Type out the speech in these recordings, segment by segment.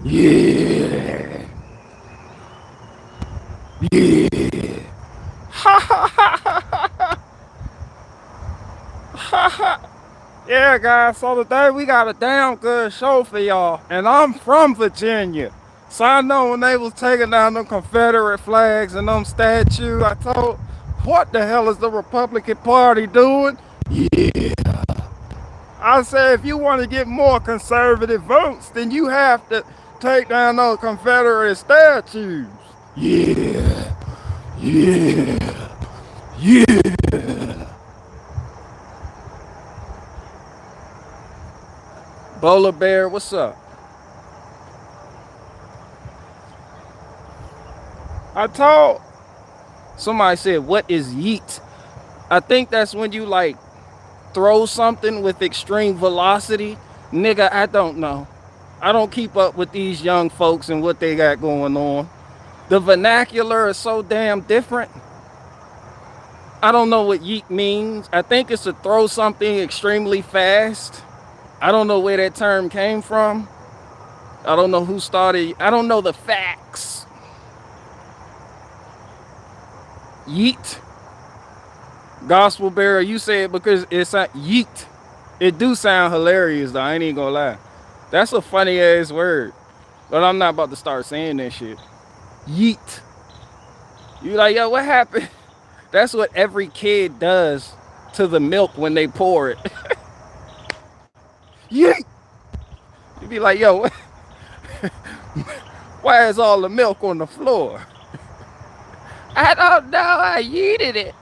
Yeah. Yeah. Ha ha ha ha ha ha. Yeah, guys, so today we got a damn good show for y'all. And I'm from Virginia. So I know when they was taking down them Confederate flags and them statues, I told, what the hell is the Republican Party doing? Yeah. I said, if you want to get more conservative votes, then you have to take down those Confederate statues. Yeah. Yeah. Yeah. Bowler Bear, what's up? I told somebody said, what is yeet? I think that's when you like throw something with extreme velocity. Nigga, I don't know. I don't keep up with these young folks and what they got going on. The vernacular is so damn different. I don't know what yeet means. I think it's to throw something extremely fast. I don't know where that term came from. I don't know who started. I don't know the facts. Yeet. Gospel Bearer, you say it because it's a yeet. It do sound hilarious though, I ain't even gonna lie. That's a funny ass word. But I'm not about to start saying that shit. Yeet. You like, yo, what happened? That's what every kid does to the milk when they pour it. Yeet. You be like, yo, why is all the milk on the floor? I don't know, I yeeted it.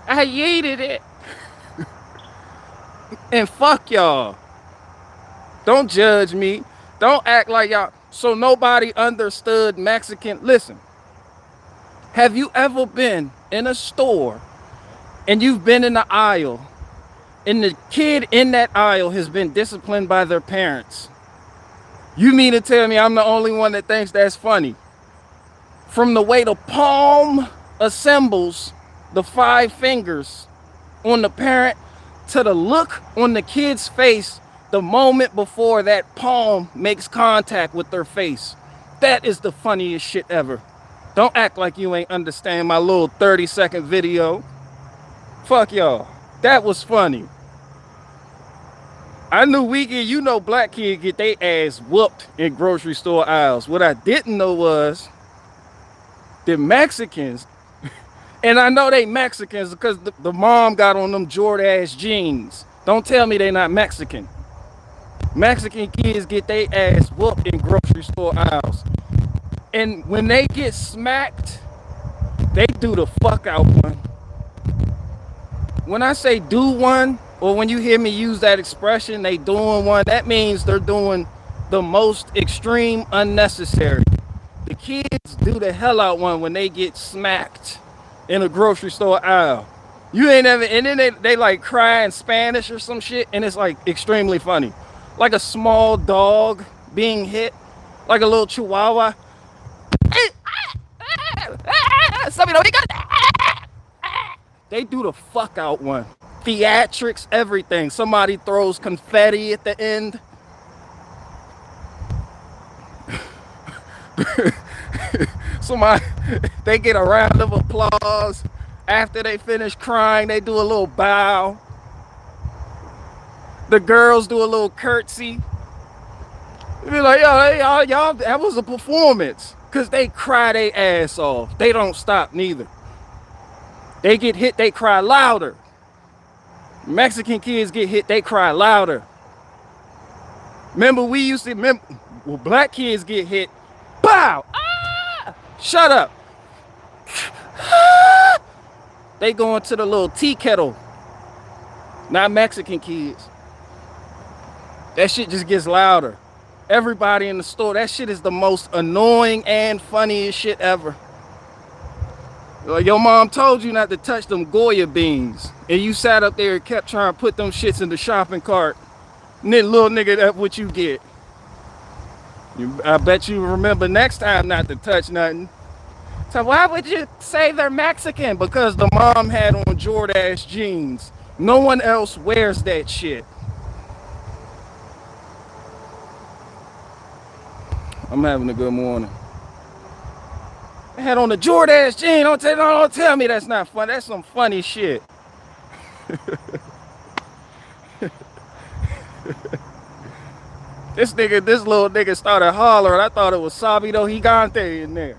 I yeeted it. And fuck y'all. Don't judge me. Don't act like y'all. So nobody understood Mexican. Listen, have you ever been in a store and you've been in the aisle and the kid in that aisle has been disciplined by their parents? You mean to tell me I'm the only one that thinks that's funny? From the way the palm assembles the 5 fingers on the parent to the look on the kid's face the moment before that palm makes contact with their face. That is the funniest shit ever. Don't act like you ain't understand my little 30-second video. Fuck y'all. That was funny. I knew you know black kids get their ass whooped in grocery store aisles. What I didn't know was the Mexicans, and I know they Mexicans because the mom got on them Jordan-ass jeans. Don't tell me they not Mexican. Mexican kids get their ass whooped in grocery store aisles. And when they get smacked, they do the fuck out one. When I say do one, or when you hear me use that expression, they doing one, that means they're doing the most extreme unnecessary. The kids do the hell out one when they get smacked in a grocery store aisle. You ain't ever, and then they like cry in Spanish or some shit, and it's like extremely funny. Like a small dog being hit, like a little chihuahua. They do the fuck out one. Theatrics, everything. Somebody throws confetti at the end. Somebody, they get a round of applause. After they finish crying, they do a little bow. The girls do a little curtsy. You be like, yo, y'all, that was a performance. Cause they cry their ass off. They don't stop neither. They get hit, they cry louder. Mexican kids get hit, they cry louder. Remember, we used to, well, black kids get hit, bow, ah, shut up. They go into the little tea kettle. Not Mexican kids. That shit just gets louder. Everybody in the store, that shit is the most annoying and funniest shit ever. Like, your mom told you not to touch them Goya beans, and you sat up there and kept trying to put them shits in the shopping cart. And then, little nigga, that's what you get. I bet you remember next time not to touch nothing. So why would you say they're Mexican? Because the mom had on Jordan-ass jeans. No one else wears that shit. I'm having a good morning. I had on the Jordache jean. Don't tell me that's not fun. That's some funny shit. This little nigga started hollering. I thought it was Sabito Gigante in there.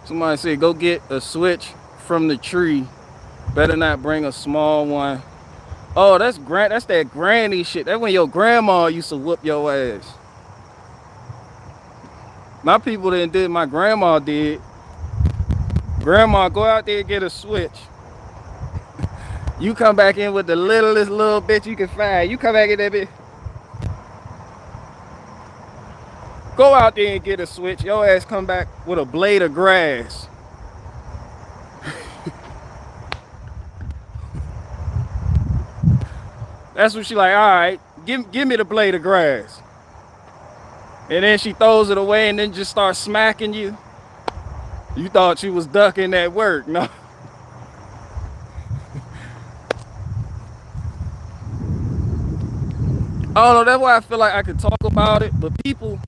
Somebody said, go get a switch from the tree. Better not bring a small one. Oh, that's that granny shit. That's when your grandma used to whoop your ass. My people didn't do it, my grandma did. Grandma, go out there and get a switch. You come back in with the littlest little bitch you can find. You come back in that bitch. Go out there and get a switch. Your ass come back with a blade of grass. That's what she like, all right, give me the blade of grass. And then she throws it away and then just starts smacking you. You thought she was ducking that work, no? I don't know, that's why I feel like I could talk about it, but people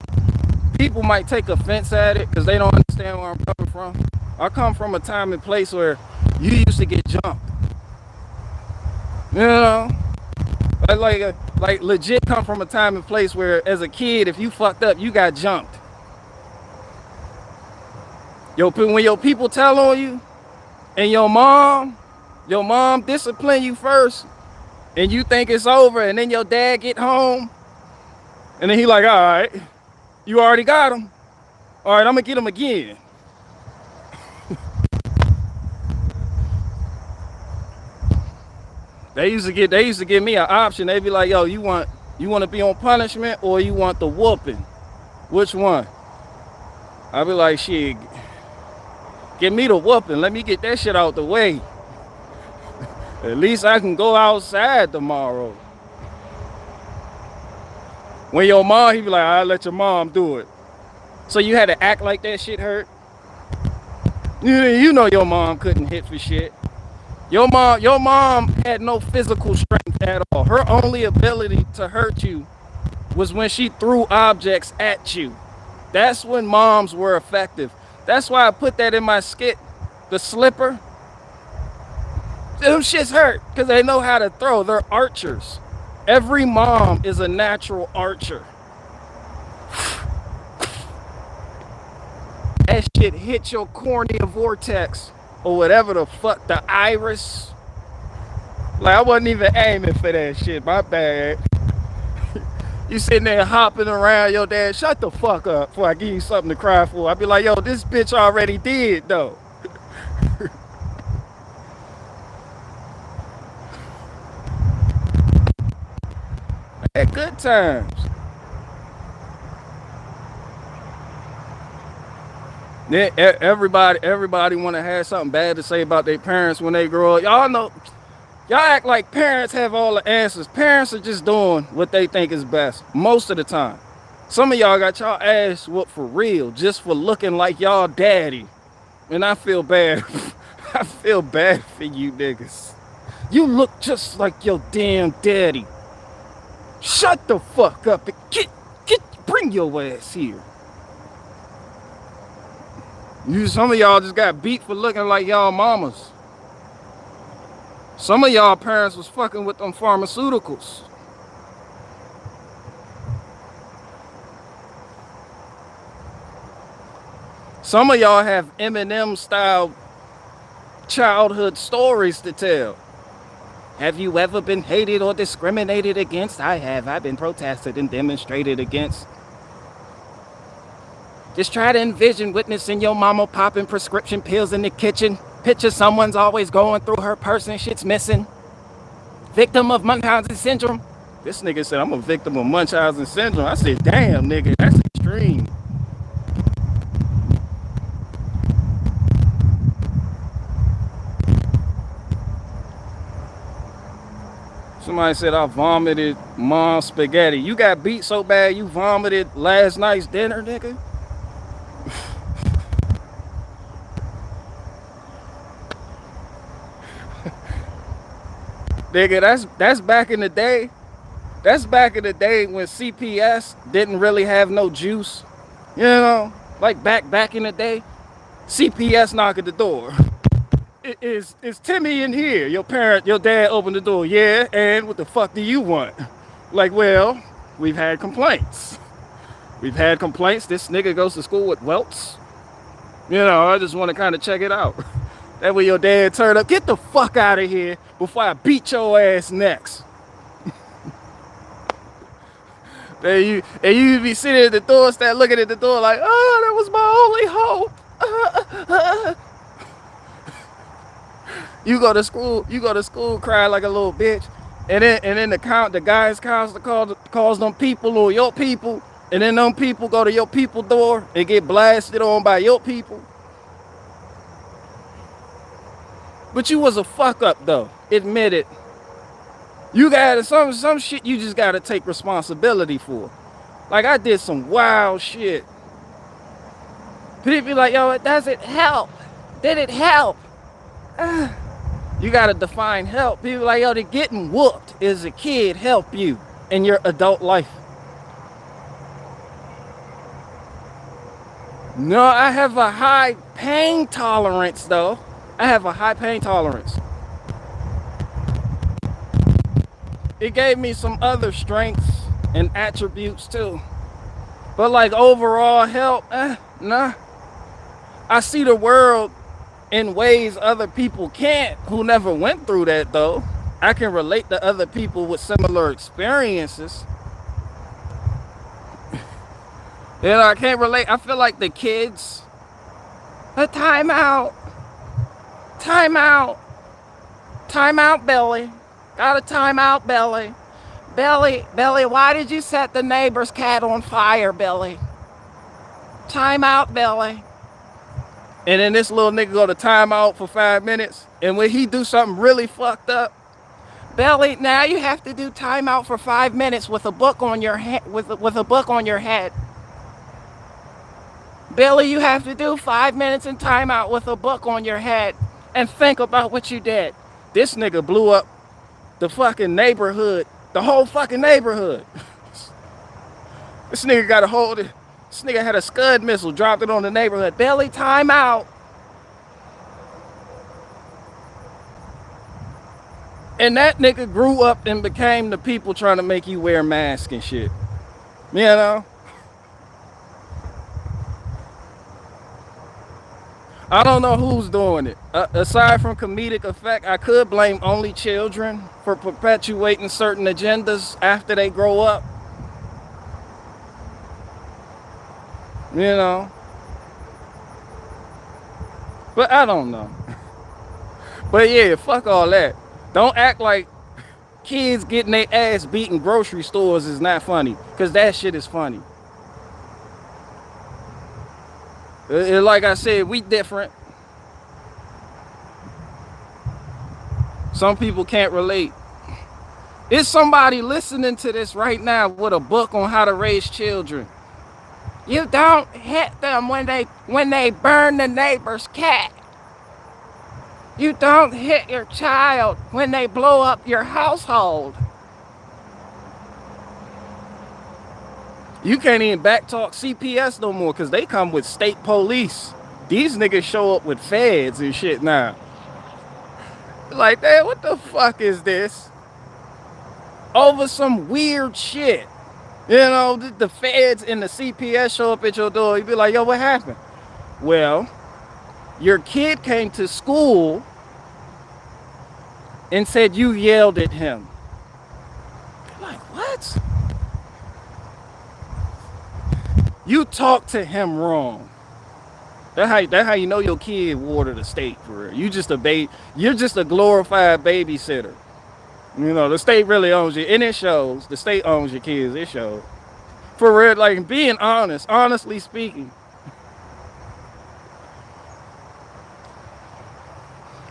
might take offense at it because they don't understand where I'm coming from. I come from a time and place where you used to get jumped. You know? Like legit come from a time and place where as a kid, if you fucked up, you got jumped. When your people tell on you and your mom discipline you first and you think it's over and then your dad get home and then he like, all right, you already got him. All right, I'm gonna get him again. They used to give me an option. They'd be like, yo, you want to be on punishment or you want the whooping? Which one? I'd be like, shit, give me the whooping. Let me get that shit out the way. At least I can go outside tomorrow. When your mom, he be like, I'll let your mom do it. So you had to act like that shit hurt? You know your mom couldn't hit for shit. Your mom had no physical strength at all. Her only ability to hurt you was when she threw objects at you. That's when moms were effective. That's why I put that in my skit. The slipper. Them shits hurt because they know how to throw. They're archers. Every mom is a natural archer. That shit hit your cornea vortex. Or whatever the fuck, the iris. Like, I wasn't even aiming for that shit, my bad. You sitting there hopping around your dad, shut the fuck up before I give you something to cry for. I'd be like, yo, this bitch already did, though. At good times. Then everybody want to have something bad to say about their parents when they grow up. Y'all know, y'all act like parents have all the answers. Parents are just doing what they think is best most of the time. Some of y'all got y'all ass whooped for real just for looking like y'all daddy. And I feel bad. I feel bad for you niggas. You look just like your damn daddy. Shut the fuck up and bring your ass here. Some of y'all just got beat for looking like y'all mamas. Some of y'all parents was fucking with them pharmaceuticals. Some of y'all have Eminem style childhood stories to tell. Have you ever been hated or discriminated against? I have. I've been protested and demonstrated against. Just try to envision witnessing your mama popping prescription pills in the kitchen. Picture someone's always going through her purse and shit's missing. Victim of Munchausen syndrome. This nigga said, I'm a victim of Munchausen syndrome. I said, damn, nigga, that's extreme. Somebody said I vomited mom's spaghetti. You got beat so bad you vomited last night's dinner, nigga? Nigga, that's back in the day. That's back in the day when CPS didn't really have no juice. You know, like back in the day, CPS knock at the door. Is Timmy in here? Your dad opened the door. Yeah, and what the fuck do you want? Like, well, we've had complaints. We've had complaints. This nigga goes to school with welts. You know, I just want to kind of check it out. That way your dad turned up. Get the fuck out of here before I beat your ass next. And you be sitting at the door, start looking at the door like, oh, that was my only hope. You go to school, cry like a little bitch, and then the guys calls them people or your people, and then them people go to your people door and get blasted on by your people. But you was a fuck up though. Admit it. You got some shit you just gotta take responsibility for. Like I did some wild shit. People be like, yo, it doesn't help. Did it help? You gotta define help. People like, yo, the getting whooped as a kid help you in your adult life. No, I have a high pain tolerance though. I have a high pain tolerance. It gave me some other strengths and attributes too. But like overall help, nah. I see the world in ways other people can't who never went through that though. I can relate to other people with similar experiences. You know, I can't relate. I feel like the kids, a timeout, timeout, timeout, Billy. Got a timeout, Billy. Billy, why did you set the neighbor's cat on fire, Billy? Timeout, Billy. And then this little nigga go to timeout for 5 minutes, and when he do something really fucked up, Billy, now you have to do timeout for 5 minutes with a book on your head. With a book on your head. Billy, you have to do 5 minutes in timeout with a book on your head and think about what you did. This nigga blew up the fucking neighborhood, the whole fucking neighborhood. This nigga got a hold of it. This nigga had a Scud missile, dropped it on the neighborhood. Billy, time out. And that nigga grew up and became the people trying to make you wear masks and shit. You know? I don't know who's doing it. Aside from comedic effect, I could blame only children for perpetuating certain agendas after they grow up. You know? But I don't know. But yeah, fuck all that. Don't act like kids getting their ass beat in grocery stores is not funny, because that shit is funny. Like I said, we different. Some people can't relate. Is somebody listening to this right now with a book on how to raise children? You don't hit them when they burn the neighbor's cat. You don't hit your child when they blow up your household. You can't even backtalk CPS no more because they come with state police. These niggas show up with feds and shit now. Like, damn, what the fuck is this? Over some weird shit. You know, the feds and the CPS show up at your door. You be like, yo, what happened? Well, your kid came to school and said you yelled at him. You're like, what? You talked to him wrong. That's how you know your kid watered the state for real. You're just a glorified babysitter. You know, the state really owns you, and it shows. The state owns your kids, it shows. For real, like being honest, honestly speaking.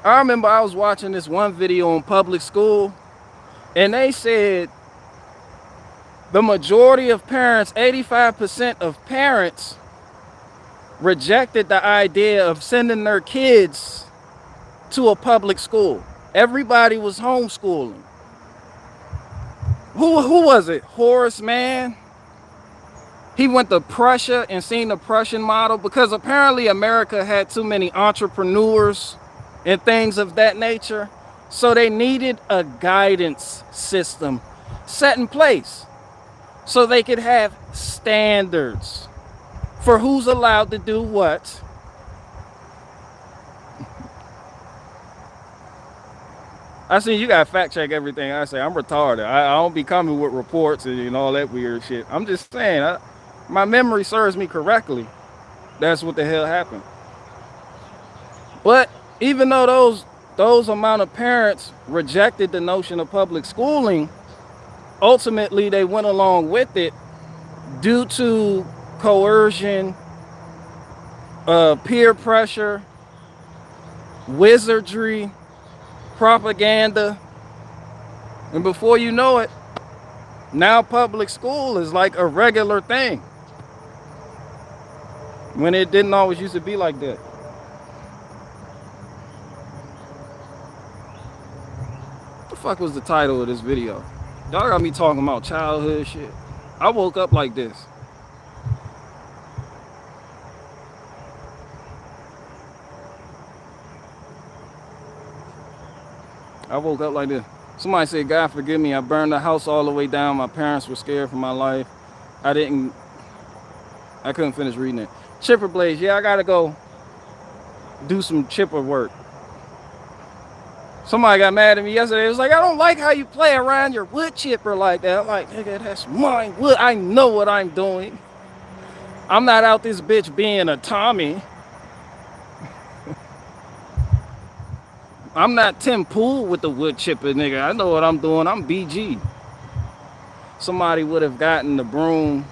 I remember I was watching this one video on public school, and they said the majority of parents, 85% of parents, rejected the idea of sending their kids to a public school. Everybody was homeschooling. Who was it? Horace Mann. He went to Prussia and seen the Prussian model because apparently America had too many entrepreneurs and things of that nature. So they needed a guidance system set in place so they could have standards for who's allowed to do what. I see you gotta fact check everything I say. I'm retarded. I don't be coming with reports and all that weird shit. I'm just saying, my memory serves me correctly. That's what the hell happened. But even though those amount of parents rejected the notion of public schooling, ultimately they went along with it due to coercion, peer pressure, wizardry, propaganda, and before you know it, now public school is like a regular thing when it didn't always used to be like that. What the fuck was the title of this video? Y'all got me talking about childhood shit. I woke up like this. I woke up like this. Somebody said, God forgive me, I burned the house all the way down. My parents were scared for my life. I couldn't finish reading it. Chipper Blaze, yeah, I gotta go do some chipper work. Somebody got mad at me yesterday. It was like, I don't like how you play around your wood chipper like that. I'm like, nigga, that's mine wood. I know what I'm doing. I'm not out this bitch being a Tommy. I'm not Tim Pool with the wood chipper, nigga. I know what I'm doing. I'm BG. Somebody would have gotten the broom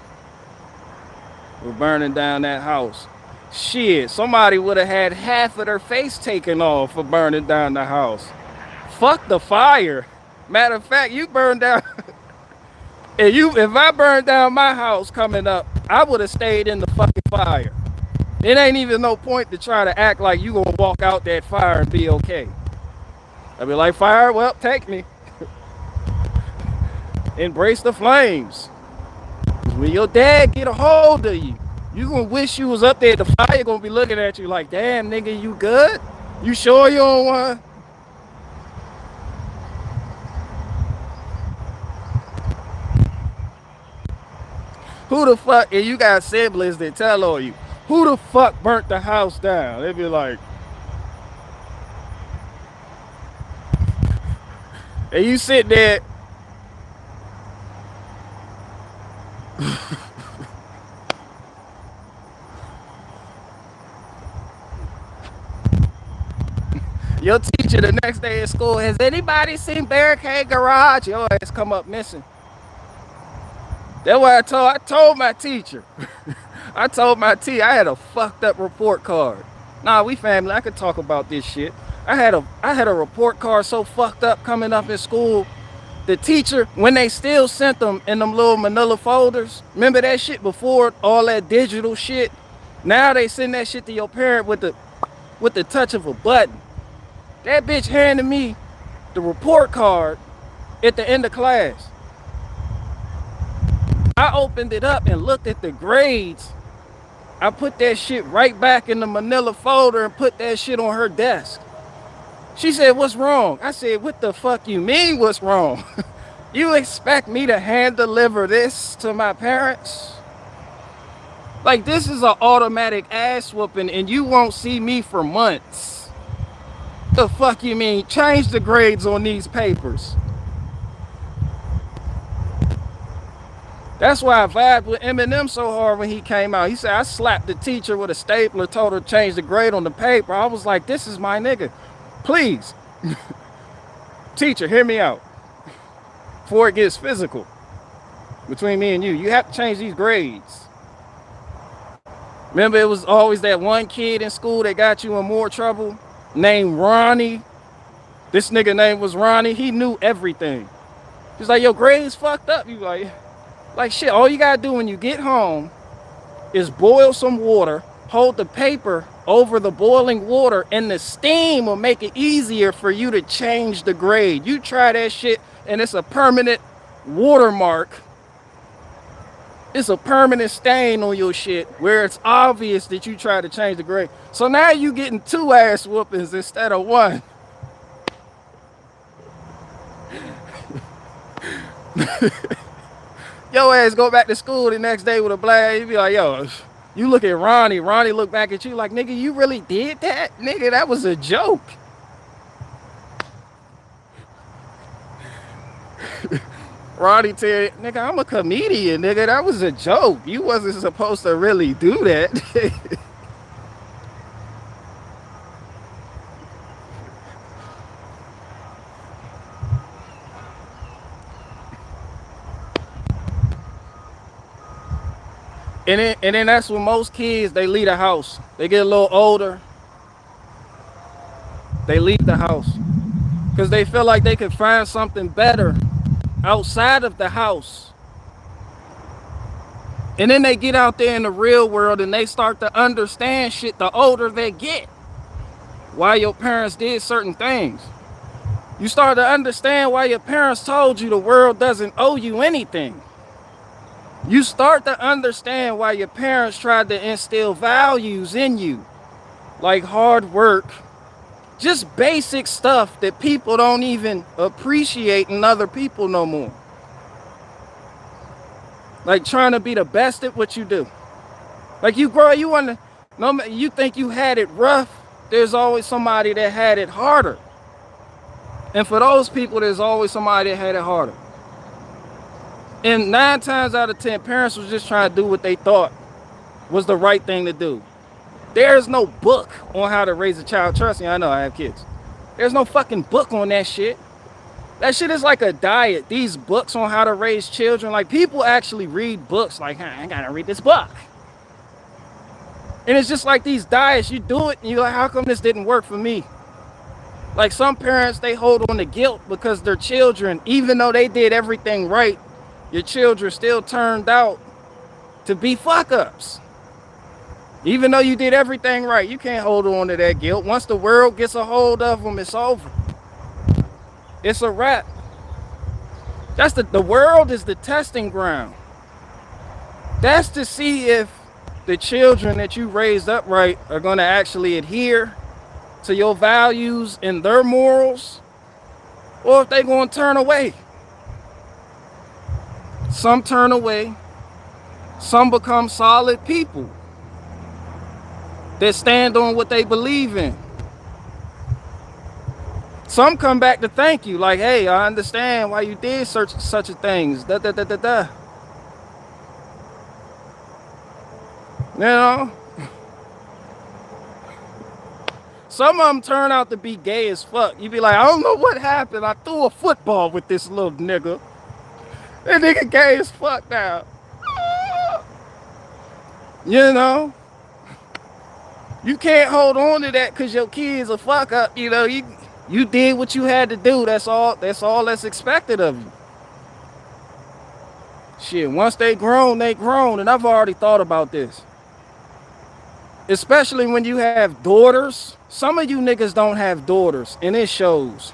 for burning down that house. Shit, somebody would have had half of their face taken off for burning down the house. Fuck the fire. Matter of fact, you burned down. If I burned down my house coming up, I would have stayed in the fucking fire. It ain't even no point to try to act like you gonna walk out that fire and be okay. I'd be like, fire, well, take me. Embrace the flames. When your dad get a hold of you, you gonna wish you was up there. The fire gonna be looking at you like, damn, nigga, you good? You sure you don't want? Who the fuck, and you got siblings that tell on you, who the fuck burnt the house down? They be like, and you sit there. Your teacher the next day at school, has anybody seen Barricade Garage? Your ass come up missing. That's what I told my teacher. I had a fucked up report card. Nah, we family, I could talk about this shit. I had a report card so fucked up coming up in school. The teacher, when they still sent them in them little manila folders, remember that shit before all that digital shit? Now they send that shit to your parent with the touch of a button. That bitch handed me the report card at the end of class. I opened it up and looked at the grades. I put that shit right back in the manila folder and put that shit on her desk. She said, what's wrong? I said, what the fuck you mean what's wrong? You expect me to hand deliver this to my parents? Like, this is an automatic ass whooping and you won't see me for months. The fuck you mean? Change the grades on these papers. That's why I vibed with Eminem so hard when he came out. He said, I slapped the teacher with a stapler, told her to change the grade on the paper. I was like, this is my nigga. Please. Teacher, hear me out. Before it gets physical between me and you, you have to change these grades. Remember, it was always that one kid in school that got you in more trouble named Ronnie. This nigga name was Ronnie. He knew everything. He's like, your grades fucked up. You like shit, all you gotta do when you get home is boil some water, hold the paper over the boiling water, and the steam will make it easier for you to change the grade. You try that shit and it's a permanent watermark. It's a permanent stain on your shit where it's obvious that you try to change the grade. So now you getting 2 ass whoopings instead of 1. Your ass go back to school the next day with a black. You be like, yo, you look at Ronnie. Ronnie look back at you like, nigga, you really did that? Nigga, that was a joke. Ronnie tell you, nigga, I'm a comedian, nigga. That was a joke. You wasn't supposed to really do that. And then that's when most kids, they leave the house. They get a little older. They leave the house. Because they feel like they can find something better outside of the house. And then they get out there in the real world and they start to understand shit the older they get. Why your parents did certain things. You start to understand why your parents told you the world doesn't owe you anything. You start to understand why your parents tried to instill values in you, like hard work, just basic stuff that people don't even appreciate in other people no more. Like trying to be the best at what you do. Like you grow, you think you had it rough, there's always somebody that had it harder. And for those people, there's always somebody that had it harder. And 9 times out of 10, parents was just trying to do what they thought was the right thing to do. There's no book on how to raise a child. Trust me, I know I have kids. There's no fucking book on that shit. That shit is like a diet. These books on how to raise children, like people actually read books like, I gotta read this book. And it's just like these diets, you do it and you're like, how come this didn't work for me? Like some parents, they hold on to guilt because their children, even though they did everything right, your children still turned out to be fuck-ups. Even though you did everything right, you can't hold on to that guilt. Once the world gets a hold of them, it's over. It's a wrap. That's the world is the testing ground. That's to see if the children that you raised up right are going to actually adhere to your values and their morals, or if they're going to turn away. Some turn away. Some become solid people that stand on what they believe in. Some come back to thank you, like, hey, I understand why you did such a things. Da da da da da. You know? Some of them turn out to be gay as fuck. You be like, I don't know what happened. I threw a football with this little nigga. That nigga gay as fuck now. You know? You can't hold on to that because your kid's a fuck up. You know, you did what you had to do. That's all that's expected of you. Shit, once they grown, and I've already thought about this. Especially when you have daughters. Some of you niggas don't have daughters, and it shows.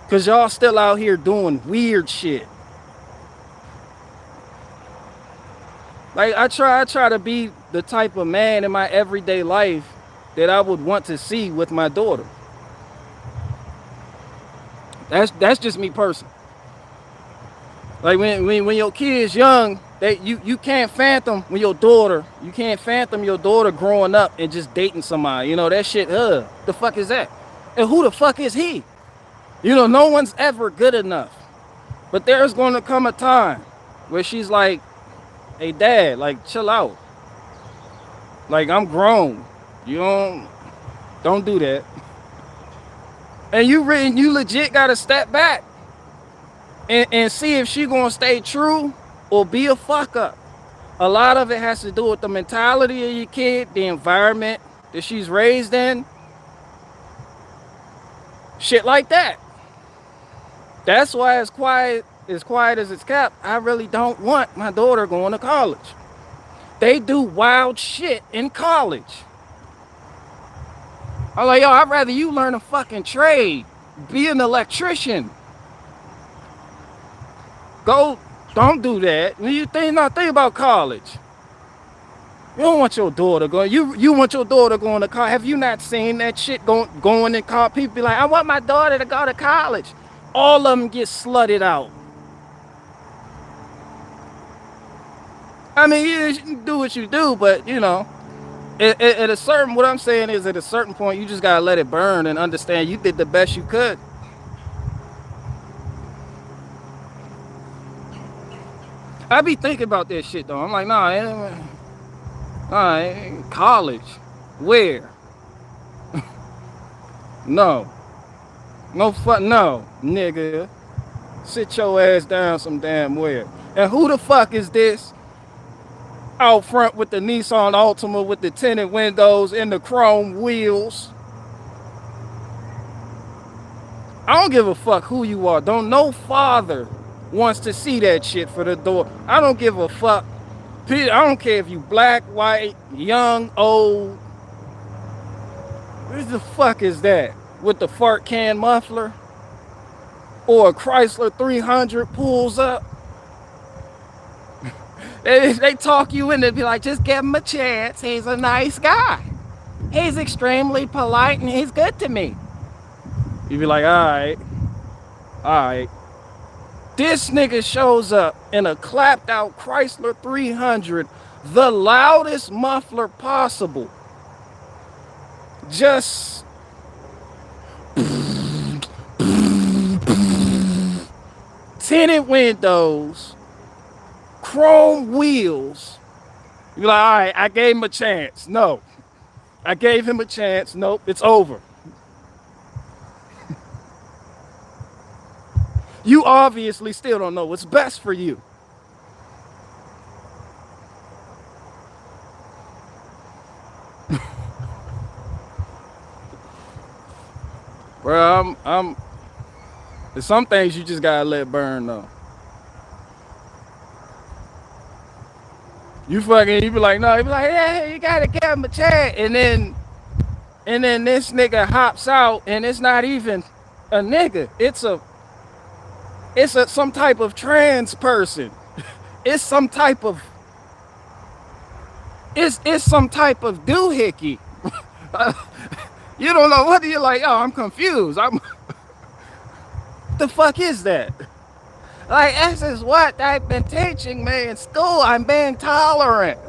Because y'all still out here doing weird shit. Like, I try to be the type of man in my everyday life that I would want to see with my daughter. That's just me personally. Like when your kid's young, you can't fathom when you can't fathom your daughter growing up and just dating somebody. You know, that shit, the fuck is that? And who the fuck is he? You know, no one's ever good enough. But there's going to come a time where she's like, hey dad, like chill out. Like I'm grown. You don't do that. And you legit gotta step back and see if she gonna stay true or be a fuck up. A lot of it has to do with the mentality of your kid, the environment that she's raised in. Shit like that. That's why as quiet as it's kept, I really don't want my daughter going to college. They do wild shit in college. I'm like, yo, I'd rather you learn a fucking trade. Be an electrician. Go, don't do that. When you think about college. You don't want your daughter going. You want your daughter going to college. Have you not seen that shit going in college? People be like, I want my daughter to go to college. All of them get slutted out. I mean, you can do what you do, but you know, at a certain, what I'm saying is, at a certain point, you just gotta let it burn and understand you did the best you could. I be thinking about that shit though. I'm like, nah, college, where? No, no, nigga, sit your ass down some damn where. And who the fuck is this out front with the Nissan Altima with the tinted windows and the chrome wheels? I don't give a fuck who you are. Don't no father wants to see that shit for the door. I don't give a fuck. I don't care if you black, white, young, old. What the fuck is that? With the fart can muffler? Or a Chrysler 300 pulls up? They talk you in, they be like, just give him a chance. He's a nice guy. He's extremely polite and he's good to me. You be like, all right. This nigga shows up in a clapped out Chrysler 300, the loudest muffler possible. Just tinted windows, chrome wheels. You're like, all right, I gave him a chance. No, I gave him a chance. Nope, it's over. You obviously still don't know what's best for you. Bro, there's some things you just gotta let burn though. You be like, no, you be like, yeah, you gotta give him a chance. And then this nigga hops out and it's not even a nigga. It's some type of trans person. It's some type of doohickey. You don't know what you're like, oh, I'm confused. The fuck is that? Like, this is what I've been teaching me in school. I'm being tolerant.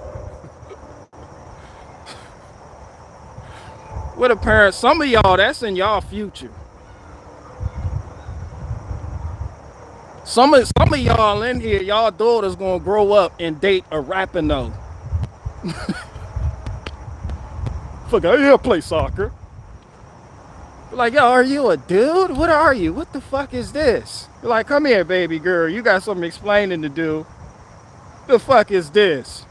With a parent, some of y'all, that's in y'all future. Some of y'all in here, y'all daughters gonna grow up and date a Rapinoe. Fuck, I here play soccer. Like, yo, are you a dude? What are you? What the fuck is this? You're like, come here, baby girl. You got something explaining to do. The fuck is this?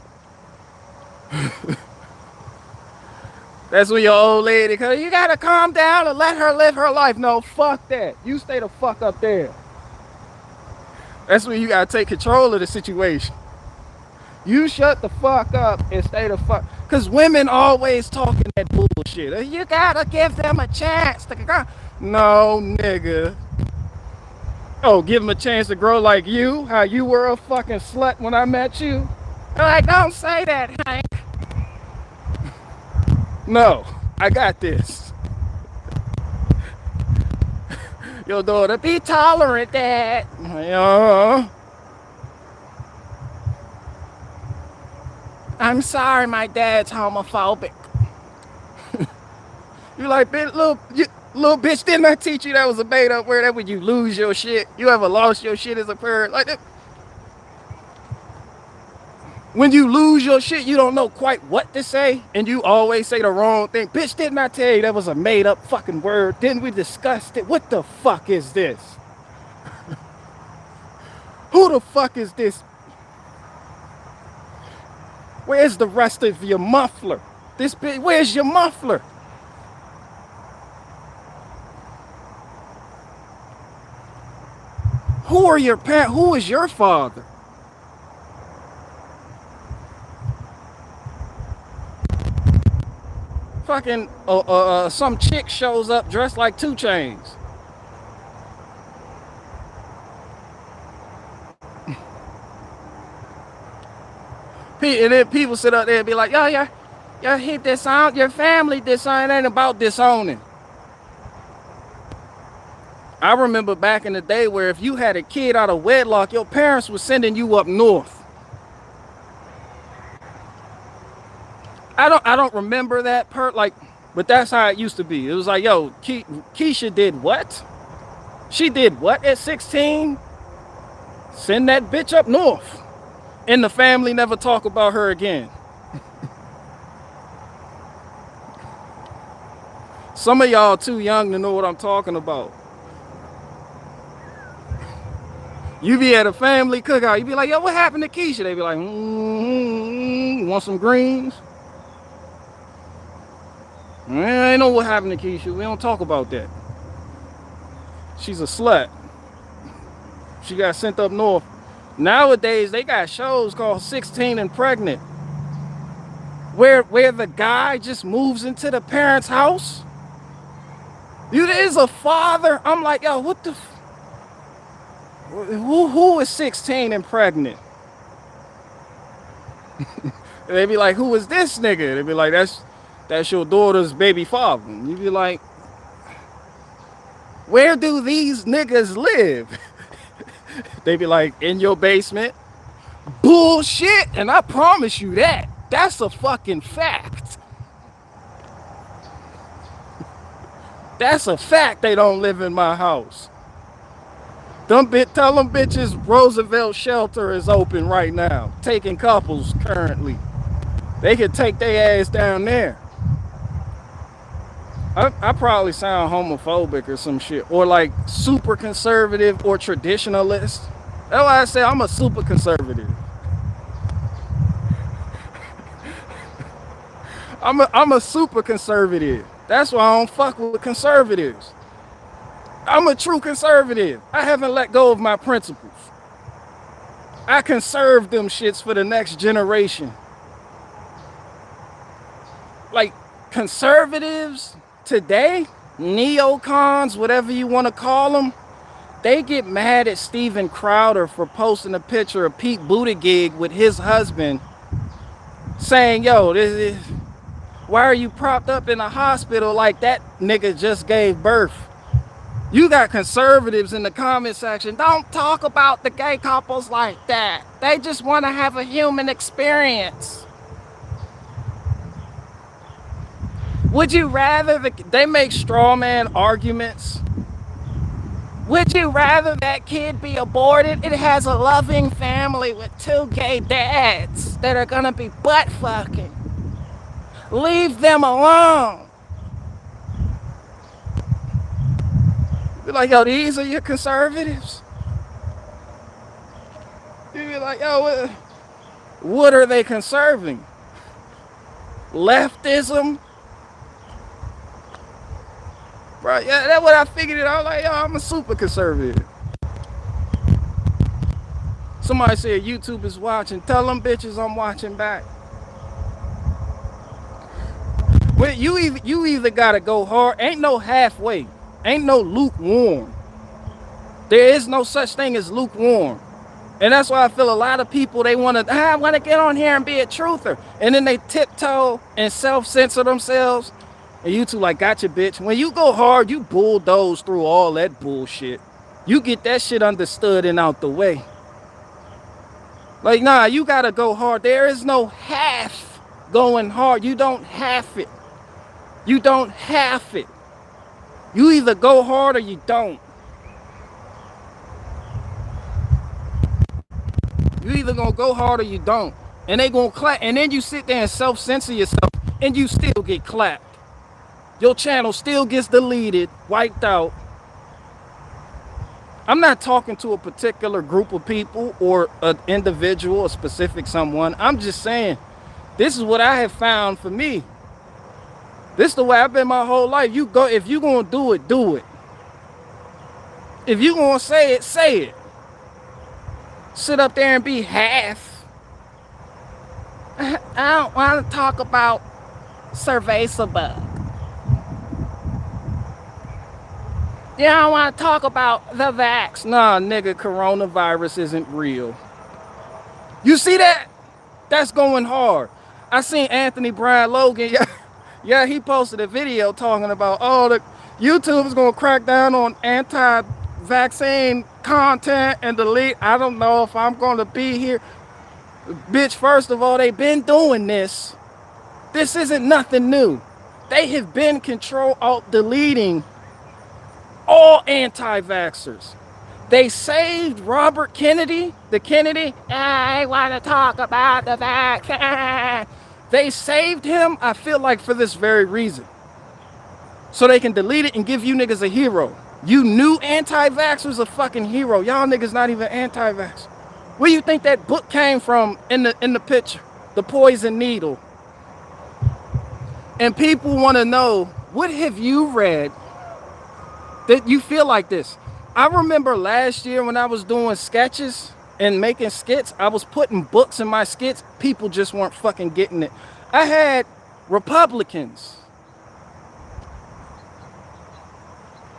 That's when your old lady comes. You gotta calm down and let her live her life. No, fuck that. You stay the fuck up there. That's when you gotta take control of the situation. You shut the fuck up and stay the fuck. Cause women always talking that bullshit. You gotta give them a chance to grow. No, nigga. Oh, give them a chance to grow like you? How you were a fucking slut when I met you? They're like, don't say that, Hank. No, I got this. Your daughter, be tolerant, Dad. I'm sorry, my dad's homophobic. You like, little bitch, didn't I teach you that was a made up word? That when you lose your shit. You ever lost your shit as a parent? Like that. When you lose your shit, you don't know quite what to say, and you always say the wrong thing. Bitch, didn't I tell you that was a made up fucking word? Didn't we discuss it? What the fuck is this? Who the fuck is this? Where's the rest of your muffler? This bitch, where's your muffler? Who are your parents? Who is your father? Fucking some chick shows up dressed like 2 Chainz. And then people sit up there and be like, yo, he disowned your family. Disown ain't about disowning. I remember back in the day where if you had a kid out of wedlock, your parents were sending you up north. I don't remember that but that's how it used to be. It was like, yo, Keisha did what? She did what at 16? Send that bitch up north. And the family never talk about her again. Some of y'all too young to know what I'm talking about. You be at a family cookout, you be like, yo, what happened to Keisha? They be like, want some greens? I know what happened to Keisha. We don't talk about that. She's a slut. She got sent up north. Nowadays, they got shows called 16 and Pregnant, where the guy just moves into the parents' house. You is a father. I'm like, yo, what the? Who is 16 and pregnant? They be like, who is this nigga? They be like, that's your daughter's baby father. And you be like, where do these niggas live? They be like, in your basement. Bullshit. And I promise you that's a fucking fact. That's a fact they don't live in my house. Tell them bitches Roosevelt Shelter is open right now, taking couples currently. They could take their ass down there. I probably sound homophobic or some shit, or like super conservative or traditionalist. That's why I say I'm a super conservative. I'm a super conservative. That's why I don't fuck with conservatives. I'm a true conservative. I haven't let go of my principles. I conserve them shits for the next generation. Like conservatives today, neocons, whatever you want to call them, they get mad at Steven Crowder for posting a picture of Pete Buttigieg with his husband saying, yo, why are you propped up in a hospital like that nigga just gave birth? You got conservatives in the comment section. Don't talk about the gay couples like that. They just want to have a human experience. Would you rather they make straw man arguments? Would you rather that kid be aborted? It has a loving family with 2 gay dads that are gonna be butt fucking. Leave them alone. Be like, yo, these are your conservatives? You be like, yo, what are they conserving? Leftism? Right, yeah, that's what I figured it out. Like, yo, I'm a super conservative. Somebody said YouTube is watching. Tell them bitches I'm watching back. Well, you either gotta go hard. Ain't no halfway. Ain't no lukewarm. There is no such thing as lukewarm. And that's why I feel a lot of people, they want to, I want to get on here and be a truther. And then they tiptoe and self-censor themselves. And YouTube like, gotcha, bitch. When you go hard, you bulldoze through all that bullshit. You get that shit understood and out the way. Like, nah, you got to go hard. There is no half going hard. You don't half it. You don't half it. You either go hard or you don't. You either gonna go hard or you don't. And they gonna clap. And then you sit there and self-censor yourself and you still get clapped. Your channel still gets deleted, wiped out. I'm not talking to a particular group of people or an individual, a specific someone. I'm just saying, this is what I have found for me. This is the way I've been my whole life. You go, if you gonna do it, do it. If you gonna say it, say it. Sit up there and be half. I don't want to talk about cerveza bug. Yeah, I don't want to talk about the vax. Nah, nigga, coronavirus isn't real. You see that? That's going hard. I seen Anthony Brian Logan. Yeah, yeah, he posted a video talking about, oh, the YouTube is gonna crack down on anti-vaccine content and delete. I don't know if I'm gonna be here. Bitch, first of all, they've been doing this. This isn't nothing new. They have been deleting all anti-vaxxers. They saved Robert Kennedy, the Kennedy. I want to talk about the vaccine. They saved him, I feel like, for this very reason. So they can delete it and give you niggas a hero. You new anti-vaxxers a fucking hero. Y'all niggas not even anti-vax. Where you think that book came from in the picture? The Poison Needle. And people want to know, what have you read that you feel like this? I remember last year when I was doing sketches and making skits, I was putting books in my skits. People just weren't fucking getting it. I had Republicans.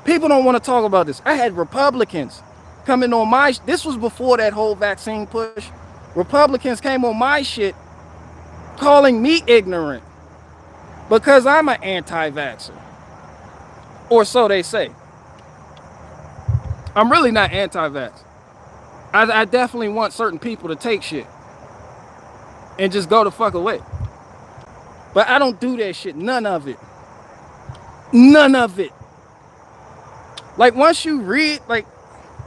People don't want to talk about this. I had Republicans coming on my, this was before that whole vaccine push. Republicans came on my shit calling me ignorant because I'm an anti-vaxxer. Or so they say. I'm really not anti-vax. I definitely want certain people to take shit and just go the fuck away. But I don't do that shit. None of it. None of it. Like once you read, like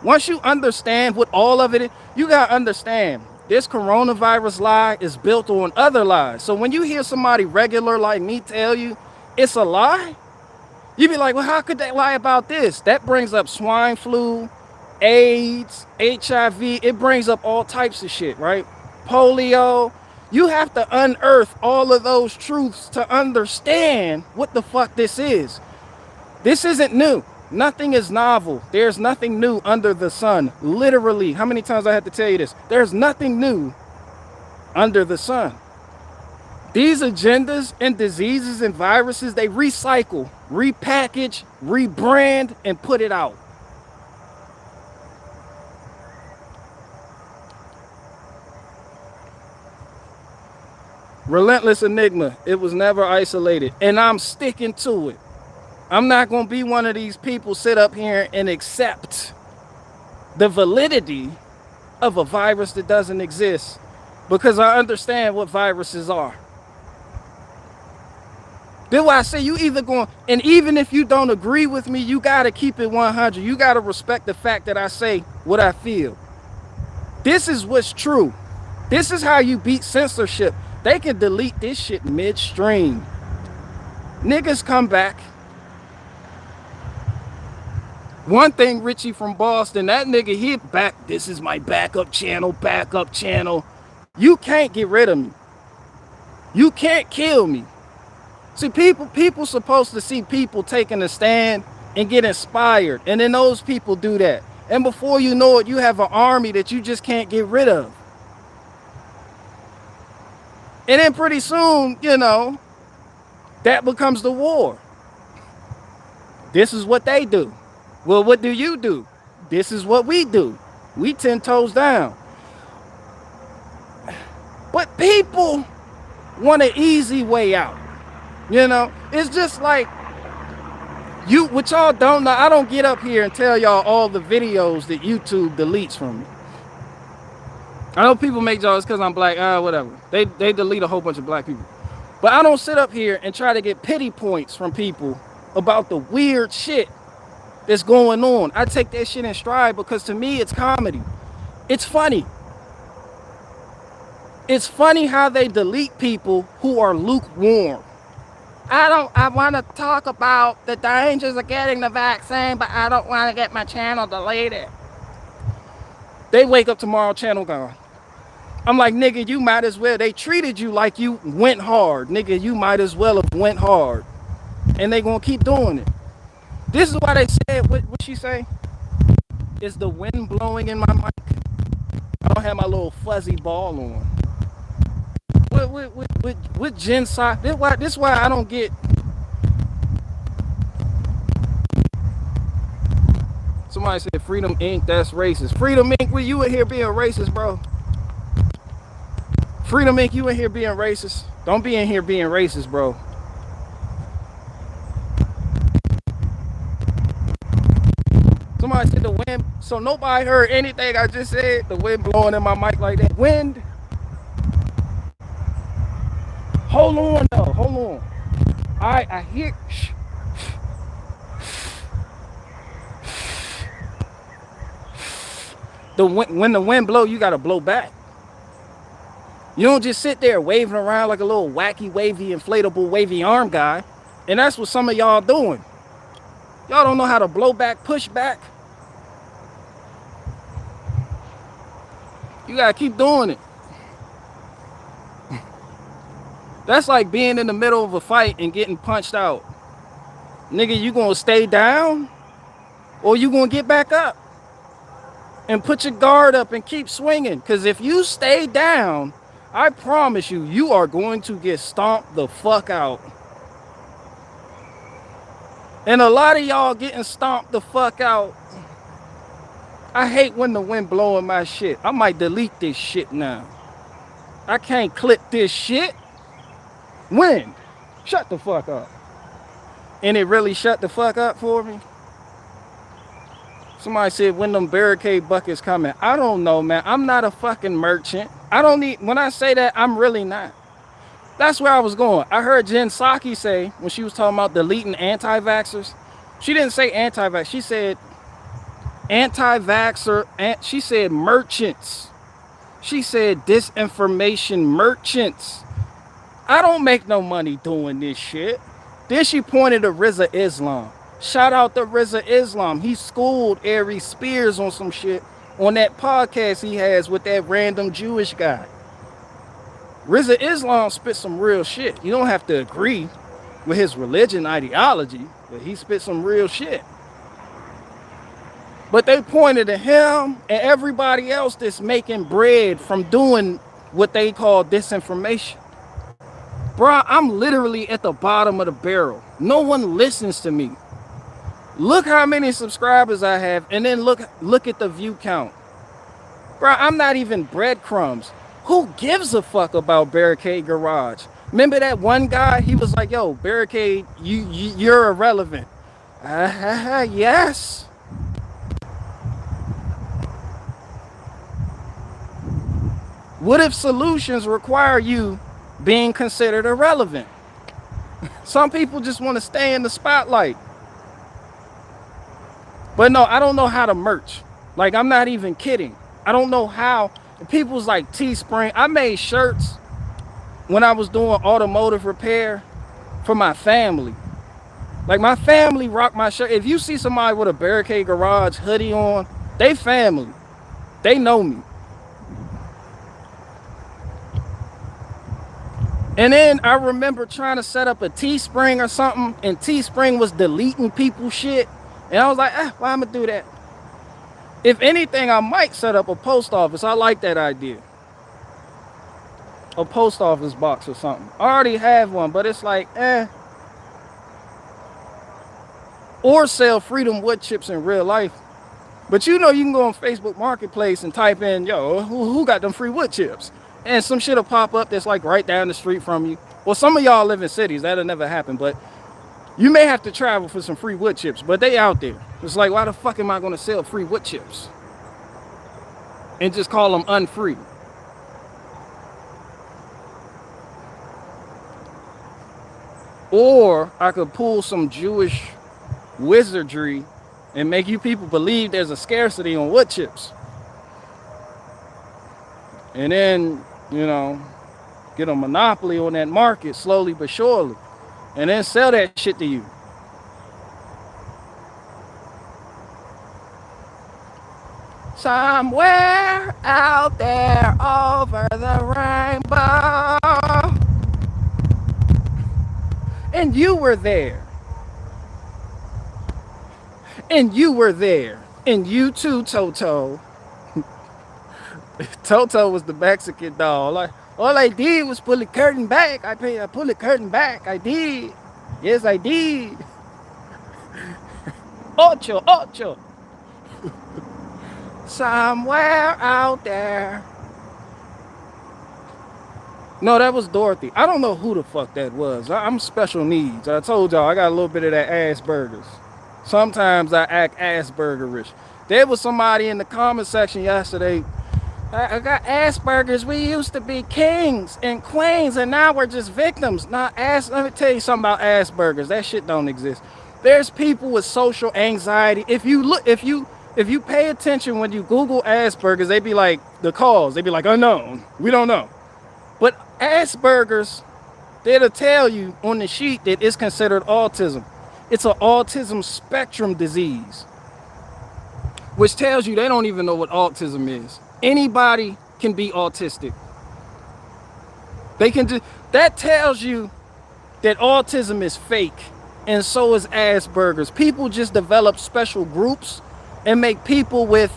once you understand what all of it is, you gotta understand this coronavirus lie is built on other lies. So when you hear somebody regular like me tell you it's a lie, you be like, well, how could they lie about this? That brings up swine flu, AIDS, HIV. It brings up all types of shit, right? Polio. You have to unearth all of those truths to understand what the fuck this is. This isn't new. Nothing is novel. There's nothing new under the sun. Literally, how many times I have to tell you this? There's nothing new under the sun. These agendas and diseases and viruses, they recycle, repackage, rebrand, and put it out. Relentless enigma. It was never isolated. And I'm sticking to it. I'm not going to be one of these people sit up here and accept the validity of a virus that doesn't exist because I understand what viruses are. That's why I say you either going, and even if you don't agree with me, you got to keep it 100. You got to respect the fact that I say what I feel. This is what's true. This is how you beat censorship. They can delete this shit midstream. Niggas come back. One thing, Richie from Boston, that nigga, he back, this is my backup channel. You can't get rid of me. You can't kill me. See, people supposed to see people taking a stand and get inspired. And then those people do that. And before you know it, you have an army that you just can't get rid of. And then pretty soon, you know, that becomes the war. This is what they do. Well, what do you do? This is what we do. We 10 toes down. But people want an easy way out. You know, it's just like what y'all don't know. I don't get up here and tell y'all all the videos that YouTube deletes from me. I know people make jokes because I'm black, whatever. They delete a whole bunch of black people. But I don't sit up here and try to get pity points from people about the weird shit that's going on. I take that shit in stride because to me it's comedy. It's funny. It's funny how they delete people who are lukewarm. I want to talk about the dangers of getting the vaccine, but I don't want to get my channel deleted. They wake up tomorrow, channel gone. I'm like, nigga, you might as well. They treated you like you went hard. Nigga, you might as well have went hard. And they gonna keep doing it. This is why they said, what she say? Is the wind blowing in my mic? I don't have my little fuzzy ball on. What genocide? This is why I don't get. Somebody said Freedom Inc. That's racist. Freedom Inc. Where you in here being racist, bro? Freedom Inc., you in here being racist? Don't be in here being racist, bro. Somebody said the wind, so nobody heard anything I just said. The wind blowing in my mic like that. Wind. Hold on though, hold on. I hear. When the wind blow, you gotta blow back. You don't just sit there waving around like a little wacky, wavy, inflatable, wavy arm guy. And that's what some of y'all doing. Y'all don't know how to blow back, push back. You gotta keep doing it. That's like being in the middle of a fight and getting punched out. Nigga, you gonna stay down? Or you gonna get back up? And put your guard up and keep swinging. Because if you stay down, I promise you, you are going to get stomped the fuck out. And a lot of y'all getting stomped the fuck out. I hate when the wind blowing my shit. I might delete this shit now. I can't clip this shit. Wind, shut the fuck up. And it really shut the fuck up for me. Somebody said, when them barricade buckets coming? I don't know, man. I'm not a fucking merchant. I don't need, when I say that, I'm really not. That's where I was going. I heard Jen Psaki say, when she was talking about deleting anti-vaxxers, she didn't say anti-vax, she said anti-vaxxer, and she said merchants. She said disinformation merchants. I don't make no money doing this shit. Then she pointed to Rizza Islam. Shout out to Rizza Islam. He schooled Aries Spears on some shit on that podcast he has with that random Jewish guy. Rizza Islam spit some real shit. You don't have to agree with his religion ideology, but he spit some real shit. But they pointed to him and everybody else that's making bread from doing what they call disinformation. Bruh, I'm literally at the bottom of the barrel. No one listens to me. Look how many subscribers I have, and then look at the view count. Bruh, I'm not even breadcrumbs. Who gives a fuck about Barricade Garage? Remember that one guy? He was like, yo, Barricade, you're irrelevant. Yes. What if solutions require you being considered irrelevant? Some people just want to stay in the spotlight. But no, I don't know how to merch. Like, I'm not even kidding. I don't know how. People's like Teespring. I made shirts when I was doing automotive repair for my family. Like, my family rock my shirt. If you see somebody with a Barricade Garage hoodie on, they family. They know me. And then I remember trying to set up a Teespring or something, and Teespring was deleting people's shit. And I was like, why am I do that? If anything, I might set up a post office. I like that idea. A post office box or something. I already have one, but it's like, Or sell Freedom wood chips in real life. But you know, you can go on Facebook Marketplace and type in, yo, who got them free wood chips? And some shit'll pop up that's like right down the street from you. Well, some of y'all live in cities. That'll never happen, but you may have to travel for some free wood chips, but they out there. It's like, why the fuck am I going to sell free wood chips? And just call them unfree. Or I could pull some Jewish wizardry and make you people believe there's a scarcity on wood chips. And then, you know, get a monopoly on that market slowly but surely. And then sell that shit to you. Somewhere out there over the rainbow. And you were there. And you were there. And you too, Toto. Toto was the Mexican doll. All I did was pull the curtain back. I pulled the curtain back. I did. Yes, I did. Ocho, ocho. Somewhere out there. No, that was Dorothy. I don't know who the fuck that was. I'm special needs. I told y'all I got a little bit of that Asperger's. Sometimes I act Aspergerish. There was somebody in the comment section yesterday. I got Asperger's. We used to be kings and queens, and now we're just victims. Let me tell you something about Asperger's. That shit don't exist. There's people with social anxiety. If you pay attention when you Google Asperger's, they be like the cause. They be like unknown. We don't know. But Asperger's, they'll tell you on the sheet that it's considered autism. It's an autism spectrum disease, which tells you they don't even know what autism is. Anybody can be autistic. That tells you that autism is fake, and so is Asperger's. People just develop special groups and make people with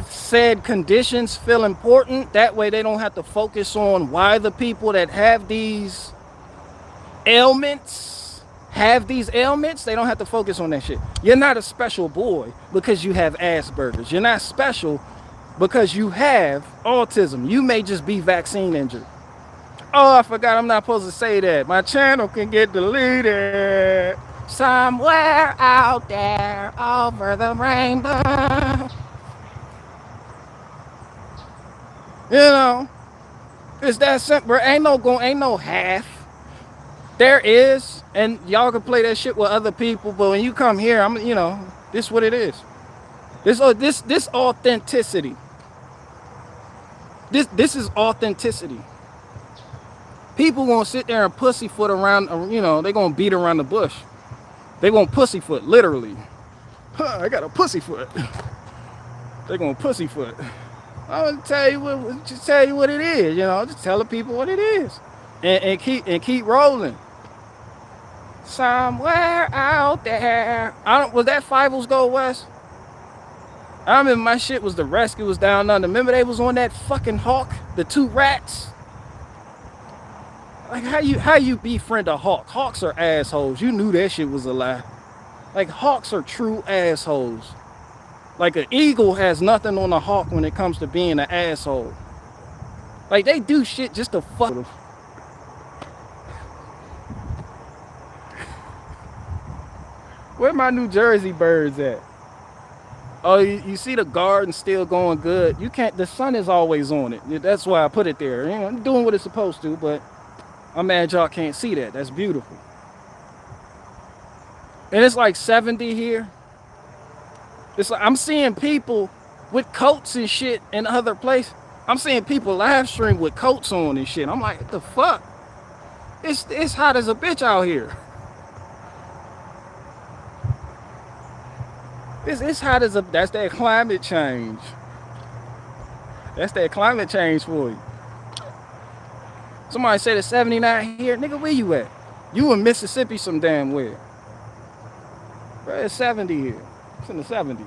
said conditions feel important. That way they don't have to focus on why the people that have these ailments they don't have to focus on that shit. You're not a special boy because you have Asperger's. You're not special because you have autism. You may just be vaccine injured. Oh, I forgot, I'm not supposed to say that. My channel can get deleted. Somewhere out there over the rainbow. You know, it's that simple. Ain't no half. There is, and y'all can play that shit with other people, but when you come here, this is what it is. This authenticity. This is authenticity. People gonna sit there and pussyfoot around, they gonna beat around the bush. They gonna pussyfoot, literally. I got a pussyfoot. They gonna pussyfoot. I'm gonna tell you what it is, just tell the people what it is. And keep rolling. Somewhere out there. Was that Fievel's Go West? I remember my shit was The Rescue Was Down Under. Remember they was on that fucking hawk, the two rats? Like how you befriend a hawk? Hawks are assholes. You knew that shit was a lie. Like hawks are true assholes. Like an eagle has nothing on a hawk when it comes to being an asshole. Like they do shit just to fuck with them. Where my New Jersey birds at? Oh, you see the garden still going good. You can't. The sun is always on it. That's why I put it there. I'm doing what it's supposed to, but I'm mad y'all can't see that. That's beautiful. And it's like 70 here. It's like I'm seeing people with coats and shit in other places. I'm seeing people live stream with coats on and shit. I'm like, what the fuck? It's hot as a bitch out here. It's hot as that's that climate change. That's that climate change for you. Somebody said it's 79 here. Nigga, where you at? You in Mississippi some damn where. Bro, it's 70 here. It's in the 70s.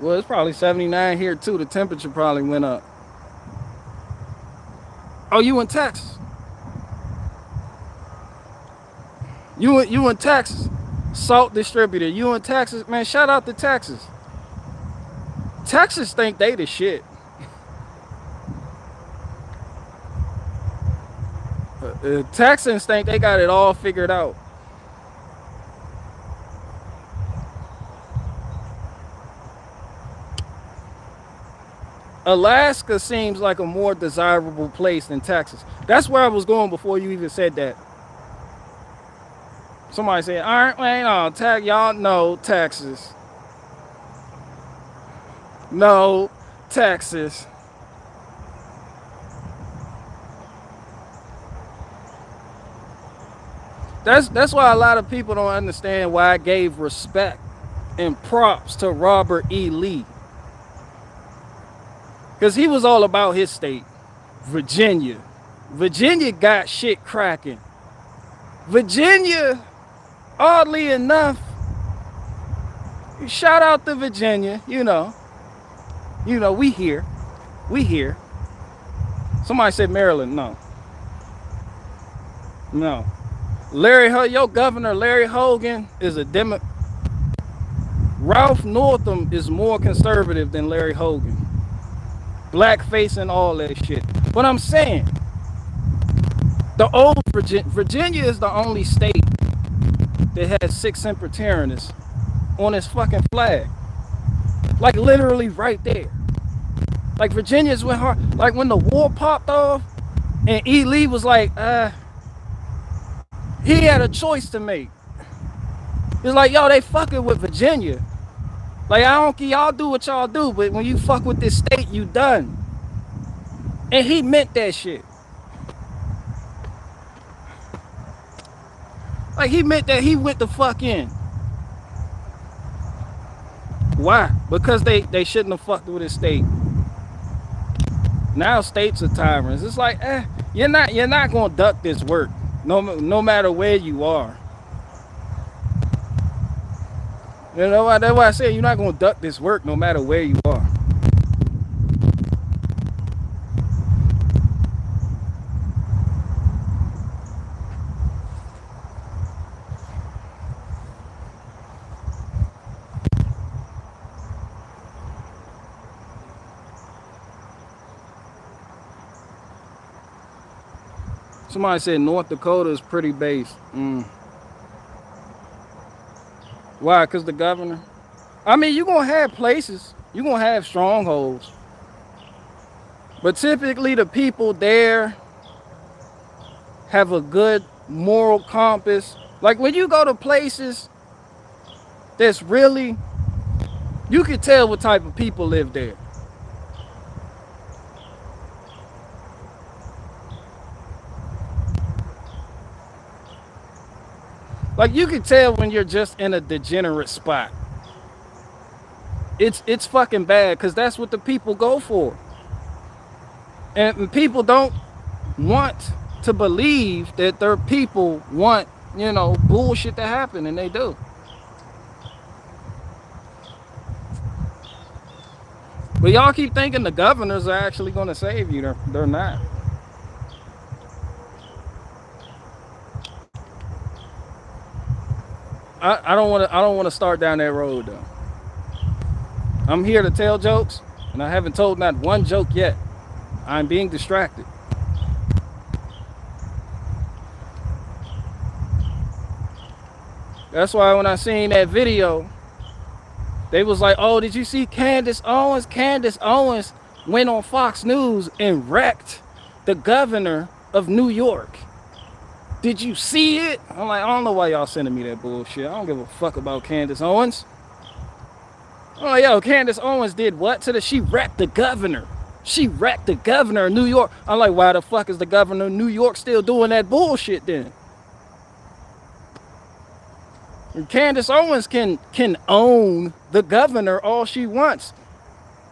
Well, it's probably 79 here too. The temperature probably went up. Oh, you in Texas? You in Texas? Salt distributor. You in Texas? Man, shout out to Texas. Texas think they the shit. Texans think they got it all figured out. Alaska seems like a more desirable place than Texas. That's where I was going before you even said that. Somebody said, aren't we on y'all know Texas. No, Texas. That's why a lot of people don't understand why I gave respect and props to Robert E. Lee. Because he was all about his state, Virginia. Virginia got shit cracking. Virginia, oddly enough, shout out to Virginia, we here. Somebody said Maryland, no. Your governor, Larry Hogan, is a Democrat. Ralph Northam is more conservative than Larry Hogan. blackface and all that shit. But I'm saying, the old Virginia is the only state that has 6 Semper on its fucking flag. Like literally right there. Like Virginia's went hard. Like when the war popped off and E. Lee was like, he had a choice to make. It's like, yo, they fucking with Virginia. Like, I don't care, y'all do what y'all do, but when you fuck with this state, you done. And he meant that shit. Like, he meant that he went the fuck in. Why? Because they shouldn't have fucked with his state. Now states are tyrants. It's like, you're not gonna duck this work, no matter where you are. You know, that's why I say you're not gonna duck this work no matter where you are. Somebody said North Dakota is pretty based. Why? Because the governor? I mean, you're going to have places. You're going to have strongholds. But typically the people there have a good moral compass. Like when you go to places that's really, you can tell what type of people live there. Like you can tell when you're just in a degenerate spot. It's fucking bad because that's what the people go for. And people don't want to believe that their people want, you know, bullshit to happen, and they do. But y'all keep thinking the governors are actually going to save you. They're not. I don't want to start down that road though. I'm here to tell jokes, and I haven't told not one joke yet. I'm being distracted. That's why when I seen that video, they was like, "Oh, did you see Candace Owens? Candace Owens went on Fox News and wrecked the governor of New York. Did you see it?" I'm like, I don't know why y'all sending me that bullshit. I don't give a fuck about Candace Owens. I'm like, yo, Candace Owens did what to she wrecked the governor. She wrecked the governor of New York. I'm like, why the fuck is the governor of New York still doing that bullshit then? And Candace Owens can own the governor all she wants.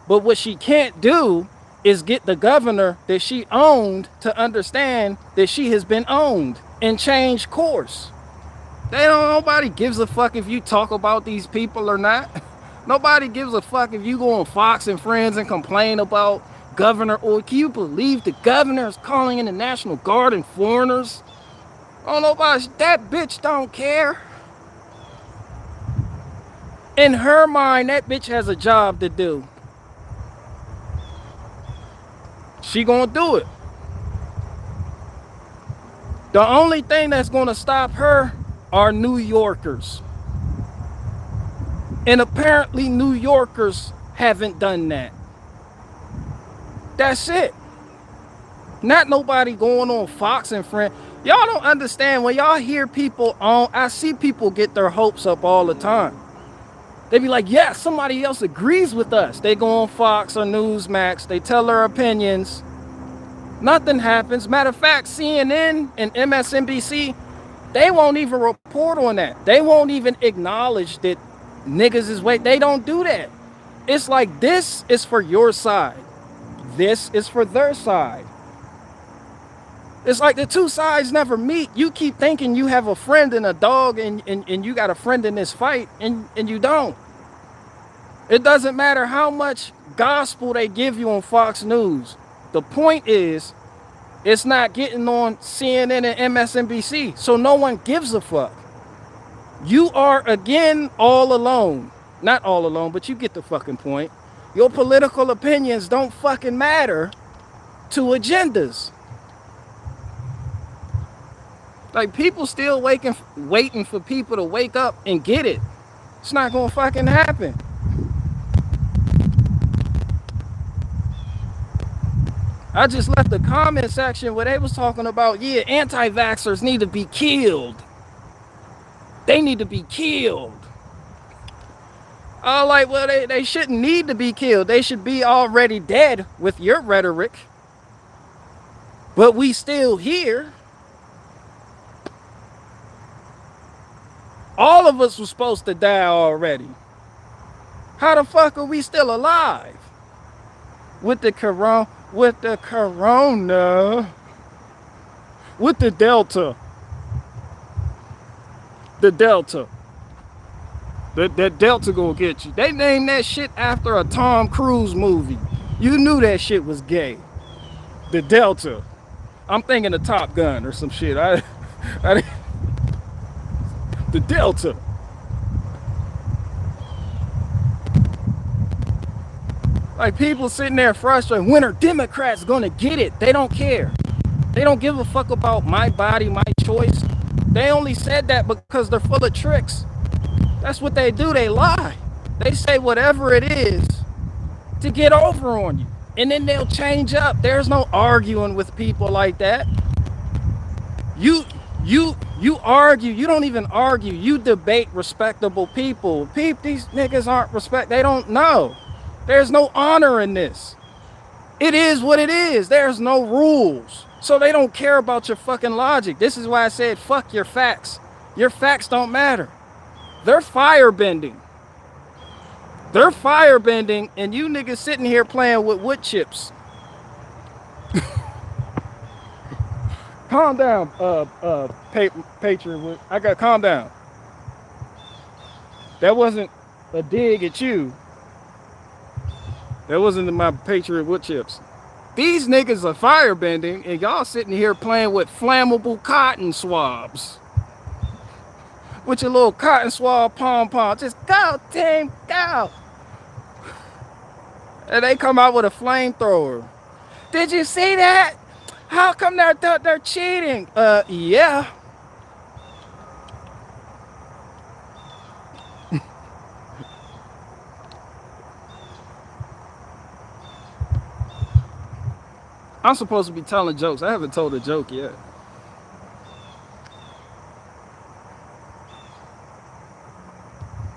But what she can't do is get the governor that she owned to understand that she has been owned and change course. Nobody gives a fuck if you talk about these people or not. Nobody gives a fuck if you go on Fox and Friends and complain about governor, or can you believe the governor is calling in the National Guard and foreigners? Oh, nobody, that bitch don't care. In her mind, that bitch has a job to do. She gonna do it. The only thing that's gonna stop her are New Yorkers. And apparently New Yorkers haven't done that. That's it. Not nobody going on Fox and Friends. Y'all don't understand when y'all hear people on, I see people get their hopes up all the time. They be like, yeah, somebody else agrees with us. They go on Fox or Newsmax, they tell their opinions. Nothing happens. Matter of fact, CNN and MSNBC, they won't even report on that. They won't even acknowledge that niggas is wait. They don't do that. It's like, this is for your side. This is for their side. It's like the two sides never meet. You keep thinking you have a friend and a dog and you got a friend in this fight, and you don't. It doesn't matter how much gospel they give you on Fox News. The point is, it's not getting on CNN and MSNBC, so no one gives a fuck. You are, again, all alone. Not all alone, but you get the fucking point. Your political opinions don't fucking matter to agendas. Like, people still waiting for people to wake up and get it. It's not gonna fucking happen. I just left the comment section where they was talking about, yeah, anti-vaxxers need to be killed. They need to be killed. I was like, well, they shouldn't need to be killed. They should be already dead with your rhetoric. But we still here. All of us were supposed to die already. How the fuck are we still alive? With the corona, with the Delta. The Delta. That Delta gonna get you. They named that shit after a Tom Cruise movie. You knew that shit was gay. The Delta. I'm thinking of Top Gun or some shit. The Delta. Like, people sitting there frustrated. When are Democrats gonna get it? They don't care. They don't give a fuck about my body, my choice. They only said that because they're full of tricks. That's what they do. They lie. They say whatever it is to get over on you. And then they'll change up. There's no arguing with people like that. You argue. You don't even argue. You debate respectable people. These niggas aren't they don't know. There's no honor in this. It is what it is. There's no rules. So they don't care about your fucking logic. This is why I said fuck your facts. Your facts don't matter. They're firebending. They're firebending, and you niggas sitting here playing with wood chips. Calm down, Patriot. I got calm down. That wasn't a dig at you. That wasn't my Patriot wood chips. These niggas are firebending, and y'all sitting here playing with flammable cotton swabs. With your little cotton swab pom-pom. Just go, team, go. And they come out with a flamethrower. Did you see that? How come they're cheating? Yeah. I'm supposed to be telling jokes. I haven't told a joke yet.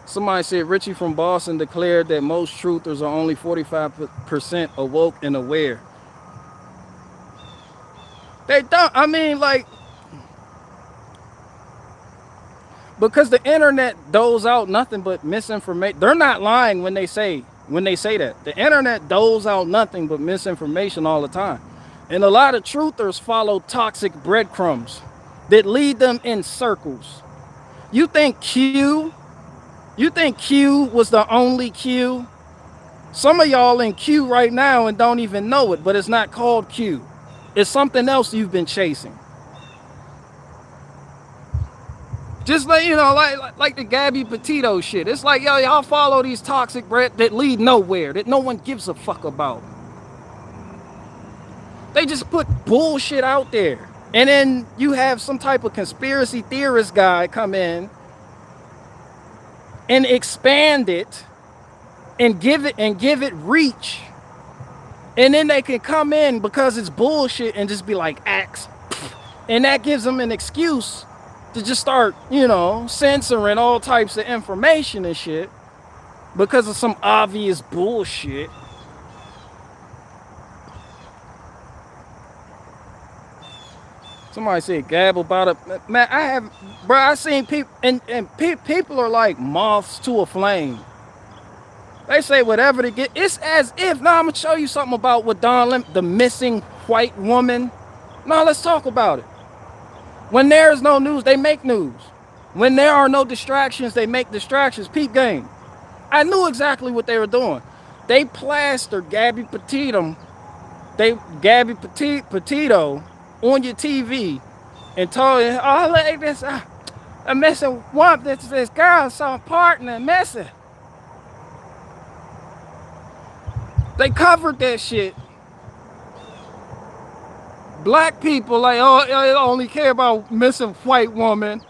Somebody said Richie from Boston declared that most truthers are only 45% awoke and aware. They don't. I mean, like, because the internet doles out nothing but misinformation. They're not lying when they say that. The internet doles out nothing but misinformation all the time. And a lot of truthers follow toxic breadcrumbs that lead them in circles. You think Q was the only Q? Some of y'all in Q right now and don't even know it, but it's not called Q. It's something else you've been chasing. Just like, you know, like the Gabby Petito shit. It's like, y'all follow these toxic bread that lead nowhere, that no one gives a fuck about. They just put bullshit out there. And then you have some type of conspiracy theorist guy come in and expand it and give it reach. And then they can come in because it's bullshit and just be like, axe. And that gives them an excuse to just start, you know, censoring all types of information and shit because of some obvious bullshit. Somebody said gab about it. Man, I seen people, and people are like moths to a flame. They say whatever they get. It's as if, now I'm gonna show you something about what the missing white woman. No, let's talk about it. When there is no news, they make news. When there are no distractions, they make distractions. Peep game. I knew exactly what they were doing. They plastered Gabby Petito on your TV and told you, oh, look, this a missing woman, this girl, some partner missing. They covered that shit. Black people, like, oh, I only care about missing white woman.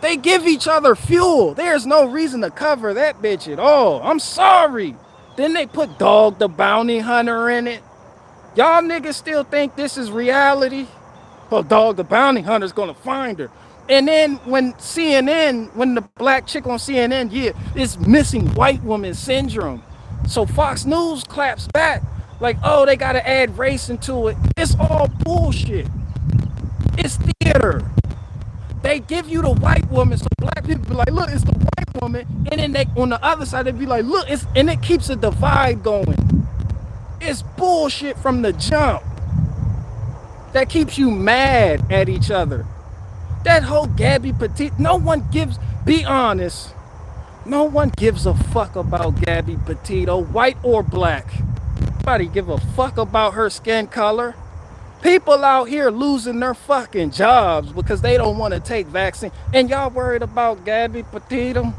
They give each other fuel. There's no reason to cover that bitch at all. I'm sorry. Then they put Dog the Bounty Hunter in it. Y'all niggas still think this is reality? Well, Dog the Bounty Hunter's gonna find her. And then when CNN, when the black chick on CNN, yeah, it's missing white woman syndrome. So Fox News claps back like, oh, they gotta add race into it. It's all bullshit. It's theater. They give you the white woman, so black people be like, look, it's the white woman. And then they, on the other side, they be like, look, it's, and it keeps a divide going. It's bullshit from the jump. That keeps you mad at each other. That whole Gabby Petito, no one gives, be honest, no one gives a fuck about Gabby Petito, white or black. Nobody give a fuck about her skin color. People out here losing their fucking jobs because they don't want to take vaccine. And y'all worried about Gabby Petito?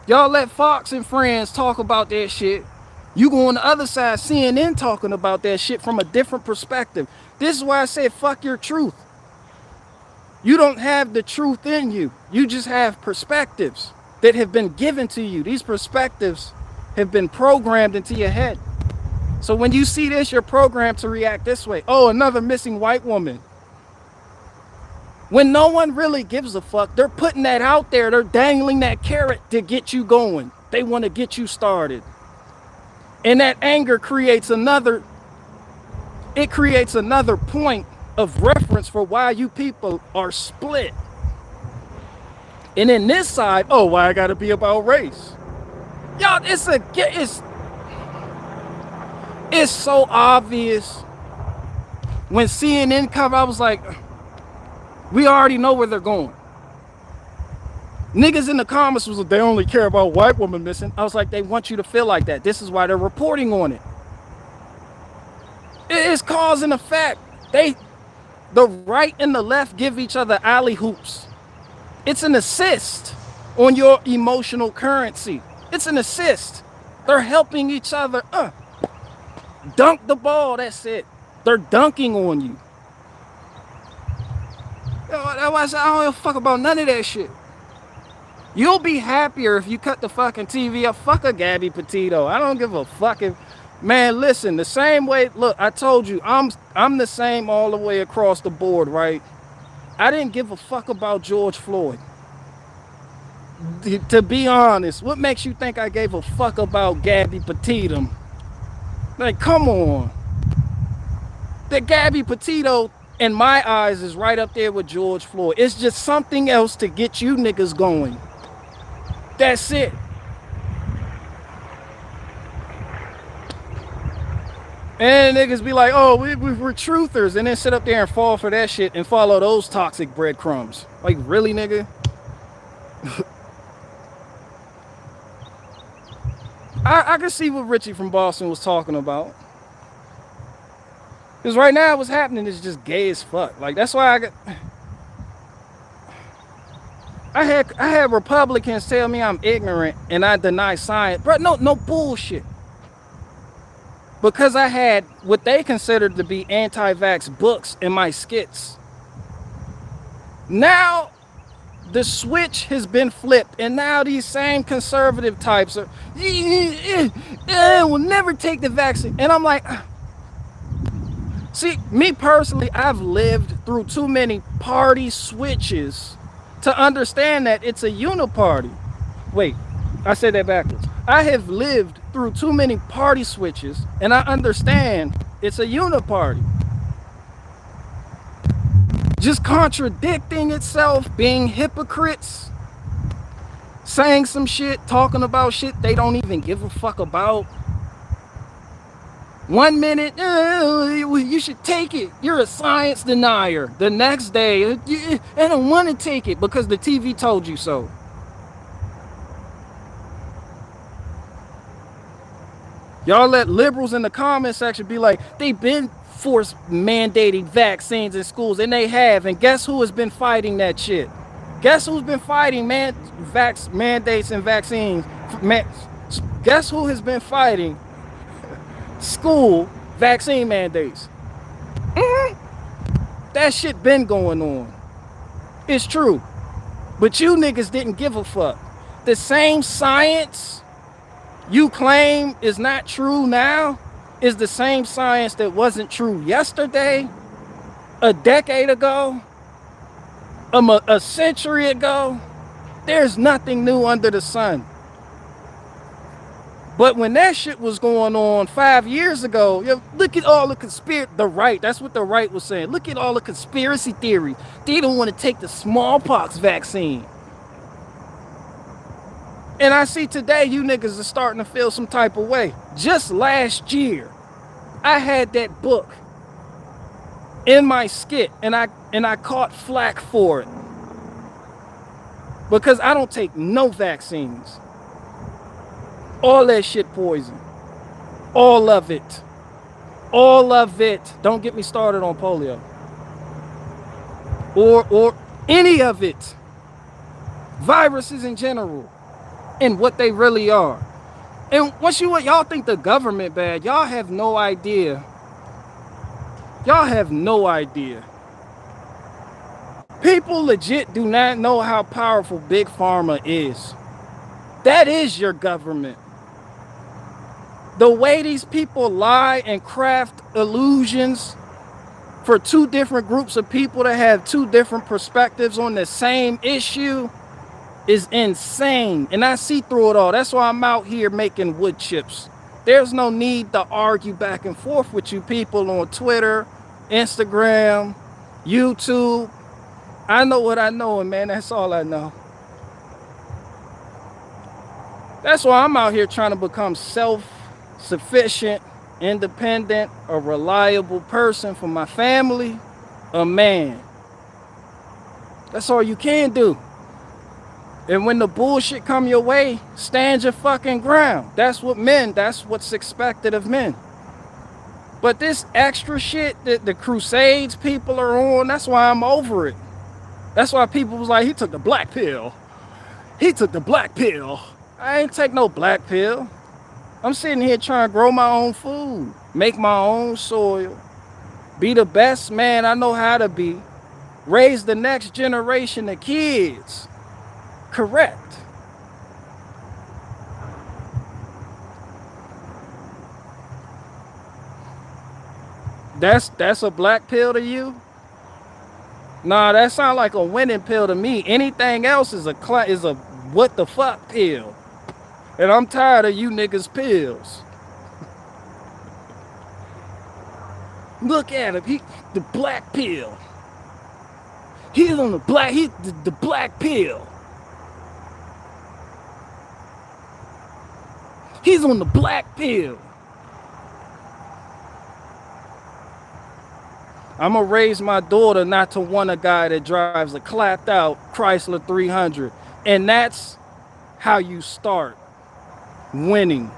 Y'all let Fox and Friends talk about that shit. You go on the other side, CNN talking about that shit from a different perspective. This is why I said fuck your truth. You don't have the truth in you. You just have perspectives that have been given to you. These perspectives have been programmed into your head. So when you see this, you're programmed to react this way. Oh, another missing white woman. When no one really gives a fuck, they're putting that out there. They're dangling that carrot to get you going. They want to get you started. And that anger creates another point of reference for why you people are split. And in this side, oh, why I gotta be about race? Y'all, it's so obvious. When CNN cover, I was like, we already know where they're going. Niggas in the comments was like, they only care about white women missing. I was like, they want you to feel like that. This is why they're reporting on it. It's cause and effect. The right and the left give each other alley hoops. It's an assist on your emotional currency. It's an assist. They're helping each other. Dunk the ball, that's it. They're dunking on you. That's why I said I don't give a fuck about none of that shit. You'll be happier if you cut the fucking TV up. Fuck a Gabby Petito. I don't give a fuck if, man, listen, the same way, look, I told you, I'm the same all the way across the board, right? I didn't give a fuck about George Floyd. To be honest, what makes you think I gave a fuck about Gabby Petito? Like, come on. The Gabby Petito, in my eyes, is right up there with George Floyd. It's just something else to get you niggas going. That's it. And niggas be like, oh, we're truthers, and then sit up there and fall for that shit and follow those toxic breadcrumbs. Like, really, nigga? I can see what Richie from Boston was talking about. Because right now what's happening is just gay as fuck. Like, that's why I had Republicans tell me I'm ignorant and I deny science. Bro, no bullshit. Because I had what they considered to be anti-vax books in my skits. Now the switch has been flipped, and now these same conservative types are, will never take the vaccine. And I'm like, see, me personally, I've lived through too many party switches to understand that it's a uniparty. Wait, I said that backwards. I have lived through too many party switches, and I understand it's a uniparty. Just contradicting itself, being hypocrites, saying some shit, talking about shit they don't even give a fuck about. 1 minute, you should take it. You're a science denier. The next day, I don't want to take it because the TV told you so. Y'all let liberals in the comment section be like, they've been forced mandating vaccines in schools, and they have. And guess who has been fighting that shit? Guess who's been fighting mandates and vaccines? Man, guess who has been fighting school vaccine mandates? That shit been going on. It's true. But you niggas didn't give a fuck. The same science you claim is not true now is the same science that wasn't true yesterday, a decade ago, a century ago. There's nothing new under the sun. But when that shit was going on 5 years ago, look at all the right, that's what the right was saying. Look at all the conspiracy theories. They don't want to take the smallpox vaccine. And I see today you niggas are starting to feel some type of way. Just last year, I had that book in my skit and I caught flack for it. Because I don't take no vaccines. All that shit poison. All of it. All of it. Don't get me started on polio. Or any of it. Viruses in general. And what they really are. And y'all think the government bad, y'all have no idea. Y'all have no idea. People legit do not know how powerful Big Pharma is. That is your government. The way these people lie and craft illusions for two different groups of people to have two different perspectives on the same issue is insane. And I see through it all. That's why I'm out here making wood chips. There's no need to argue back and forth with you people on Twitter, Instagram, YouTube. I know what I know, and man, that's all I know. That's why I'm out here trying to become self-sufficient, independent, a reliable person for my family, a man. That's all you can do. And when the bullshit come your way, stand your fucking ground. That's what's expected of men. But this extra shit that the Crusades people are on, that's why I'm over it. That's why people was like, he took the black pill. He took the black pill. I ain't take no black pill. I'm sitting here trying to grow my own food, make my own soil, be the best man I know how to be, raise the next generation of kids. Correct. That's a black pill to you? Nah, that sounds like a winning pill to me. Anything else is a what the fuck pill. And I'm tired of you niggas pills. Look at him, the black pill. He's on the black pill. He's on the black pill. I'm gonna raise my daughter not to want a guy that drives a clapped out Chrysler 300. And that's how you start winning.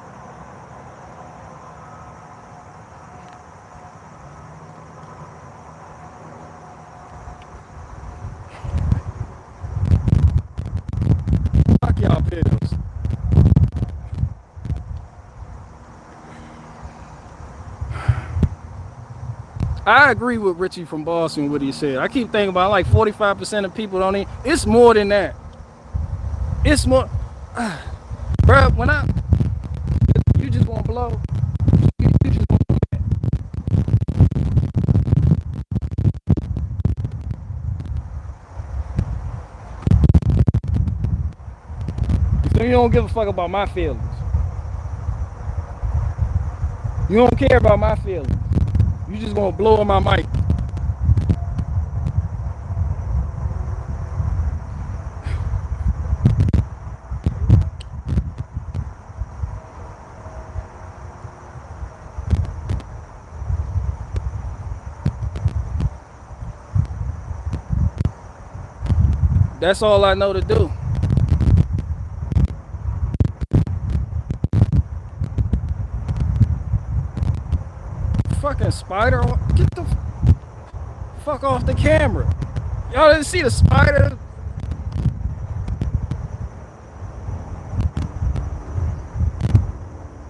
Fuck y'all pills. I agree with Richie from Boston, what he said. I keep thinking about like 45% of people don't eat. It's more than that. It's more. Bro, you just want to blow. You just want to. So you don't give a fuck about my feelings. You don't care about my feelings. You just gonna blow on my mic. That's all I know to do. Fucking spider, get the fuck off the camera. Y'all didn't see the spider?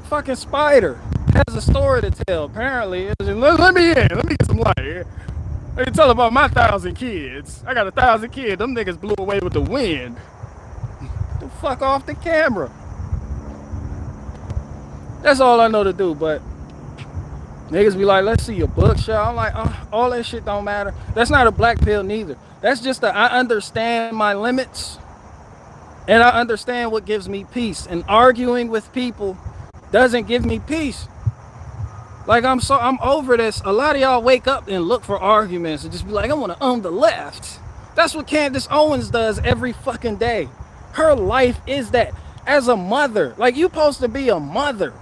Fucking Spider has a story to tell. Apparently, let me in. Let me get some light. Let me tell about my 1,000 kids. I got 1,000 kids. Them niggas blew away with the wind. The fuck off the camera. That's all I know to do. But niggas be like, let's see your book show. I'm like, all that shit don't matter. That's not a black pill neither. That's just I understand my limits. And I understand what gives me peace. And arguing with people doesn't give me peace. Like, I'm over this. A lot of y'all wake up and look for arguments and just be like, I want to own the left. That's what Candace Owens does every fucking day. Her life is that. As a mother, like, you supposed to be a mother.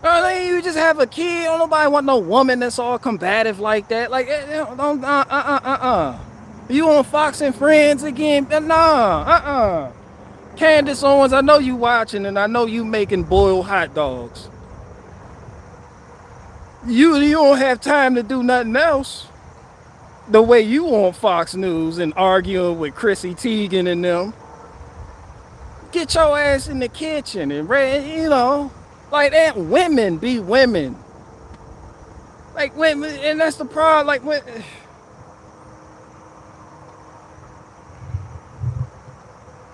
You just have a kid. Don't nobody want no woman that's all combative like that. Like, You on Fox and Friends again? Nah, Candace Owens, I know you watching, and I know you making boiled hot dogs. You don't have time to do nothing else. The way you on Fox News and arguing with Chrissy Teigen and them. Get your ass in the kitchen and, like that. Women be women. Like, women, and that's the problem. Like,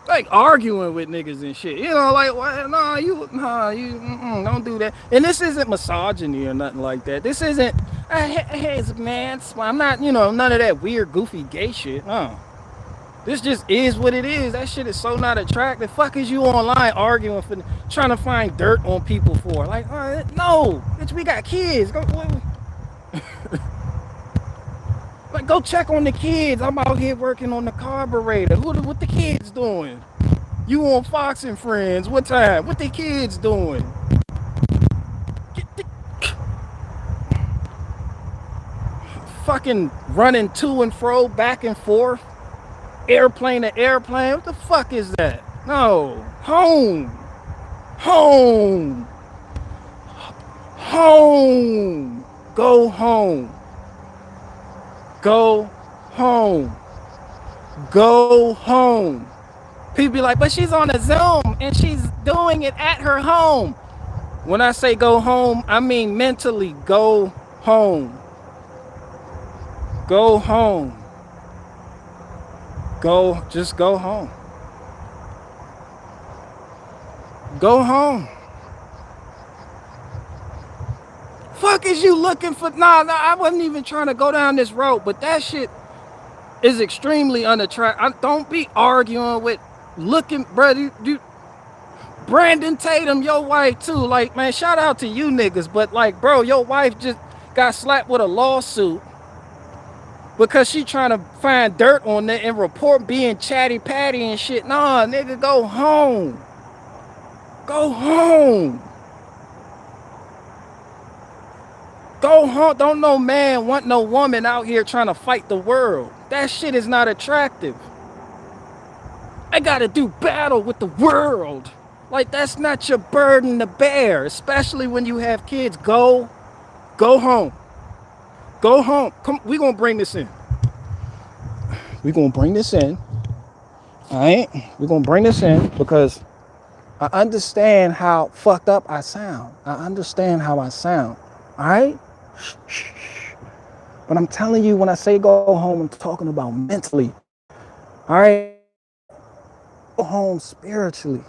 like arguing with niggas and shit. Like, don't do that. And this isn't misogyny or nothing like that. This isn't, hey, man, I'm not, none of that weird, goofy gay shit. No. This just is what it is. That shit is so not attractive. Fuck is you online arguing for, trying to find dirt on people for? Like, no, bitch, we got kids. Like, go check on the kids. I'm out here working on the carburetor. What the kids doing? You on Fox and Friends? What time? What the kids doing? Fucking running to and fro, back and forth. Airplane to airplane. What the fuck is that? No. Home. Home. Home. Go home. Go home. Go home. People be like, but she's on a Zoom and she's doing it at her home. When I say go home, I mean mentally go home. Go home. Just go home. Go home. Fuck is you looking for? Nah, I wasn't even trying to go down this road, but that shit is extremely unattractive. Don't be arguing with brother. Brandon Tatum, your wife too. Like, man, shout out to you niggas, but like, bro, your wife just got slapped with a lawsuit because she trying to find dirt on it and report being chatty patty and shit. Nah, nigga, go home. Go home. Go home. Don't no man want no woman out here trying to fight the world. That shit is not attractive. I gotta do battle with the world. Like, that's not your burden to bear, especially when you have kids. Go home. Go home. Come, we gonna bring this in. We're gonna bring this in. All right? We're gonna bring this in because I understand how fucked up I sound. I understand how I sound. All right? Shh. But I'm telling you, when I say go home, I'm talking about mentally. All right? Go home spiritually.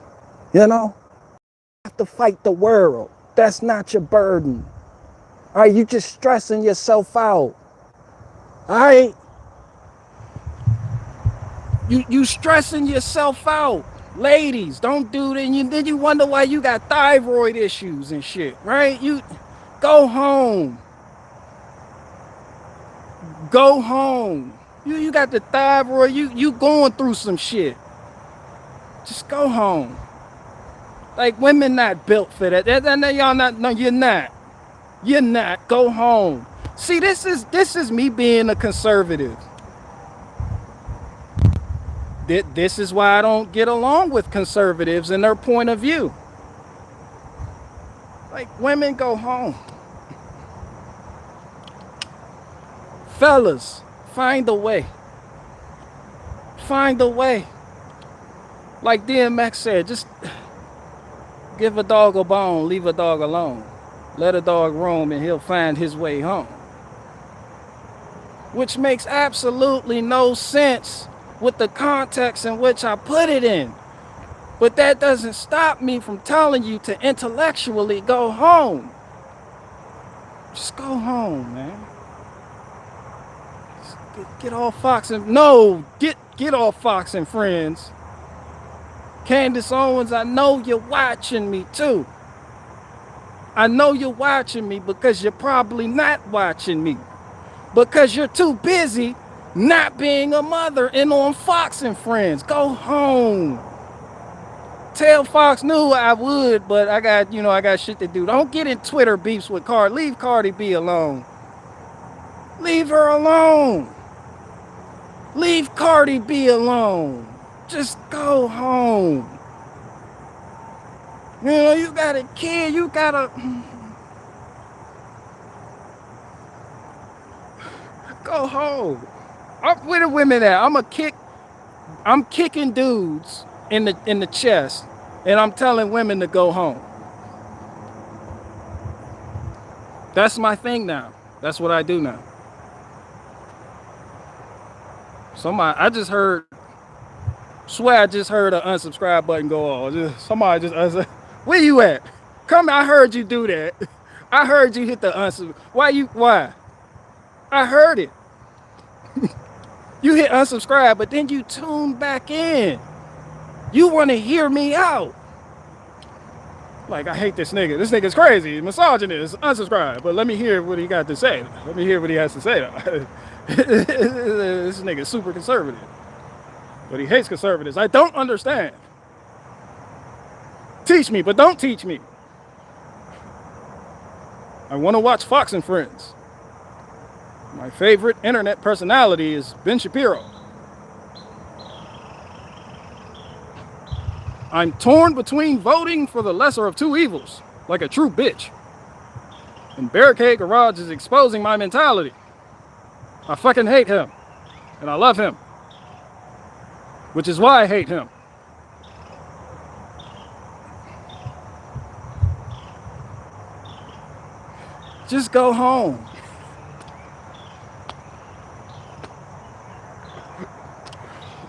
You have to fight the world. That's not your burden. All right? You just stressing yourself out. All right? You stressing yourself out. Ladies, don't do that. And then you wonder why you got thyroid issues and shit, right? You go home. Go home. You got the thyroid. You going through some shit. Just go home. Like, women not built for that. Y'all not. No, you're not. You're not. Go home. See, this is me being a conservative. This is why I don't get along with conservatives and their point of view. Like, women, go home. Fellas, find a way. Find a way. Like DMX said, just Give a dog a bone, leave a dog alone. Let a dog roam and he'll find his way home. Which makes absolutely no sense with the context in which I put it in. But that doesn't stop me from telling you to intellectually go home. Just go home, man. Get off Fox and get off Fox and Friends. Candace Owens, I know you're watching me too. I know you're watching me because you're probably not watching me. Because you're too busy not being a mother and on Fox and Friends. Go home. Tell Fox News I would, but I got shit to do. Don't get in Twitter beefs with Cardi. Leave Cardi B alone. Leave her alone. Leave Cardi B alone. Just go home. You know, you got a kid, you gotta go home. Where the women at? I'm kicking dudes in the chest, and I'm telling women to go home. That's my thing now. That's what I do now. I just heard an unsubscribe button go off. Somebody just where you at? Come, I heard you do that. I heard you hit the unsubscribe. Why? I heard it. You hit unsubscribe, but then you tune back in. You want to hear me out. Like, I hate this nigga. This nigga's crazy, misogynist, unsubscribe. But let me hear what he got to say. Let me hear what he has to say. This nigga's super conservative. But he hates conservatives. I don't understand. Teach me, but don't teach me. I want to watch Fox and Friends. My favorite internet personality is Ben Shapiro. I'm torn between voting for the lesser of two evils, like a true bitch. And Barricade Garage is exposing my mentality. I fucking hate him. And I love him. Which is why I hate him. Just go home.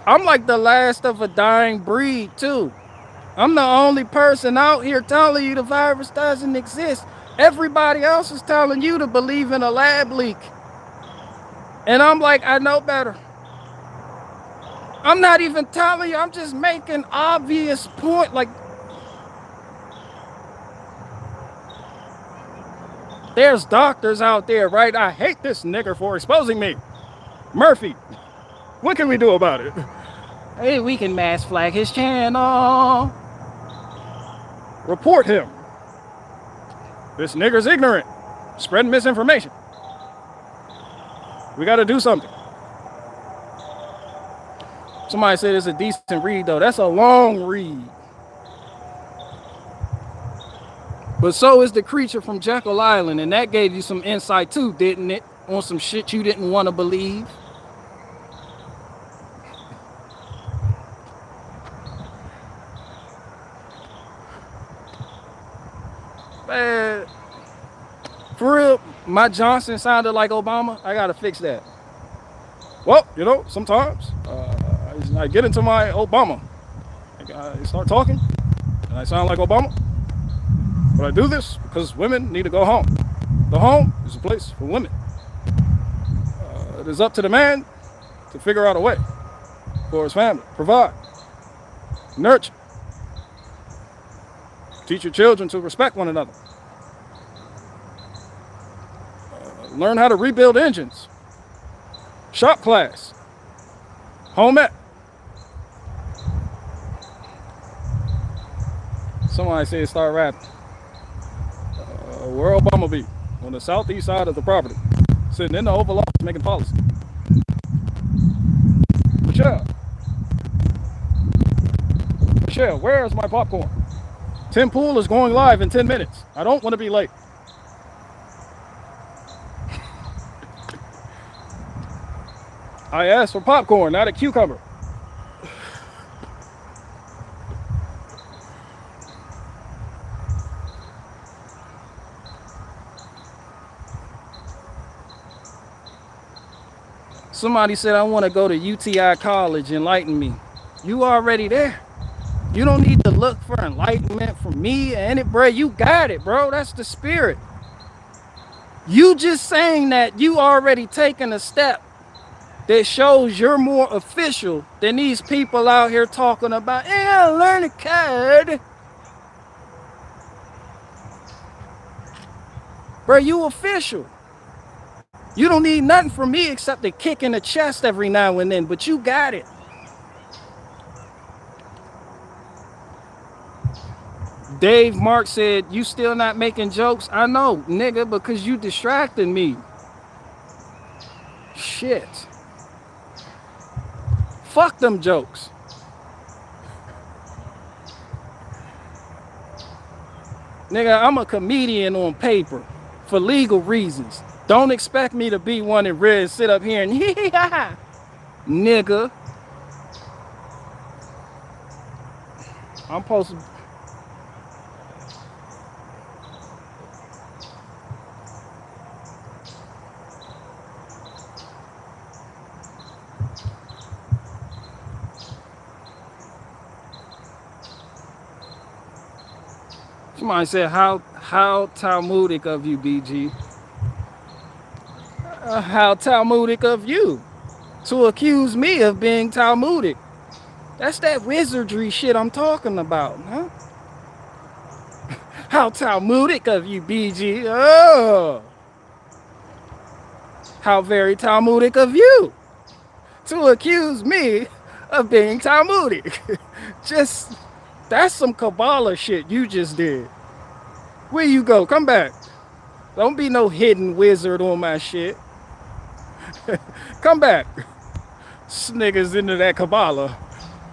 I'm like the last of a dying breed, too. I'm the only person out here telling you the virus doesn't exist. Everybody else is telling you to believe in a lab leak. And I'm like, I know better. I'm not even telling you, I'm just making obvious point. Like, there's doctors out there, right? I hate this nigger for exposing me. Murphy, what can we do about it? Hey, we can mass flag his channel. Report him. This nigger's ignorant, spreading misinformation. We gotta do something. Somebody said it's a decent read, though. That's a long read. But so is The Creature from Jekyll Island, and that gave you some insight too, didn't it? On some shit you didn't want to believe. Man, for real, my Johnson sounded like Obama. I gotta fix that. Well, you know, sometimes I get into my Obama. I start talking, and I sound like Obama. But I do this because women need to go home. The home is a place for women. It is up to the man to figure out a way for his family, provide, nurture, teach your children to respect one another, learn how to rebuild engines, shop class, home ec. Somebody said start rapping. Where Obama be? On the southeast side of the property, sitting in the Oval Office making policy. Michelle, where is my popcorn? Tim Pool is going live in 10 minutes. I don't want to be late. I asked for popcorn, not a cucumber. Somebody said, I want to go to UTI college, enlighten me. You already there. You don't need to look for enlightenment from me and it, bro. You got it, bro. That's the spirit. You just saying that you already taken a step that shows you're more official than these people out here talking about, yeah, learn a code. Bro, you official. You don't need nothing from me except a kick in the chest every now and then, but you got it. Dave Mark said, you still not making jokes? I know, nigga, because you distracting me. Shit. Fuck them jokes. Nigga, I'm a comedian on paper for legal reasons. Don't expect me to be one in red, sit up here and nigga. I'm supposed to. Somebody said, how Talmudic of you, BG? How Talmudic of you to accuse me of being Talmudic? That's that wizardry shit I'm talking about, huh? How Talmudic of you, BG? Oh, how very Talmudic of you to accuse me of being Talmudic. Just, that's some Kabbalah shit you just did. Where you go? Come back. Don't be no hidden wizard on my shit. Come back. This nigga's into that Kabbalah.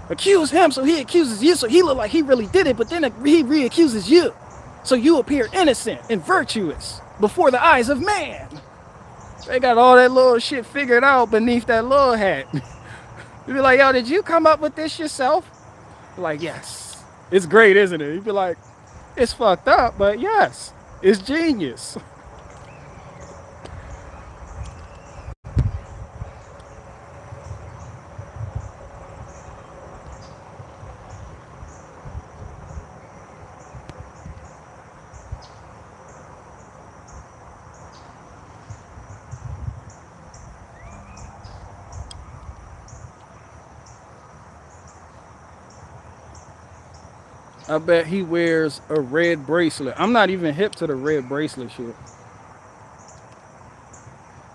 Accuse him so he accuses you, so he look like he really did it, but then he re-accuses you. So you appear innocent and virtuous before the eyes of man. They got all that little shit figured out beneath that little hat. You be like, yo, did you come up with this yourself? Like, yes. It's great, isn't it? You be like, it's fucked up, but yes, it's genius. I bet he wears a red bracelet. I'm not even hip to the red bracelet shit.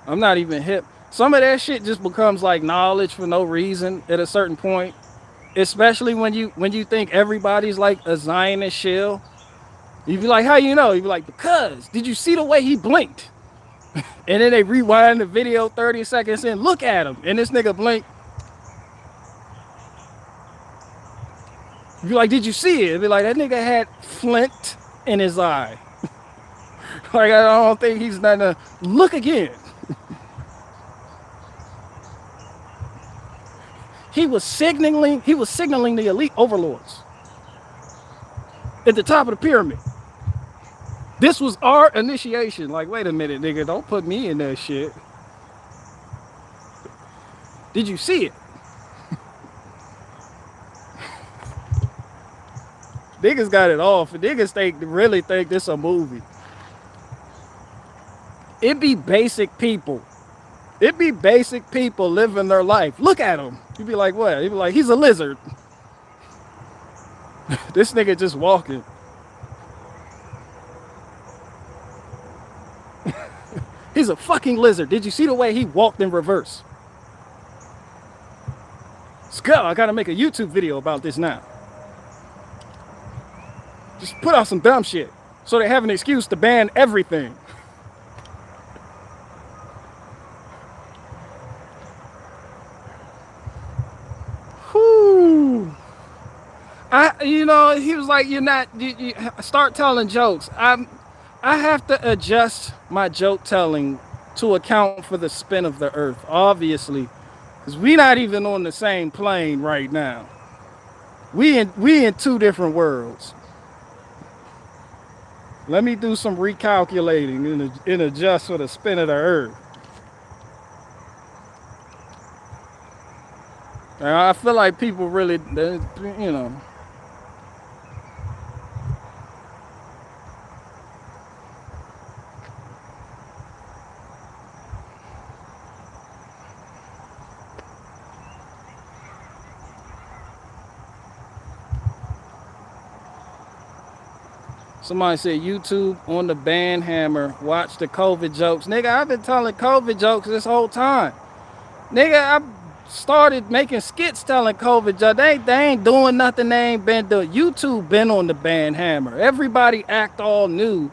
I'm not even hip. Some of that shit just becomes like knowledge for no reason at a certain point. Especially when you think everybody's like a Zionist shill. You be like, how you know? You be like, because did you see the way he blinked? And then they rewind the video 30 seconds in, look at him. And this nigga blinked. You be like, did you see it? It'd be like, that nigga had flint in his eye. Like, I don't think he's not gonna look again. He was signaling the elite overlords at the top of the pyramid. This was our initiation. Like, wait a minute, nigga, don't put me in that shit. Did you see it? Niggas got it off. Niggas really think this a movie. It be basic people. It be basic people living their life. Look at him. You be like, what? You be like, he's a lizard. This nigga just walking. He's a fucking lizard. Did you see the way he walked in reverse? Let's go. I gotta make a YouTube video about this now. Just put out some dumb shit so they have an excuse to ban everything. Whew. You know, he was like, you start telling jokes. I have to adjust my joke telling to account for the spin of the earth, obviously, because we not even on the same plane right now. We in two different worlds. Let me do some recalculating and adjust for the spin of the earth. I feel like people really, you know. Somebody said YouTube on the band hammer. Watch the COVID jokes. Nigga, I've been telling COVID jokes this whole time. Nigga, I started making skits telling COVID jokes. They ain't doing nothing they ain't been doing. YouTube been on the band hammer. Everybody act all new.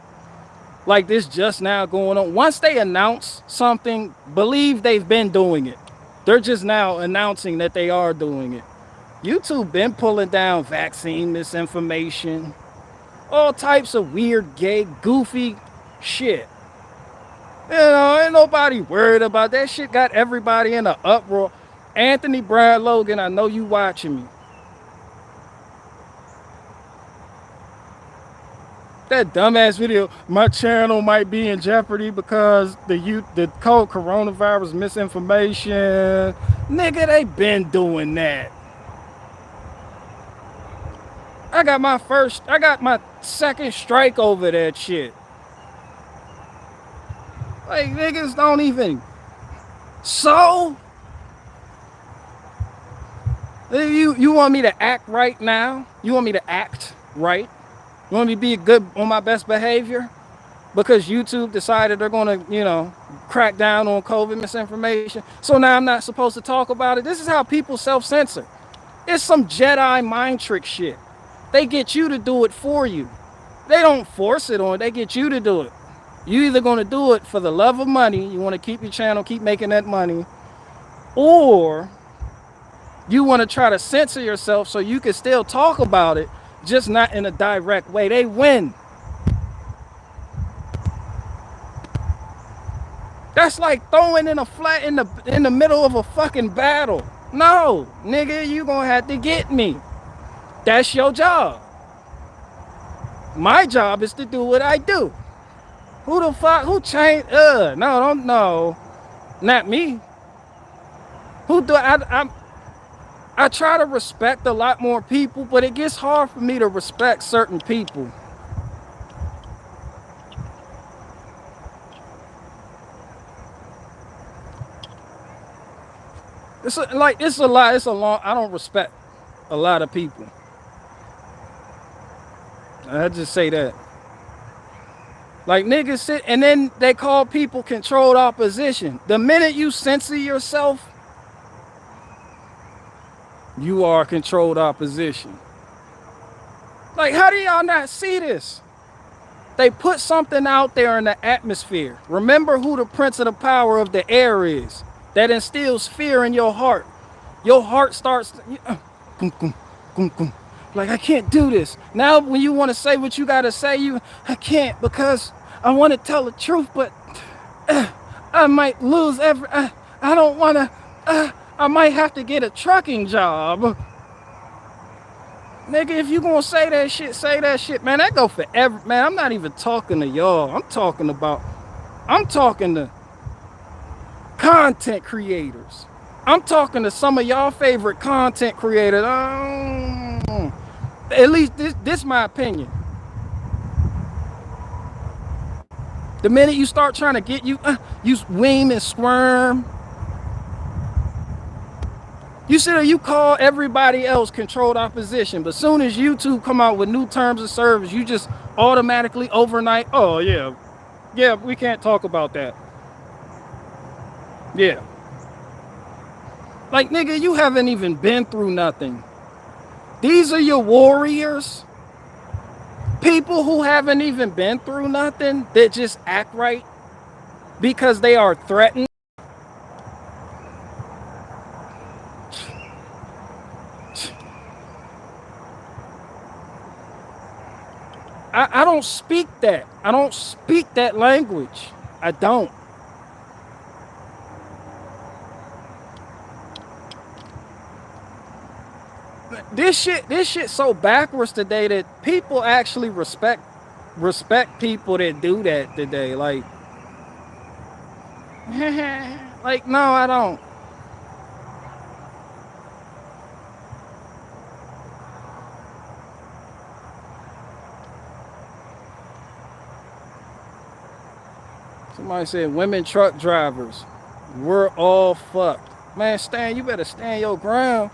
Like this just now going on. Once they announce something, believe they've been doing it. They're just now announcing that they are doing it. YouTube been pulling down vaccine misinformation. All types of weird, gay, goofy shit. You know, ain't nobody worried about that shit. Got everybody in an uproar. Anthony Brad Logan, I know you watching me. That dumbass video, my channel might be in jeopardy because the code coronavirus misinformation. Nigga, they been doing that. I got my second strike over that shit. Like, niggas don't even. So? You want me to act right now? You want me to act right? You want me to be good on my best behavior? Because YouTube decided they're gonna, you know, crack down on COVID misinformation. So now I'm not supposed to talk about it. This is how people self-censor. It's some Jedi mind trick shit. They get you to do it for you. They don't force it on, they get you to do it. You either gonna do it for the love of money, you wanna keep your channel, keep making that money, or you wanna try to censor yourself so you can still talk about it, just not in a direct way. They win. That's like throwing in a flat in the middle of a fucking battle. No, nigga, you gonna have to get me. That's your job. My job is to do what I do. Who the fuck? Who changed? No, don't know. Not me. Who do I try to respect a lot more people, but it gets hard for me to respect certain people. It's a lot. I don't respect a lot of people. I just say that. Like niggas sit and then they call people controlled opposition. The minute you censor yourself, you are controlled opposition. Like, how do y'all not see this? They put something out there in the atmosphere. Remember who the prince of the power of the air is. That instills fear in your heart. Your heart starts, like, I can't do this. Now when you want to say what you got to say, I can't because I want to tell the truth, but I might lose I don't want to, I might have to get a trucking job. Nigga, if you gonna say that shit, man. That go forever, man. I'm not even talking to y'all. I'm talking to content creators. I'm talking to some of y'all favorite content creators. At least this my opinion. The minute you start trying to get you wean and squirm. You sit there, you call everybody else controlled opposition, but soon as YouTube come out with new terms of service, you just automatically overnight, oh yeah, we can't talk about that. Yeah. Like, nigga, you haven't even been through nothing. These are your warriors. People who haven't even been through nothing that just act right because they are threatened. I don't speak that. I don't speak that language. I don't. This shit so backwards today that people actually respect people that do that today. Like, like, no, I don't. Somebody said women truck drivers. We're all fucked. Man, Stan, you better stand your ground.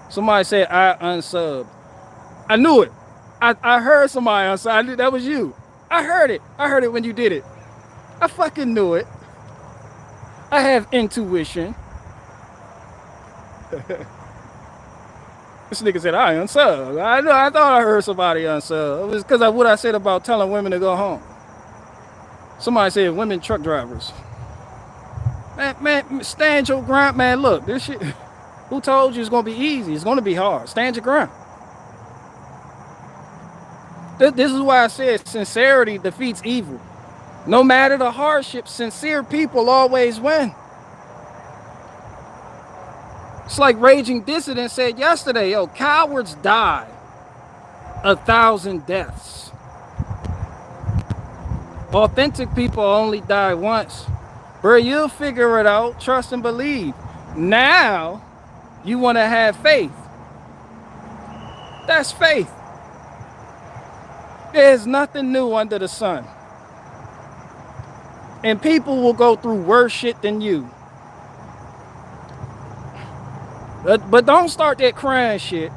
Somebody said I unsubbed. I knew it. I heard somebody unsub. I knew that was you. I heard it. I heard it when you did it. I fucking knew it. I have intuition. This nigga said I unsubbed. I know. I thought I heard somebody unsub. It was because of what I said about telling women to go home. Somebody said women truck drivers. Man, stand your ground, man. Look, this shit. Who told you it's gonna be easy? It's gonna be hard. Stand your ground. This is why I said sincerity defeats evil. No matter the hardship, sincere people always win. It's like Raging Dissident said yesterday, yo, cowards die 1,000 deaths. Authentic people only die once. Bro, you'll figure it out, trust and believe. Now, you want to have faith. That's faith. There's nothing new under the sun. And people will go through worse shit than you. But don't start that crying shit.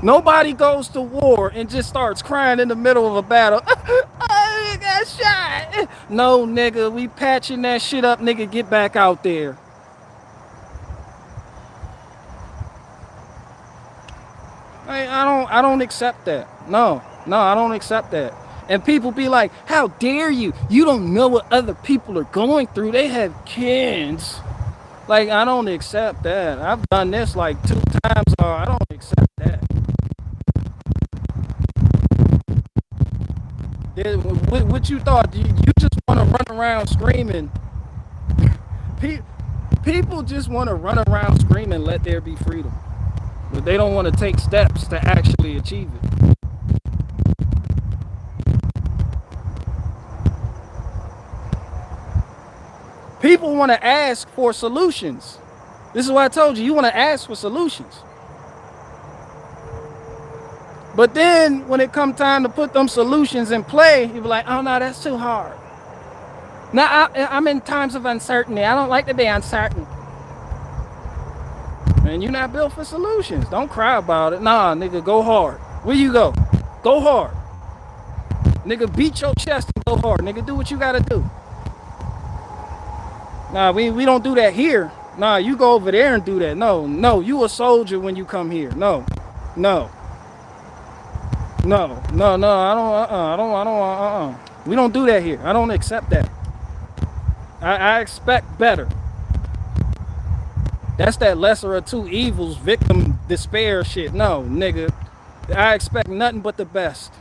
Nobody goes to war and just starts crying in the middle of a battle. I got shot. No, nigga, we patching that shit up, nigga. Get back out there. I don't accept that. No, I don't accept that. And people be like, how dare you? You don't know what other people are going through. They have kids. Like, I don't accept that. I've done this like 2 times. I don't accept that. What you thought? You just want to run around screaming. People just want to run around screaming, let there be freedom. But they don't want to take steps to actually achieve it. People want to ask for solutions. This is what I told you. You want to ask for solutions. But then when it comes time to put them solutions in play, you be like, oh no, that's too hard. Now I'm in times of uncertainty. I don't like to be uncertain. Man, you're not built for solutions. Don't cry about it. Nah, nigga, go hard. Where you go? Go hard. Nigga, beat your chest and go hard. Nigga, do what you gotta do. Nah, we don't do that here. Nah, you go over there and do that. No, you a soldier when you come here. No. I don't. We don't do that here. I don't accept that. I expect better. That's that lesser of two evils, victim despair shit. No, nigga. I expect nothing but the best.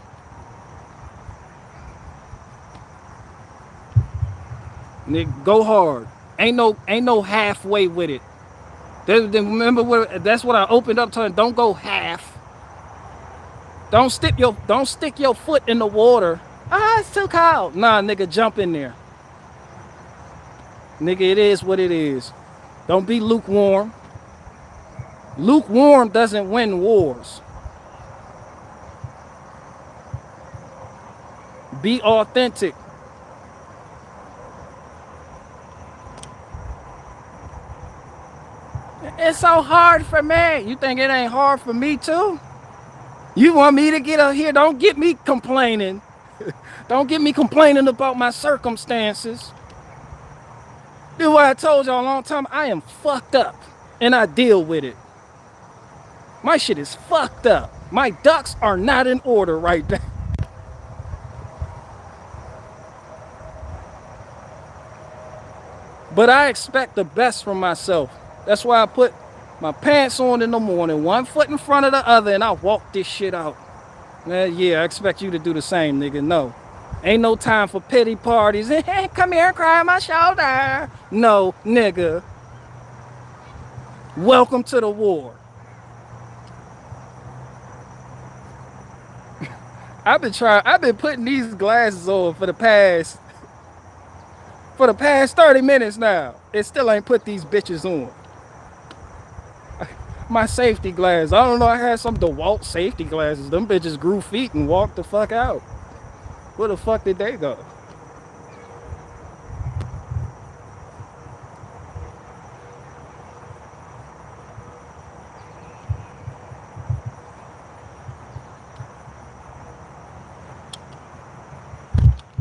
Nigga, go hard. Ain't no halfway with it. Remember that's what I opened up to. Don't go half. Don't stick your foot in the water. It's too cold. Nah, nigga, jump in there. Nigga, it is what it is. Don't be lukewarm. Lukewarm doesn't win wars. Be authentic. It's so hard for me. You think it ain't hard for me too? You want me to get up here? Don't get me complaining. Don't get me complaining about my circumstances. This is what I told y'all a long time. I am fucked up and I deal with it. My shit is fucked up. My ducks are not in order right now. But I expect the best from myself. That's why I put my pants on in the morning, one foot in front of the other, and I walk this shit out. Yeah, I expect you to do the same, nigga. No. Ain't no time for pity parties. Hey, come here and cry on my shoulder. No, nigga. Welcome to the war. I've been putting these glasses on for the past 30 minutes now. It still ain't put these bitches on. My safety glasses. I don't know. I had some DeWalt safety glasses. Them bitches grew feet and walked the fuck out. Where the fuck did they go?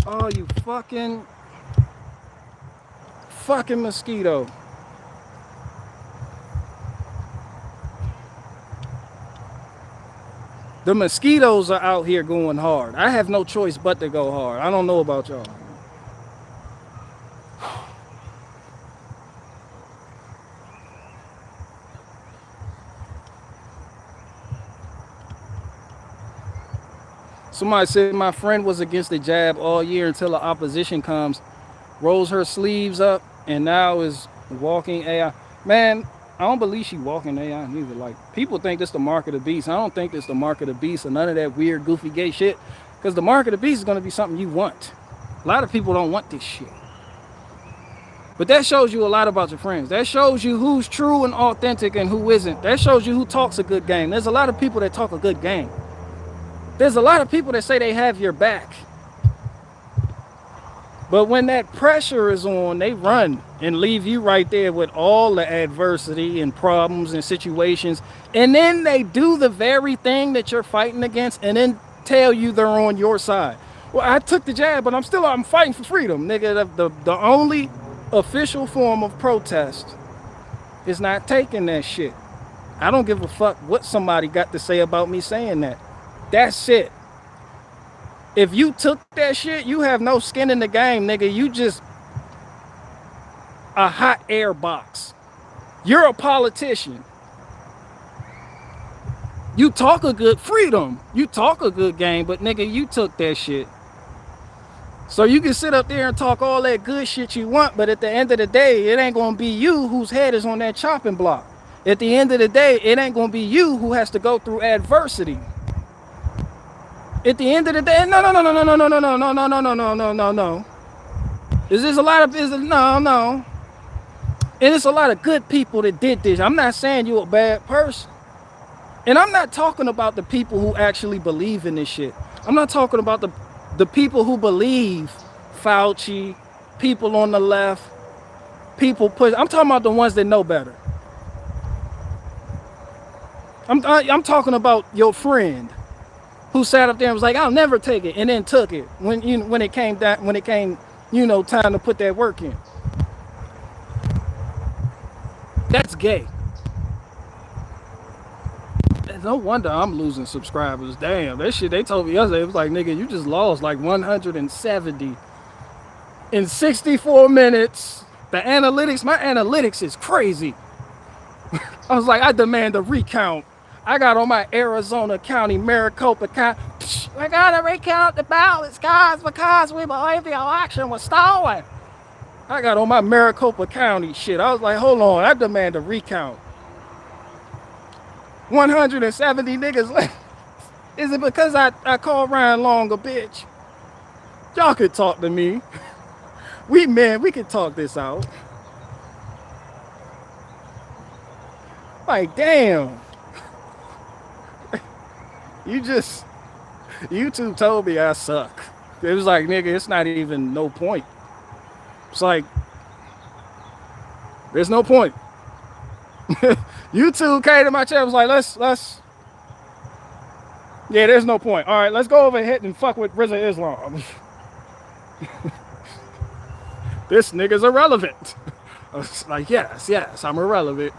Oh, you fucking mosquito. The mosquitoes are out here going hard. I have no choice but to go hard. I don't know about y'all. Somebody said my friend was against the jab all year until the opposition comes, rolls her sleeves up, and now is walking AI. Man, I don't believe she walking AI neither. Like, people think this the mark of the beast. I don't think this the mark of the beast or none of that weird, goofy, gay shit. Because the mark of the beast is going to be something you want. A lot of people don't want this shit. But that shows you a lot about your friends. That shows you who's true and authentic and who isn't. That shows you who talks a good game. There's a lot of people that talk a good game. There's a lot of people that say they have your back. But when that pressure is on, they run and leave you right there with all the adversity and problems and situations. And then they do the very thing that you're fighting against and then tell you they're on your side. Well, I took the jab, but I'm fighting for freedom. Nigga, the only official form of protest is not taking that shit. I don't give a fuck what somebody got to say about me saying that. That's it. If you took that shit, you have no skin in the game, nigga. You just a hot air box. You're a politician. You talk a good freedom. You talk a good game, but nigga, you took that shit. So you can sit up there and talk all that good shit you want, but at the end of the day, it ain't gonna be you whose head is on that chopping block. At the end of the day, it ain't gonna be you who has to go through adversity. At the end of the day, no. Is this a lot of business? No. And it's a lot of good people that did this. I'm not saying you're a bad person. And I'm not talking about the people who actually believe in this shit. I'm not talking about the people who believe Fauci, people on the left, people push. I'm talking about the ones that know better. I'm talking about your friend who sat up there and was like, I'll never take it, and then took it when it came time to put that work in. That's gay. No wonder I'm losing subscribers. Damn, that shit they told me yesterday, it was like, nigga, you just lost like 170 in 64 minutes. My analytics is crazy. I was like, I demand a recount. I got on my Arizona County Maricopa County. We gotta recount the ballots, guys, because we believe the election was stolen. I got on my Maricopa County shit. I was like, hold on, I demand a recount. 170 niggas left. Is it because I called Ryan Long a bitch? Y'all could talk to me. We could talk this out. Like, damn. YouTube told me I suck. It was like, nigga, it's not even no point. It's like, there's no point. YouTube came to my channel, was like, let's. Yeah, there's no point. All right, let's go over ahead and fuck with Rizza Islam. This nigga's irrelevant. I was like, yes, I'm irrelevant.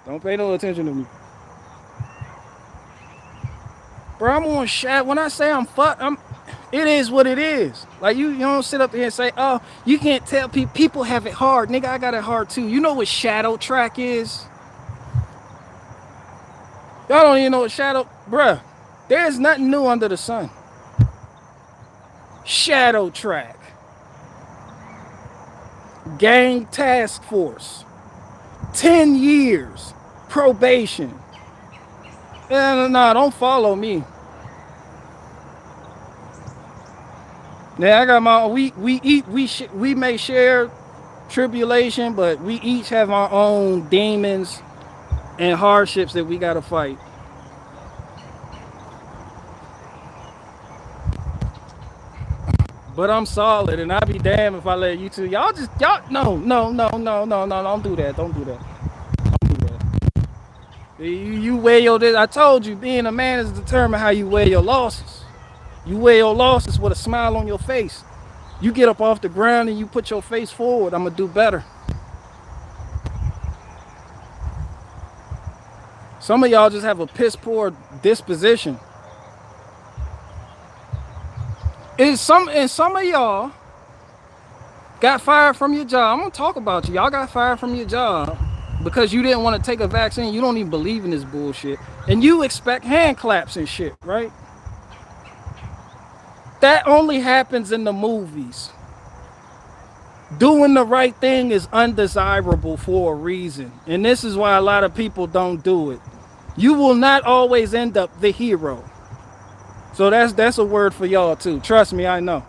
Don't pay no attention to me. Bro, I'm on shit. When I say it is what it is. Like, you don't sit up there and say, oh, you can't tell people have it hard. Nigga, I got it hard too. You know what shadow track is? Y'all don't even know what shadow, bruh. There's nothing new under the sun. Shadow track. Gang task force. 10 years. Probation. No, don't follow me. Yeah, I got my we may share tribulation, but we each have our own demons and hardships that we gotta fight. But I'm solid, and I'll be damned if I let you two. Y'all no, don't do that. Don't do that. Don't do that. You weigh your. I told you, being a man is determined how you weigh your losses. You weigh your losses with a smile on your face. You get up off the ground and you put your face forward. I'm gonna do better. Some of y'all just have a piss poor disposition. And some of y'all got fired from your job. I'm gonna talk about you. Y'all got fired from your job because you didn't want to take a vaccine. You don't even believe in this bullshit. And you expect hand claps and shit, right? That only happens in the movies. Doing the right thing is undesirable for a reason. And this is why a lot of people don't do it. You will not always end up the hero. So that's a word for y'all too. Trust me, I know.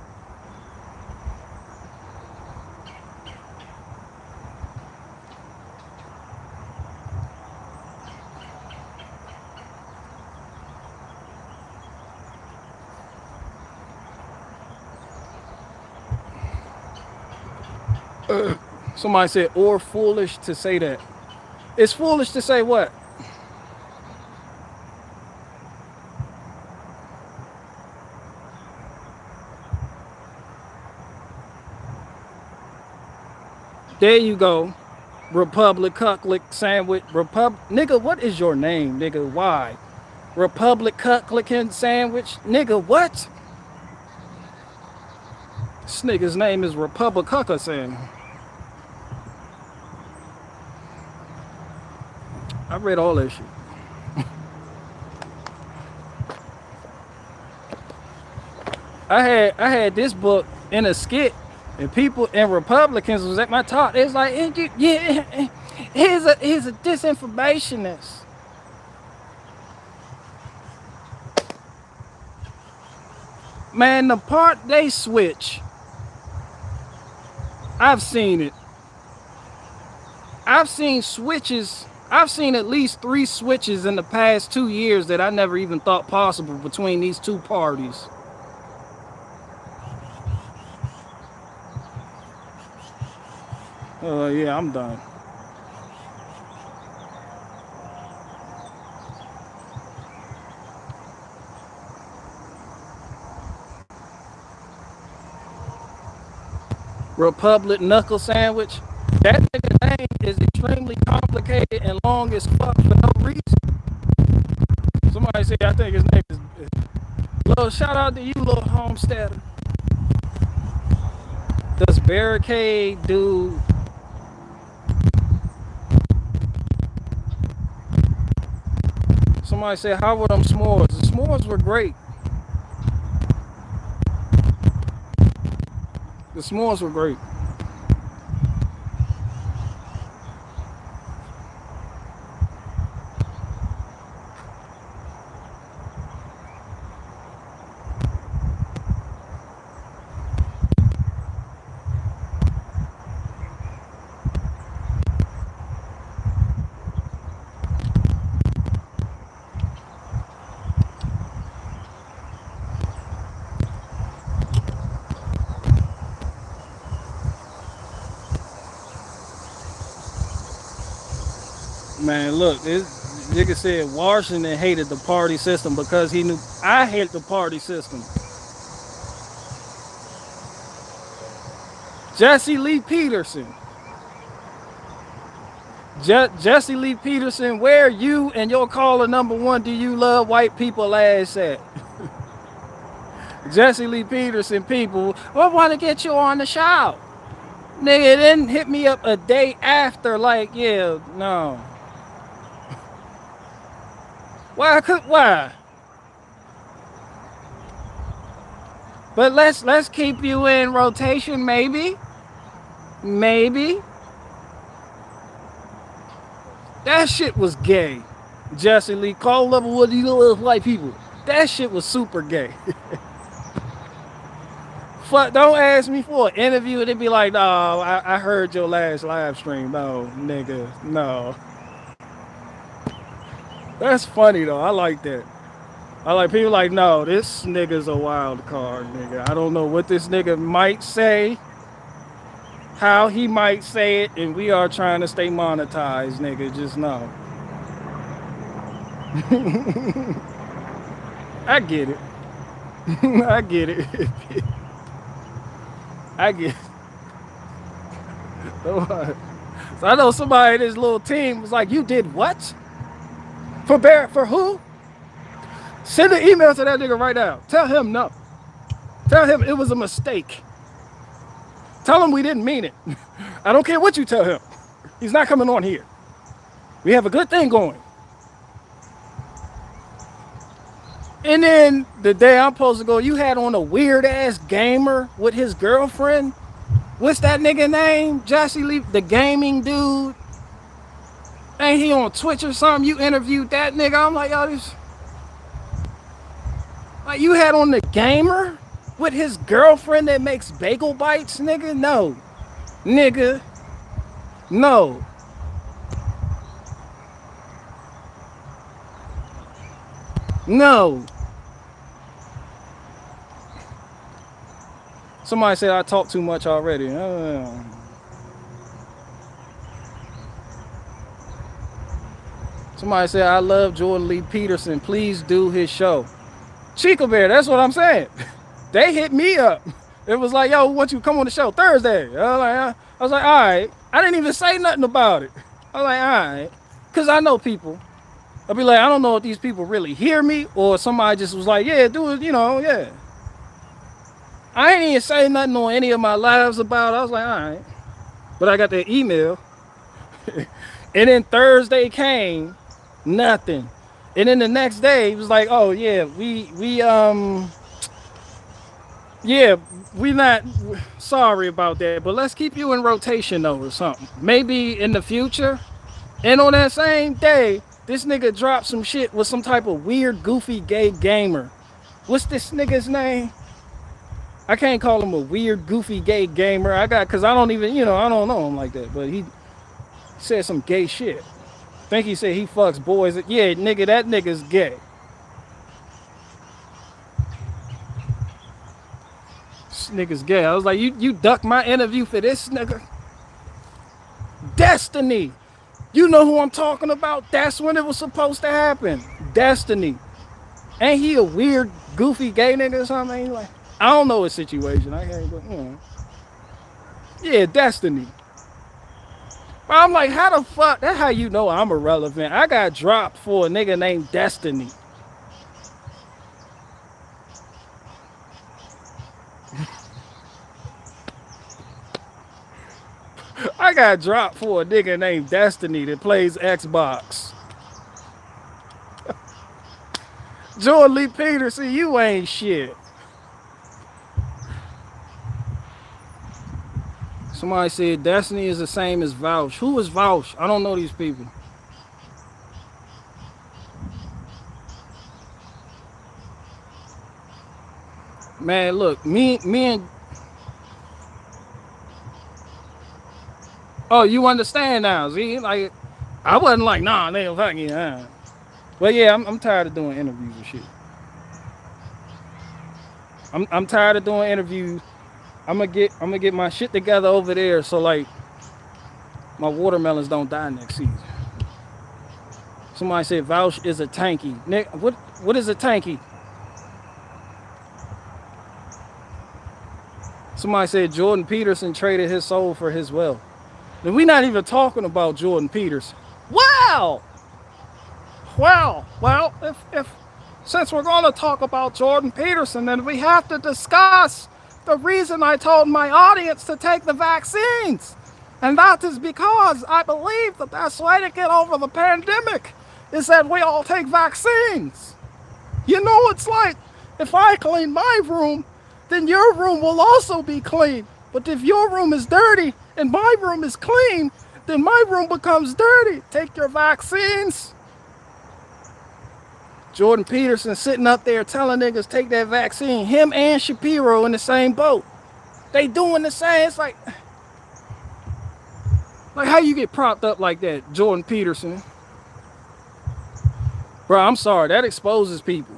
Somebody said, or foolish to say that. It's foolish to say what? There you go. Republic Cucklick Sandwich. Nigga, what is your name, nigga? Why? Republic Cucklick Sandwich? Nigga, what? This nigga's name is Republic Cucker Sandwich. I read all that shit. I had this book in a skit, and people and Republicans was at my talk. It's like, yeah, here's a disinformationist. Man, the part they switch, I've seen it. I've seen switches. I've seen at least 3 switches in the past 2 years that I never even thought possible between these two parties. Yeah, I'm done. Republic Knuckle Sandwich. That nigga name is extremely complicated and long as fuck for no reason. Somebody say I think his name is. Little shout out to you, little homesteader. Does Barricade do? Somebody said, how were them s'mores? The s'mores were great. The s'mores were great. Man, look, this nigga said Washington hated the party system because he knew I hate the party system. Jesse Lee Peterson. Jesse Lee Peterson, where you and your caller #1 do you love white people ass at? Jesse Lee Peterson, people, we want to get you on the show. Nigga didn't hit me up a day after, like, yeah, no. Why? But let's keep you in rotation, maybe. That shit was gay. Jesse Lee, call level what do you love white people? That shit was super gay. Fuck, don't ask me for an interview and it be like, no, I heard your last live stream. No, nigga, no. That's funny though. I like that. I like people like, no, this nigga's a wild card, nigga. I don't know what this nigga might say, how he might say it, and we are trying to stay monetized, nigga. Just know. I get it. I get it. I get it. So I know somebody in this little team was like, you did what? For who? Send an email to that nigga right now. Tell him no. Tell him it was a mistake. Tell him we didn't mean it. I don't care what you tell him. He's not coming on here. We have a good thing going. And then the day I'm supposed to go, you had on a weird ass gamer with his girlfriend. What's that nigga name? Jesse Lee, the gaming dude. Ain't he on Twitch or something? You interviewed that nigga. I'm like, yo, this. Like, you had on the gamer with his girlfriend that makes bagel bites, nigga? No. Nigga. No. No. Somebody said I talk too much already. Somebody said I love Jordan Lee Peterson. Please do his show. Chica Bear, that's what I'm saying. They hit me up. It was like, yo, what you come on the show Thursday? I was like, all right. I didn't even say nothing about it. I was like, all right. Because I know people. I'll be like, I don't know if these people really hear me or somebody just was like, yeah, do it, yeah. I ain't even say nothing on any of my lives about it. I was like, all right. But I got that email. And then Thursday came, nothing. And then the next day, he was like, oh, yeah, we not sorry about that, but let's keep you in rotation though or something. Maybe in the future. And on that same day, this nigga dropped some shit with some type of weird, goofy, gay gamer. What's this nigga's name? I can't call him a weird, goofy, gay gamer. Cause I don't even, I don't know him like that. But he said some gay shit. I think he said he fucks boys. Yeah, nigga, that nigga's gay. This nigga's gay. I was like, you ducked my interview for this nigga? Destiny. You know who I'm talking about? That's when it was supposed to happen. Destiny. Ain't he a weird, goofy gay nigga or something? Like, I don't know his situation. I can't go, Yeah, Destiny. But I'm like, how the fuck? That's how you know I'm irrelevant. I got dropped for a nigga named Destiny. I got dropped for a nigga named Destiny that plays Xbox. Jordan Lee Peterson, you ain't shit. Somebody said Destiny is the same as Vouch. Who is Vouch? I don't know these people. Man, look, me and... Oh, you understand now, see? Like, I wasn't like, nah, they don't fucking, But yeah, I'm tired of doing interviews and shit. I'm tired of doing interviews. I'm gonna get my shit together over there so like my watermelons don't die next season. Somebody said Vouch is a tanky. Nick, what is a tanky? Somebody said Jordan Peterson traded his soul for his wealth. And we're not even talking about Jordan Peterson. Wow! Well, if since we're gonna talk about Jordan Peterson, then we have to discuss the reason I told my audience to take the vaccines. And that is because I believe the best way to get over the pandemic is that we all take vaccines. You know, it's like, if I clean my room, then your room will also be clean. But if your room is dirty and my room is clean, then my room becomes dirty. Take your vaccines. Jordan Peterson sitting up there telling niggas take that vaccine. Him and Shapiro in the same boat. They doing the same. It's like how you get propped up like that, Jordan Peterson? Bro, I'm sorry. That exposes people.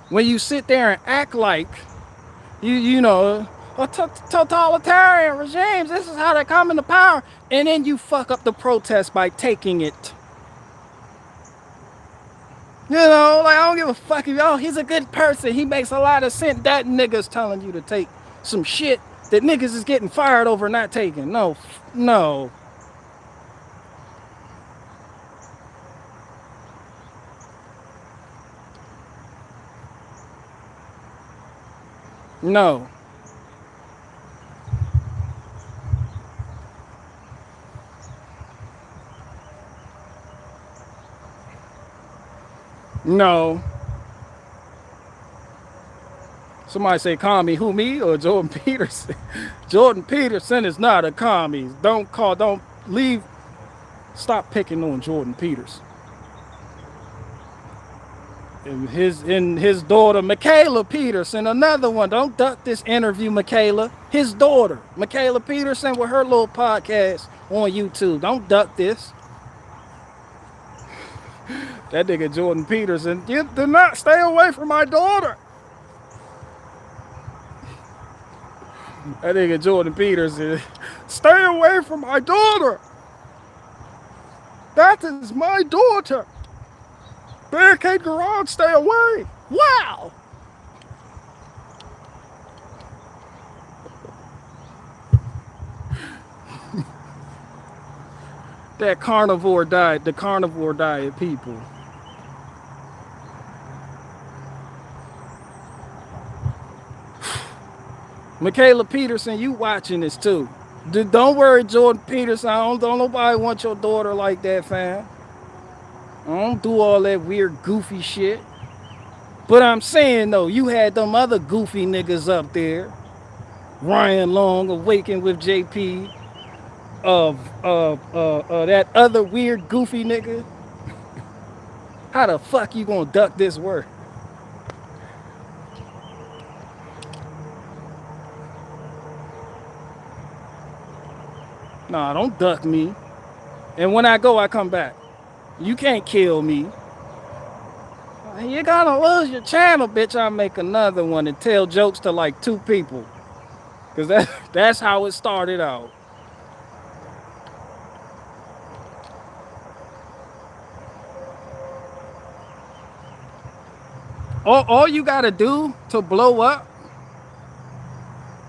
When you sit there and act like you know, totalitarian regimes, this is how they come into power, and then you fuck up the protest by taking it. You know, like, I don't give a fuck if, oh, he's a good person, he makes a lot of sense. That nigga's telling you to take some shit that niggas is getting fired over not taking. No, no. No. No. Somebody say commie. Who, me or Jordan Peterson? Jordan Peterson is not a commie. Don't leave. Stop picking on Jordan Peterson. And his daughter, Michaela Peterson, another one. Don't duck this interview, Michaela. His daughter, Michaela Peterson, with her little podcast on YouTube. Don't duck this. That nigga Jordan Peterson, you do not stay away from my daughter. That nigga Jordan Peterson, stay away from my daughter. That is my daughter. Barricade Garage, stay away. Wow. That carnivore diet, the carnivore diet people. Michaela Peterson, you watching this too. Don't worry, Jordan Peterson. Don't nobody want your daughter like that, fam. I don't do all that weird, goofy shit. But I'm saying, though, you had them other goofy niggas up there. Ryan Long, Awaken with JP. That other weird, goofy nigga. How the fuck you gonna duck this word? Nah, don't duck me. And when I go, I come back. You can't kill me. You're gonna lose your channel, bitch. I'll make another one and tell jokes to like 2 people. Because that's how it started out. All you gotta do to blow up,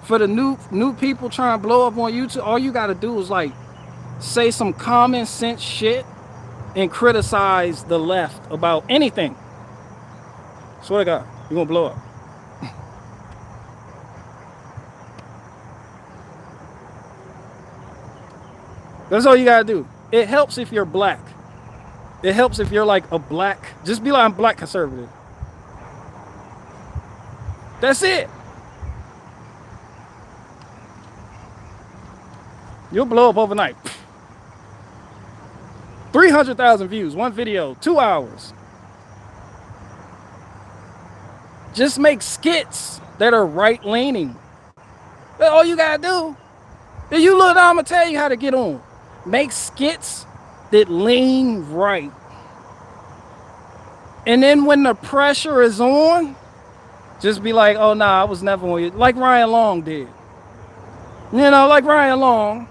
for the new people trying to blow up on YouTube, all you gotta do is like say some common sense shit and criticize the left about anything. Swear to God, you're gonna blow up. That's all you gotta do. It helps if you're black. It helps if you're like a black, just be like, I'm black conservative. That's it. You'll blow up overnight. 300,000 views, one video, 2 hours. Just make skits that are right-leaning. That's all you gotta do. If you look, I'm gonna tell you how to get on. Make skits that lean right. And then when the pressure is on, just be like, oh, nah, I was never on you. Like Ryan Long did. You know, like Ryan Long.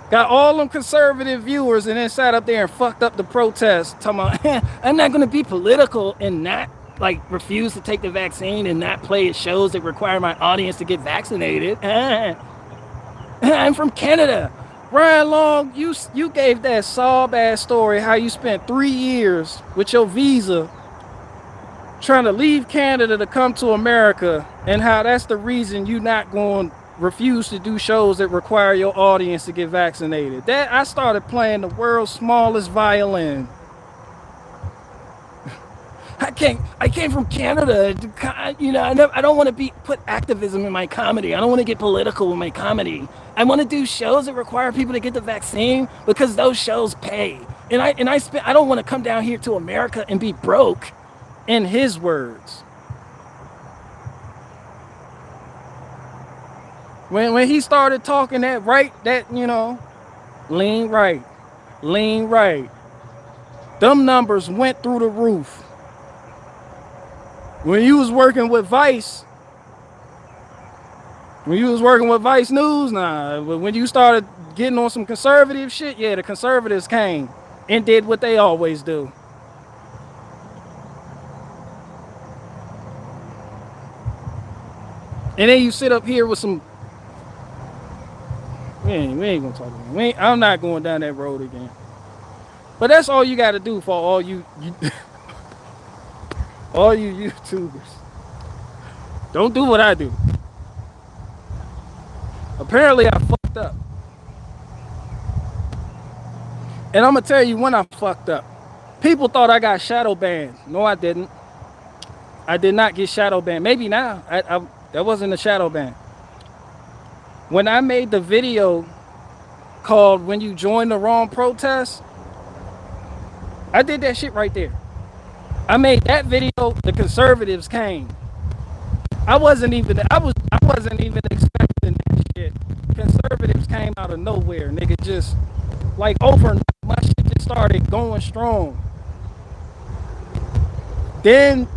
Got all them conservative viewers and then sat up there and fucked up the protest. Talking about, I'm not going to be political and not, like, refuse to take the vaccine and not play at shows that require my audience to get vaccinated. I'm from Canada. Ryan Long, you gave that sob-ass story how you spent 3 years with your visa trying to leave Canada to come to America, and how that's the reason you not going to refuse to do shows that require your audience to get vaccinated. That I started playing the world's smallest violin. I came from Canada. You know, I don't want to put activism in my comedy. I don't want to get political in my comedy. I want to do shows that require people to get the vaccine because those shows pay. And I don't want to come down here to America and be broke. In his words. When he started talking that right, that, you know, lean right, lean right, them numbers went through the roof. When you was working with Vice, when you was working with Vice News, nah. But when you started getting on some conservative shit, yeah, the conservatives came and did what they always do. And then you sit up here with some. We ain't gonna talk about it. I'm not going down that road again. But that's all you got to do for all you all you YouTubers. Don't do what I do. Apparently, I fucked up. And I'm gonna tell you when I fucked up. People thought I got shadow banned. No, I didn't. I did not get shadow banned. Maybe now. That wasn't a shadow ban. When I made the video called "When You Join the Wrong Protest," I did that shit right there. I made that video. The conservatives came. I wasn't even expecting that shit. Conservatives came out of nowhere, nigga. Just like overnight, my shit just started going strong. Then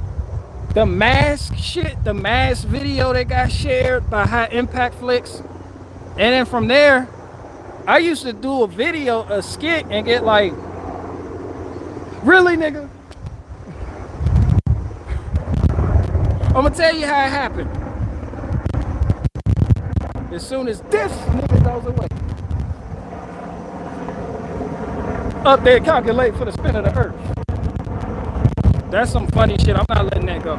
the mask shit, the mask video that got shared by High Impact Flicks, and then from there, I used to do a skit, and get like, really, nigga? I'm gonna tell you how it happened. As soon as this nigga goes away, up there calculate for the spin of the earth. That's some funny shit. I'm not letting that go.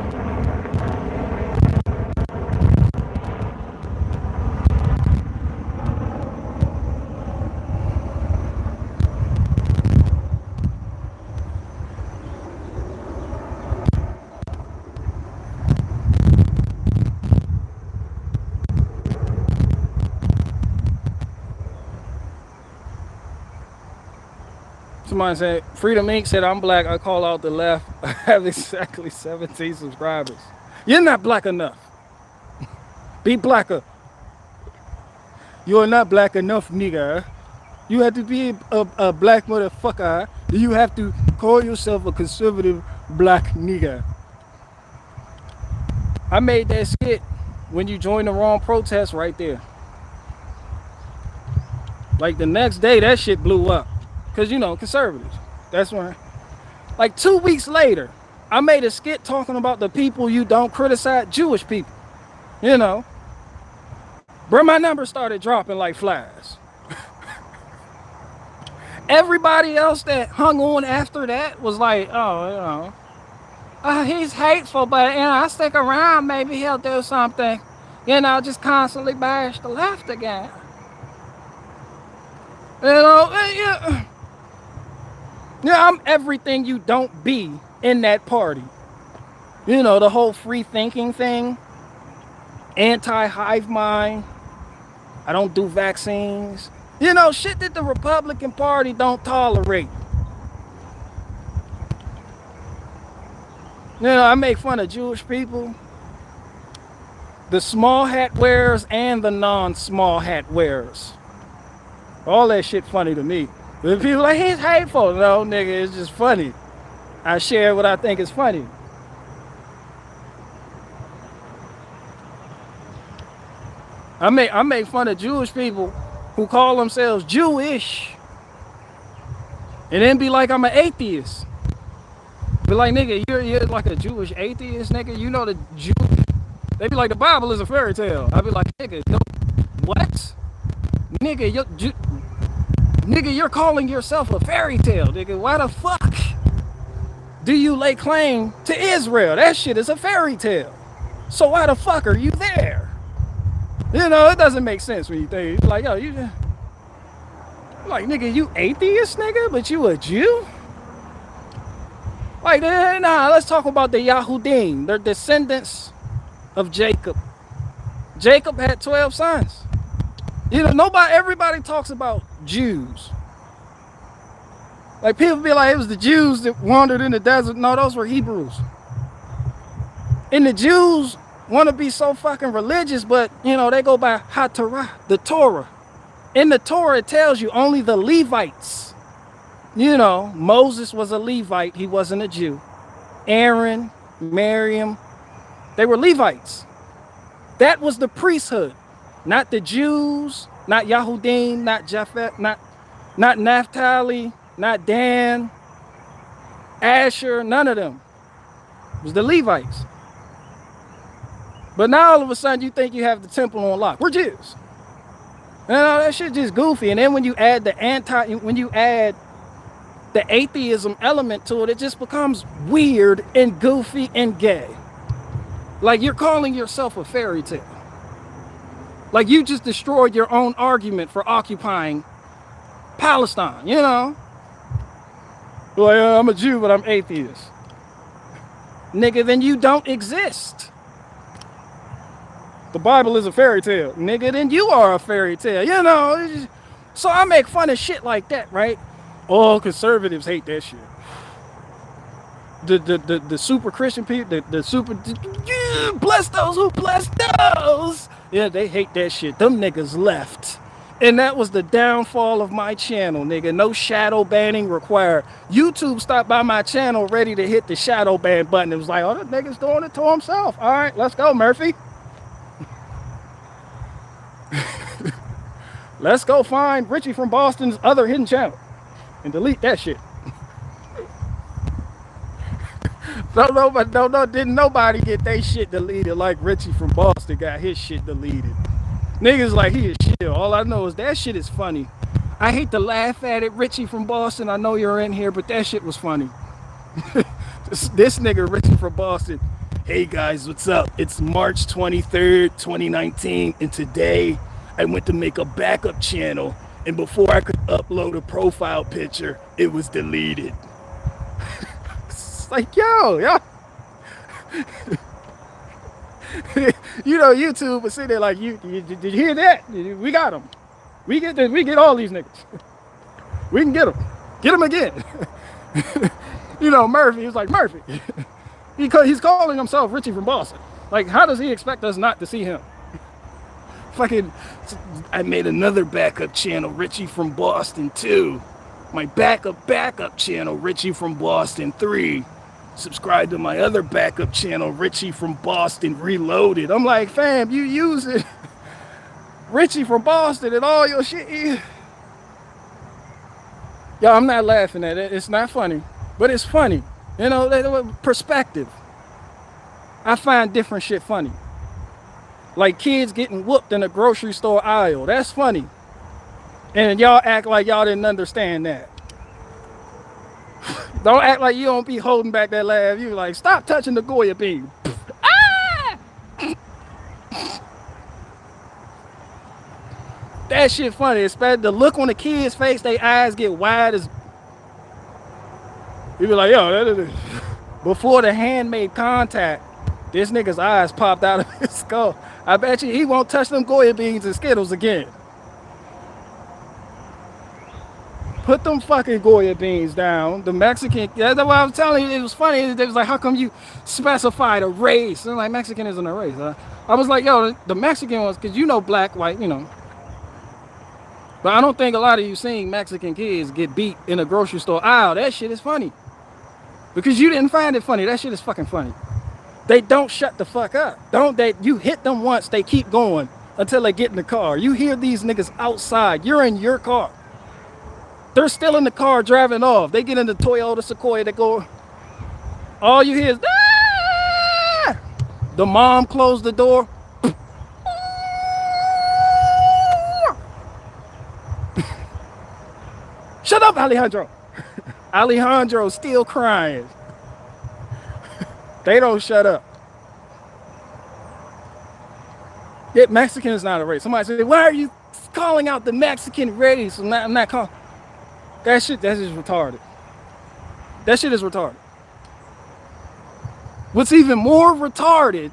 Somebody said, Freedom Inc. said, I'm black, I call out the left. I have exactly 17 subscribers. You're not black enough. Be blacker. You're not black enough, nigga. You have to be a black motherfucker. You have to call yourself a conservative black nigga. I made that skit when you join the wrong protest right there. Like the next day, that shit blew up. Because, you know, conservatives. That's right. Like 2 weeks later, I made a skit talking about the people you don't criticize, Jewish people. You know. Bro, my numbers started dropping like flies. Everybody else that hung on after that was like, oh, you know, he's hateful, but, you know, I stick around, maybe he'll do something. You know, just constantly bash the left again. You know, yeah. Yeah, I'm everything you don't be in that party. You know, the whole free thinking thing, anti-hive mind, I don't do vaccines. You know, shit that the Republican Party don't tolerate. You know, I make fun of Jewish people, the small hat wearers and the non-small hat wearers. All that shit funny to me. The people like, he's hateful. No, nigga, it's just funny. I share what I think is funny. I make fun of Jewish people who call themselves Jewish and then be like, I'm an atheist. Be like, nigga, you're like a Jewish atheist, nigga. You know the Jew. They be like, the Bible is a fairy tale. I be like, nigga, what? Nigga, you're calling yourself a fairy tale, nigga. Why the fuck do you lay claim to Israel? That shit is a fairy tale. So why the fuck are you there? You know, it doesn't make sense when you think. It's like, yo, like, nigga, you atheist, nigga, but you a Jew? Like, nah, let's talk about the Yahudim. They're descendants of Jacob. Jacob had 12 sons. You know, everybody talks about Jews. Like, people be like, it was the Jews that wandered in the desert. No, those were Hebrews. And the Jews want to be so fucking religious, but you know, they go by HaTorah, the Torah. In the Torah, it tells you only the Levites. You know, Moses was a Levite, he wasn't a Jew. Aaron, Miriam, they were Levites. That was the priesthood, not the Jews, not Yahudim, not Japhet, not Naphtali, not Dan, Asher, none of them. It was the Levites. But now all of a sudden you think you have the temple on lock. We're Jews. You know, that shit just goofy. And then when you add the atheism element to it, it just becomes weird and goofy and gay. Like you're calling yourself a fairy tale. Like you just destroyed your own argument for occupying Palestine, you know? Like, I'm a Jew, but I'm atheist. Nigga, then you don't exist. The Bible is a fairy tale. Nigga, then you are a fairy tale, you know? So I make fun of shit like that, right? Oh, conservatives hate that shit. The super Christian people, the super, bless those who bless those. Yeah, they hate that shit. Them niggas left. And that was the downfall of my channel, nigga. No shadow banning required. YouTube stopped by my channel ready to hit the shadow ban button. It was like, oh, that nigga's doing it to himself. All right, let's go, Murphy. Let's go find Richie from Boston's other hidden channel and delete that shit. Didn't nobody get their shit deleted like Richie from Boston got his shit deleted. Niggas like he is shit. All I know is that shit is funny. I hate to laugh at it. Richie from Boston, I know you're in here, but that shit was funny. This nigga Richie from Boston. Hey guys, what's up? It's March 23rd, 2019, and today I went to make a backup channel, and before I could upload a profile picture, it was deleted. It's like, yo. You know, YouTube would sit there like, did you hear that? We got them. We get all these niggas. We can get them. Get them again. You know, Murphy, was like, Murphy. He's calling himself Richie from Boston. Like, how does he expect us not to see him? Fucking, I made another backup channel, Richie from Boston 2. My backup channel, Richie from Boston 3. Subscribe to my other backup channel, Richie from Boston Reloaded. I'm like, fam, you use it. Richie from Boston and all your shit. Yo, I'm not laughing at it. It's not funny, but it's funny. You know, perspective. I find different shit funny. Like kids getting whooped in a grocery store aisle. That's funny. And y'all act like y'all didn't understand that. Don't act like you don't be holding back that laugh. You like, stop touching the Goya bean. Ah! That shit funny. Especially the look on the kid's face, their eyes get wide as. You be like, yo, before the hand made contact, this nigga's eyes popped out of his skull. I bet you he won't touch them Goya beans and Skittles again. Put them fucking Goya beans down. The Mexican, that's what I was telling you. It was funny. It was like, how come you specified a race? And like, Mexican isn't a race. I was like, yo, the Mexican ones, because you know black, white, you know. But I don't think a lot of you seen Mexican kids get beat in a grocery store aisle. That shit is funny. Because you didn't find it funny. That shit is fucking funny. They don't shut the fuck up. Don't they? You hit them once, they keep going until they get in the car. You hear these niggas outside. You're in your car. They're still in the car driving off. They get in the Toyota Sequoia. They go. All you hear is, ah! The mom closed the door. Shut up, Alejandro. Alejandro's still crying. They don't shut up. Yeah, Mexican is not a race. Somebody said, why are you calling out the Mexican race? I'm not calling. That shit, that's just retarded. That shit is retarded. What's even more retarded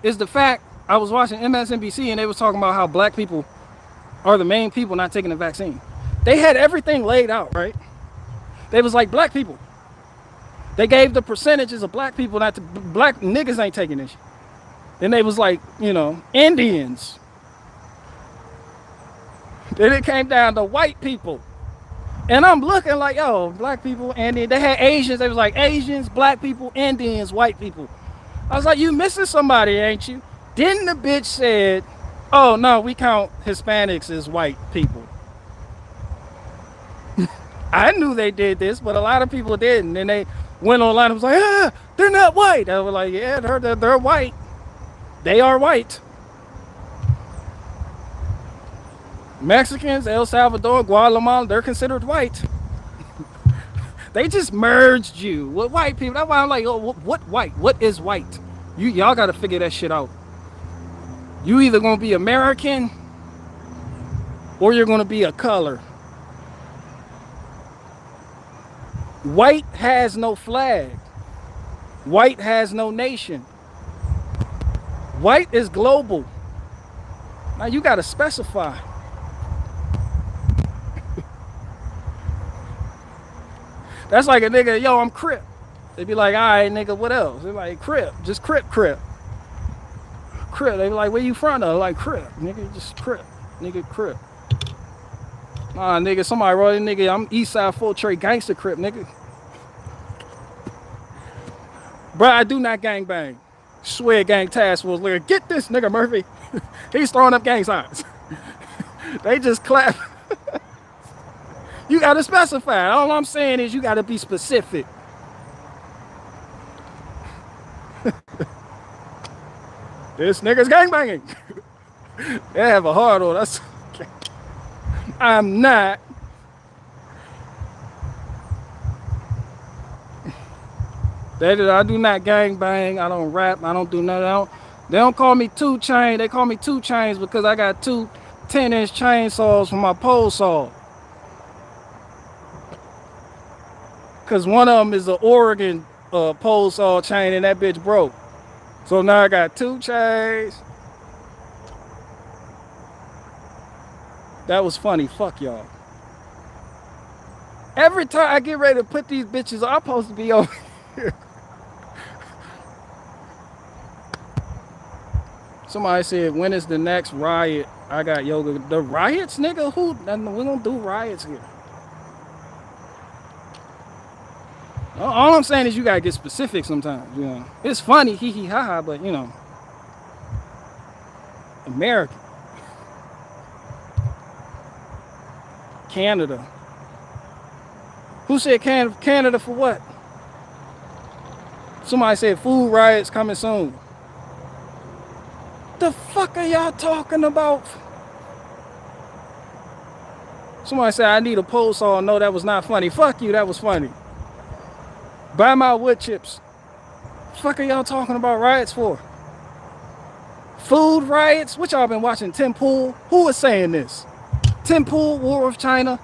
is the fact I was watching MSNBC and they was talking about how black people are the main people not taking the vaccine. They had everything laid out, right? They was like, black people. They gave the percentages of black people not to, black niggas ain't taking this shit. Then they was like, you know, Indians. Then it came down to white people. And I'm looking like, yo, black people, Indian. They had Asians. They was like Asians, black people, Indians, white people. I was like, you missing somebody, ain't you? Then the bitch said, oh, no, we count Hispanics as white people. I knew they did this, but a lot of people didn't. And they went online and was like, ah, they're not white. I was like, yeah, they're white. They are white. Mexicans, El Salvador, Guatemala, they're considered white. They just merged you with white people. That's why I'm like, oh, what white? What is white? Y'all got to figure that shit out. You either going to be American or you're going to be a color. White has no flag. White has no nation. White is global. Now you got to specify. That's like a nigga, yo, I'm Crip. They be like, all right, nigga, what else? They're like, Crip, just Crip. Crip. They be like, where you from though? Like, Crip, nigga, just Crip. Nigga, Crip. Nah, nigga, somebody wrote it, nigga, I'm Eastside Full Trade Gangster Crip, nigga. Bro, I do not gang bang. Swear gang task force, like, get this nigga Murphy. He's throwing up gang signs. They just clap. You gotta specify. All I'm saying is you gotta be specific. This nigga's gangbanging. They have a hard on us. I'm not. I do not gangbang. I don't rap. I don't do nothing. They don't call me 2 Chainz. They call me 2 Chainz because I got 2 10-inch chainsaws for my pole saw. Cause one of them is an Oregon pole saw chain and that bitch broke. So now I got 2 chains. That was funny. Fuck y'all. Every time I get ready to put these bitches, I'm supposed to be over here. Somebody said, when is the next riot? I got yoga. The riots, nigga? Who? We don't do riots here. All I'm saying is you gotta get specific sometimes, you know. It's funny, hee hee ha ha, but you know. America. Canada. Who said Canada for what? Somebody said food riots coming soon. The fuck are y'all talking about? Somebody said I need a pole saw. No, that was not funny. Fuck you, that was funny. Buy my wood chips. Fuck are y'all talking about riots for? Food riots? What y'all been watching? Tim Pool? Who was saying this? Tim Pool, War of China?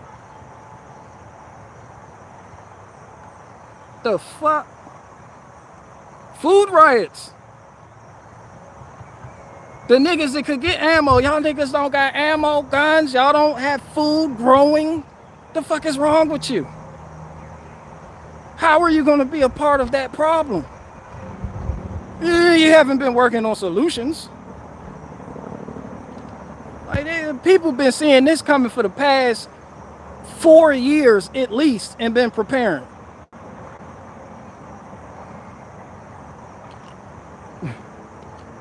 The fuck? Food riots. The niggas that could get ammo. Y'all niggas don't got ammo, guns. Y'all don't have food growing. The fuck is wrong with you? How are you going to be a part of that problem? You haven't been working on solutions. Like, people been seeing this coming for the past 4 years at least and been preparing.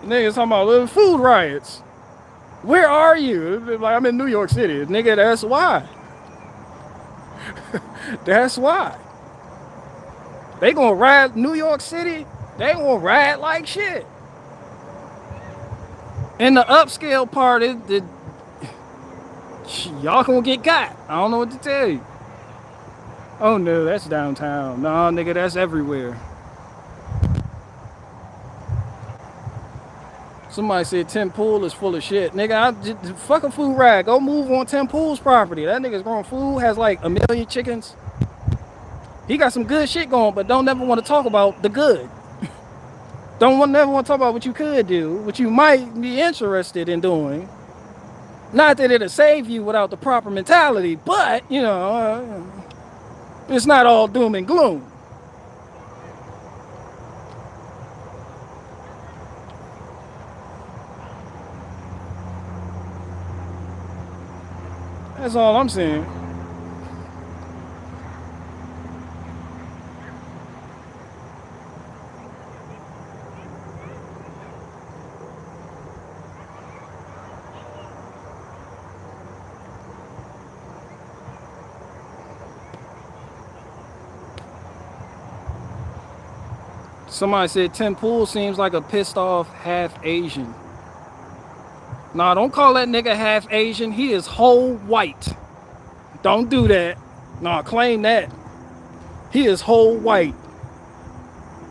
Niggas talking about food riots. Where are you? Like, I'm in New York City. Nigga, that's why. That's why. They gonna ride New York City, they gonna ride like shit. And the upscale part is that y'all gonna get got. I don't know what to tell you. Oh no, that's downtown. Nah, nigga, that's everywhere. Somebody said Tim Pool is full of shit. Nigga, fuck a food rag. Go move on Tim Pool's property. That nigga's growing food, has like 1 million chickens. He got some good shit going, but don't never want to talk about the good. Never want to talk about what you could do, what you might be interested in doing. Not that it'll save you without the proper mentality, but, you know, it's not all doom and gloom. That's all I'm saying. Somebody said Tim Pool seems like a pissed off half Asian. Nah, don't call that nigga half Asian. He is whole white. Don't do that. Nah, claim that. He is whole white.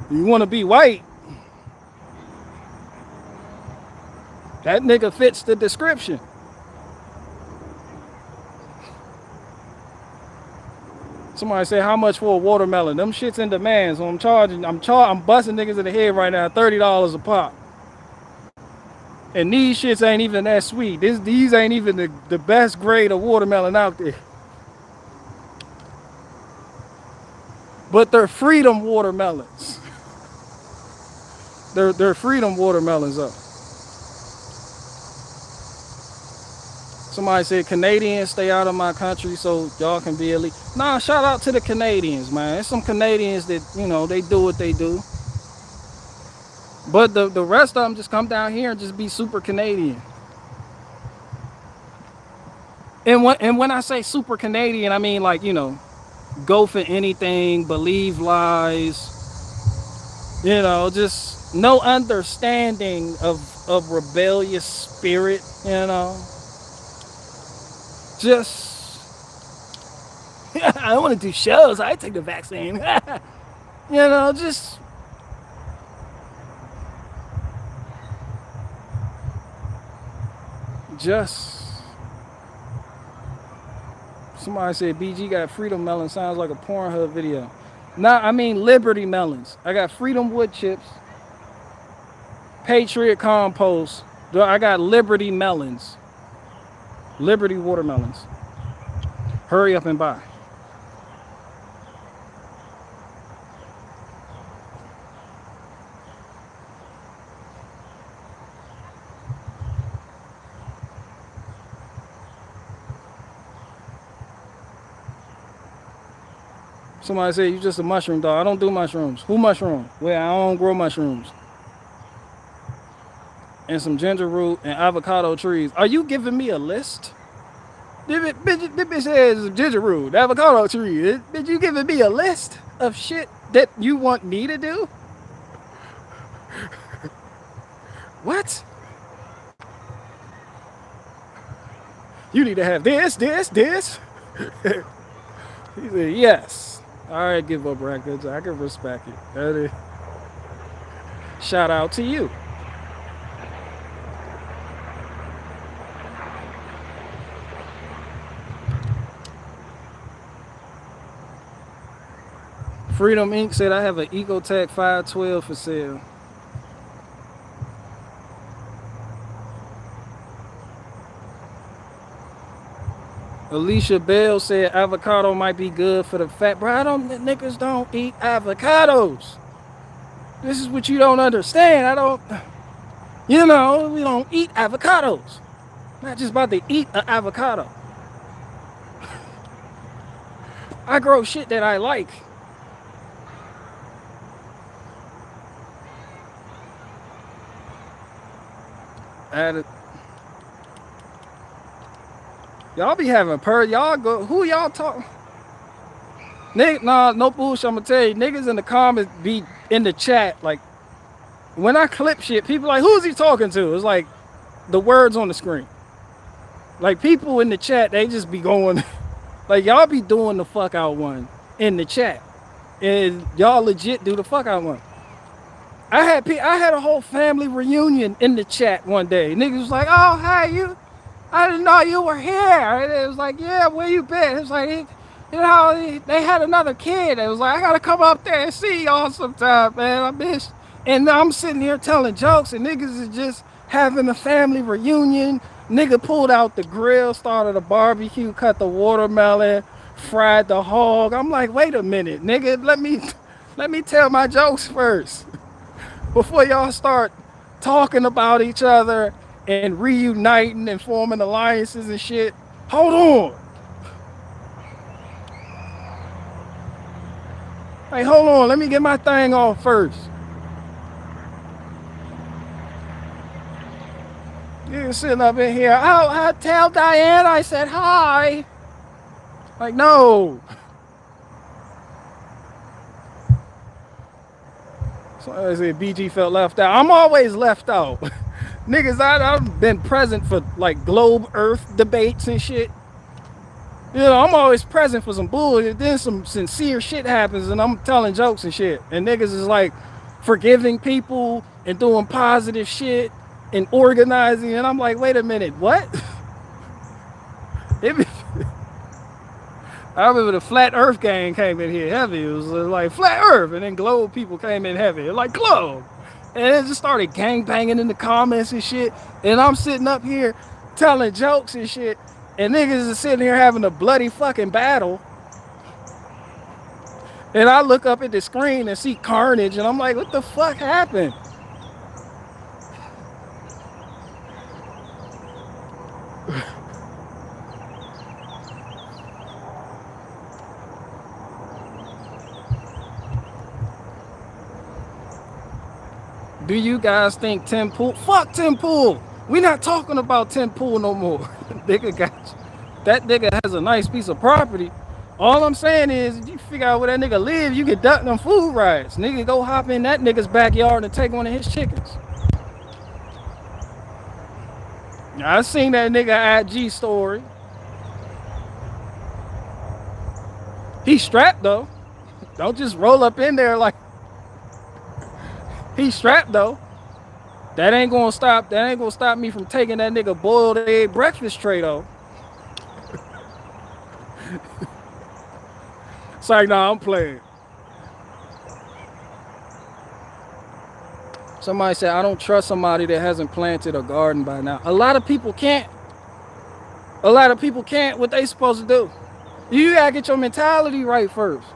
You want to be white? That nigga fits the description. Somebody say how much for a watermelon? Them shits in demand, so I'm busting niggas in the head right now, $30 a pop. And these shits ain't even that sweet. These ain't even the best grade of watermelon out there. But they're freedom watermelons. They're freedom watermelons up. Somebody said Canadians stay out of my country so y'all can be elite. Nah, shout out to the Canadians, man. There's some Canadians that, you know, they do what they do. But the rest of them just come down here and just be super Canadian. And when I say super Canadian, I mean like, you know, go for anything, believe lies, you know, just no understanding of rebellious spirit, you know. Just, I want to do shows. I take the vaccine. You know, just. Somebody said BG got freedom melon. Sounds like a Pornhub video. Nah, I mean Liberty melons. I got freedom wood chips. Patriot compost. I got Liberty melons. Liberty watermelons. Hurry up and buy. Somebody said you just a mushroom dog. I don't do mushrooms. Who mushroom? Well, I don't grow mushrooms. And some ginger root and avocado trees. Are you giving me a list? Bitch says ginger root, avocado tree. Bitch, you giving me a list of shit that you want me to do? What? You need to have this. He said, yes. All right, give up records. I can respect it. Shout out to you. Freedom Inc. said I have an Ecotech 512 for sale. Alicia Bell said avocado might be good for the fat. Bro, niggas don't eat avocados. This is what you don't understand. You know, we don't eat avocados. I'm not just about to eat an avocado. I grow shit that I like. Y'all be having y'all go, who y'all talk? Nigga, nah, no bullshit, I'm gonna tell you, niggas in the comments be in the chat, like, when I clip shit, people like, who's he talking to? It's like, the words on the screen. Like, people in the chat, they just be going, like, y'all be doing the fuck out one in the chat. And y'all legit do the fuck out one. I had a whole family reunion in the chat one day. Niggas was like, oh, hey, I didn't know you were here. And it was like, yeah, where you been? It was like, you know, they had another kid. It was like, I gotta come up there and see y'all sometime, man. I miss. And I'm sitting here telling jokes, and niggas is just having a family reunion. Nigga pulled out the grill, started a barbecue, cut the watermelon, fried the hog. I'm like, wait a minute, nigga, let me tell my jokes first before y'all start talking about each other and reuniting and forming alliances and shit. Hold on. Like, hold on, let me get my thing off first. You're sitting up in here. Oh, I tell Diane I said hi. Like, no. So I said BG felt left out. I'm always left out. Niggas, I've been present for like globe earth debates and shit. You know, I'm always present for some bullshit. Then some sincere shit happens and I'm telling jokes and shit. And niggas is like forgiving people and doing positive shit and organizing. And I'm like, wait a minute, what? I remember the Flat Earth gang came in here heavy. It was like Flat Earth, and then Globe people came in heavy. Like Globe. And it just started gang banging in the comments and shit. And I'm sitting up here telling jokes and shit. And niggas is sitting here having a bloody fucking battle. And I look up at the screen and see carnage. And I'm like, what the fuck happened? Do you guys think Tim Pool? Fuck Tim Pool. We not talking about Tim Pool no more. Nigga got you. That nigga has a nice piece of property. All I'm saying is, you figure out where that nigga live, you get ducked on food riots. Nigga go hop in that nigga's backyard and take one of his chickens. I seen that nigga IG story. He strapped though. Don't just roll up in there like he strapped though. That ain't gonna stop me from taking that nigga boiled egg breakfast tray though. It's like, nah, I'm playing. Somebody said, I don't trust somebody that hasn't planted a garden by now. A lot of people can't. A lot of people can't. What they supposed to do? You gotta get your mentality right first.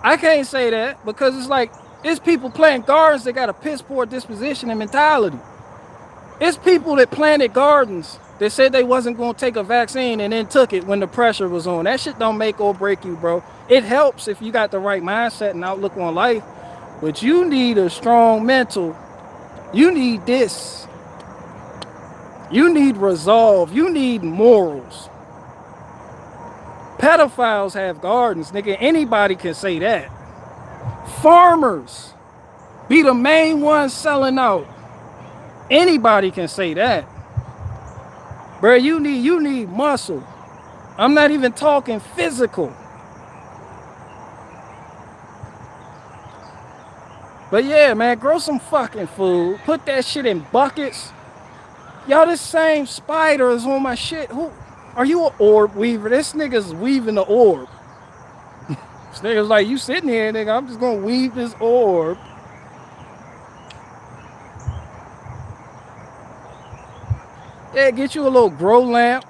I can't say that because it's like, it's people planting gardens that got a piss poor disposition and mentality. It's people that planted gardens that said they wasn't gonna take a vaccine and then took it when the pressure was on. That shit don't make or break you, bro. It helps if you got the right mindset and outlook on life, but you need a strong mental. You need this. You need resolve. You need morals. Pedophiles have gardens, nigga. Anybody can say that. Farmers be the main ones selling out. Anybody can say that. Bro, you need muscle. I'm not even talking physical. But yeah, man, grow some fucking food. Put that shit in buckets. Y'all, this same spider is on my shit. Who are you, an orb weaver? This nigga's weaving the orb. This nigga's like, you sitting here, nigga. I'm just gonna weave this orb. Yeah, get you a little grow lamp.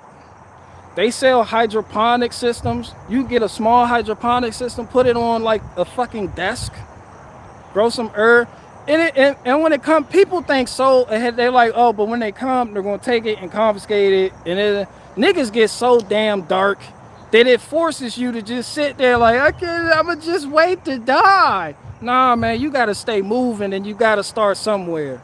They sell hydroponic systems. You get a small hydroponic system, put it on like a fucking desk. Grow some herb. And when it comes, people think so ahead. They're like, oh, but when they come, they're gonna take it and confiscate it. And niggas get so damn dark that it forces you to just sit there like, I'ma just wait to die. Nah, man, you gotta stay moving and you gotta start somewhere.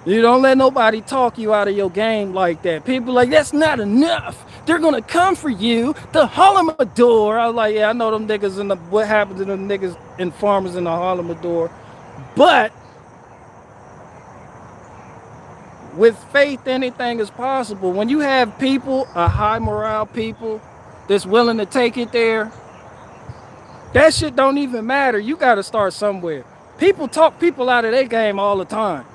You don't let nobody talk you out of your game like that. People like, that's not enough. They're gonna come for you. The Holodomor. I was like, yeah, I know them niggas in the, what happened to them niggas and farmers in the Holodomor. But with faith, anything is possible. When you have people, a high morale people that's willing to take it there, that shit don't even matter. You gotta start somewhere. People talk people out of their game all the time.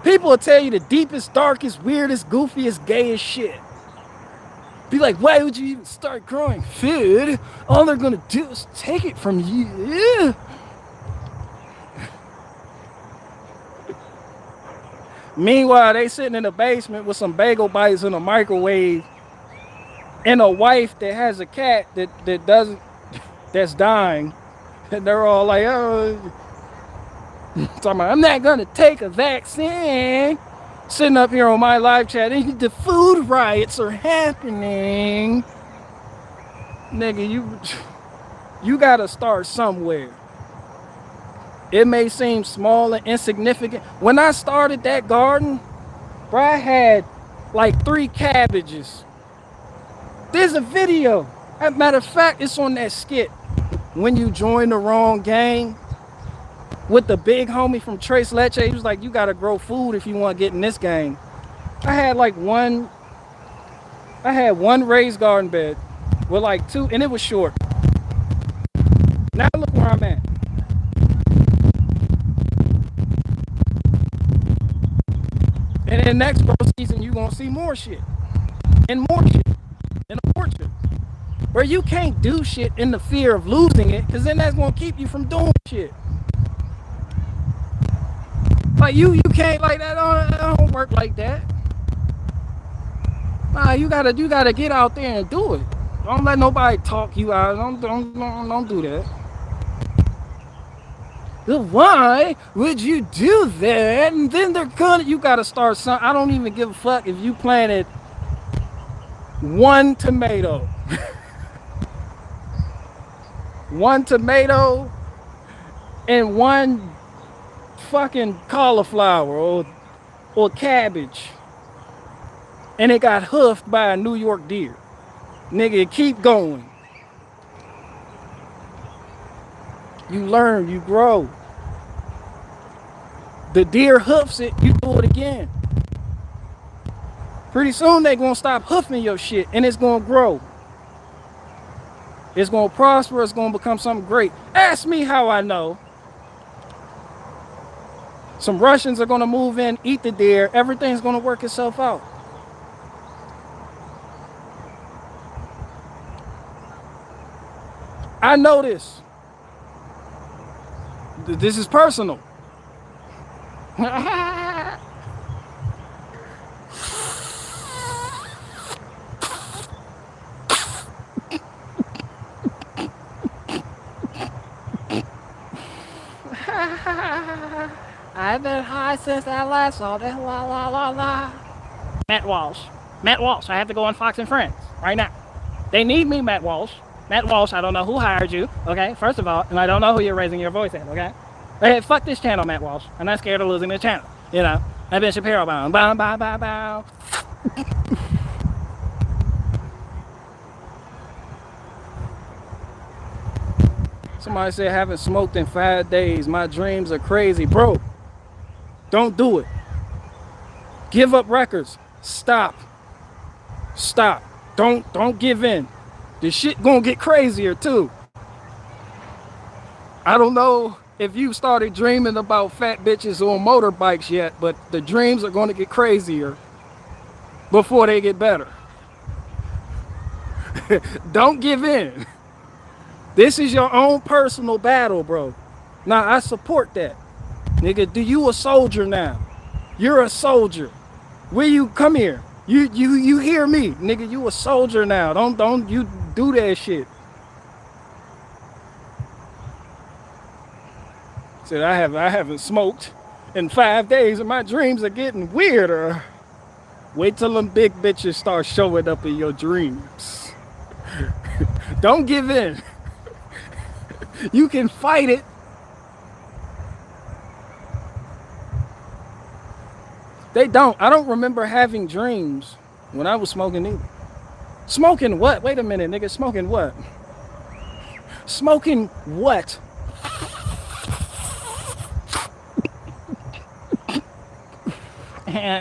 People will tell you the deepest, darkest, weirdest, goofiest, gayest shit. Be like, why would you even start growing food? All they're gonna do is take it from you. Meanwhile, they sitting in the basement with some bagel bites in a microwave and a wife that has a cat that's dying. And they're all like, oh, talking about, I'm not gonna take a vaccine. Sitting up here on my live chat, and the food riots are happening. Nigga, you gotta start somewhere. It may seem small and insignificant. When I started that garden, bro, I had like 3 cabbages. There's a video. As a matter of fact, it's on that skit. When you join the wrong gang, with the big homie from Trace Leche, he was like, you gotta grow food if you want to get in this game. I had one raised garden bed with like 2, and it was short. Now look where I'm at. And then next grow season, you're gonna see more shit. And more shit. In the orchard. Where you can't do shit in the fear of losing it, because then that's gonna keep you from doing shit. Like you can't, like that don't work like that. Nah, you gotta get out there and do it. Don't let nobody talk you out. Don't do that. Why would you do that? And then you gotta start something. I don't even give a fuck if you planted 1 tomato. 1 tomato and 1 fucking cauliflower or cabbage, and it got hoofed by a New York deer. Nigga, keep going. You learn, you grow. The deer hoofs it, you do it again. Pretty soon they gonna stop hoofing your shit, and it's gonna grow. It's gonna prosper, it's gonna become something great. Ask me how I know. Some Russians are gonna move in, eat the deer, everything's gonna work itself out. I know this. This is personal. I've been high since I last saw that. La la la la. Matt Walsh. Matt Walsh. I have to go on Fox and Friends right now. They need me, Matt Walsh. Matt Walsh, I don't know who hired you, okay? First of all, and I don't know who you're raising your voice at, okay? Hey, fuck this channel, Matt Walsh. I'm not scared of losing the channel. You know, I've been Shapiro bound. Bow, bow, bow, bow. Somebody said, haven't smoked in 5 days. My dreams are crazy. Bro, don't do it. Give up records. Stop. Stop. Don't give in. This shit gonna get crazier too. I don't know if you started dreaming about fat bitches on motorbikes yet, but the dreams are gonna get crazier before they get better. Don't give in. This is your own personal battle, bro. Now, I support that. Nigga, do you a soldier now? You're a soldier. Where you come here? You hear me? Nigga, you a soldier now. Don't you do that shit. Said I haven't smoked in 5 days and my dreams are getting weirder. Wait till them big bitches start showing up in your dreams. Don't give in. You can fight it. They don't. I don't remember having dreams when I was smoking either. Smoking what? Wait a minute, nigga. Smoking what? Smoking what?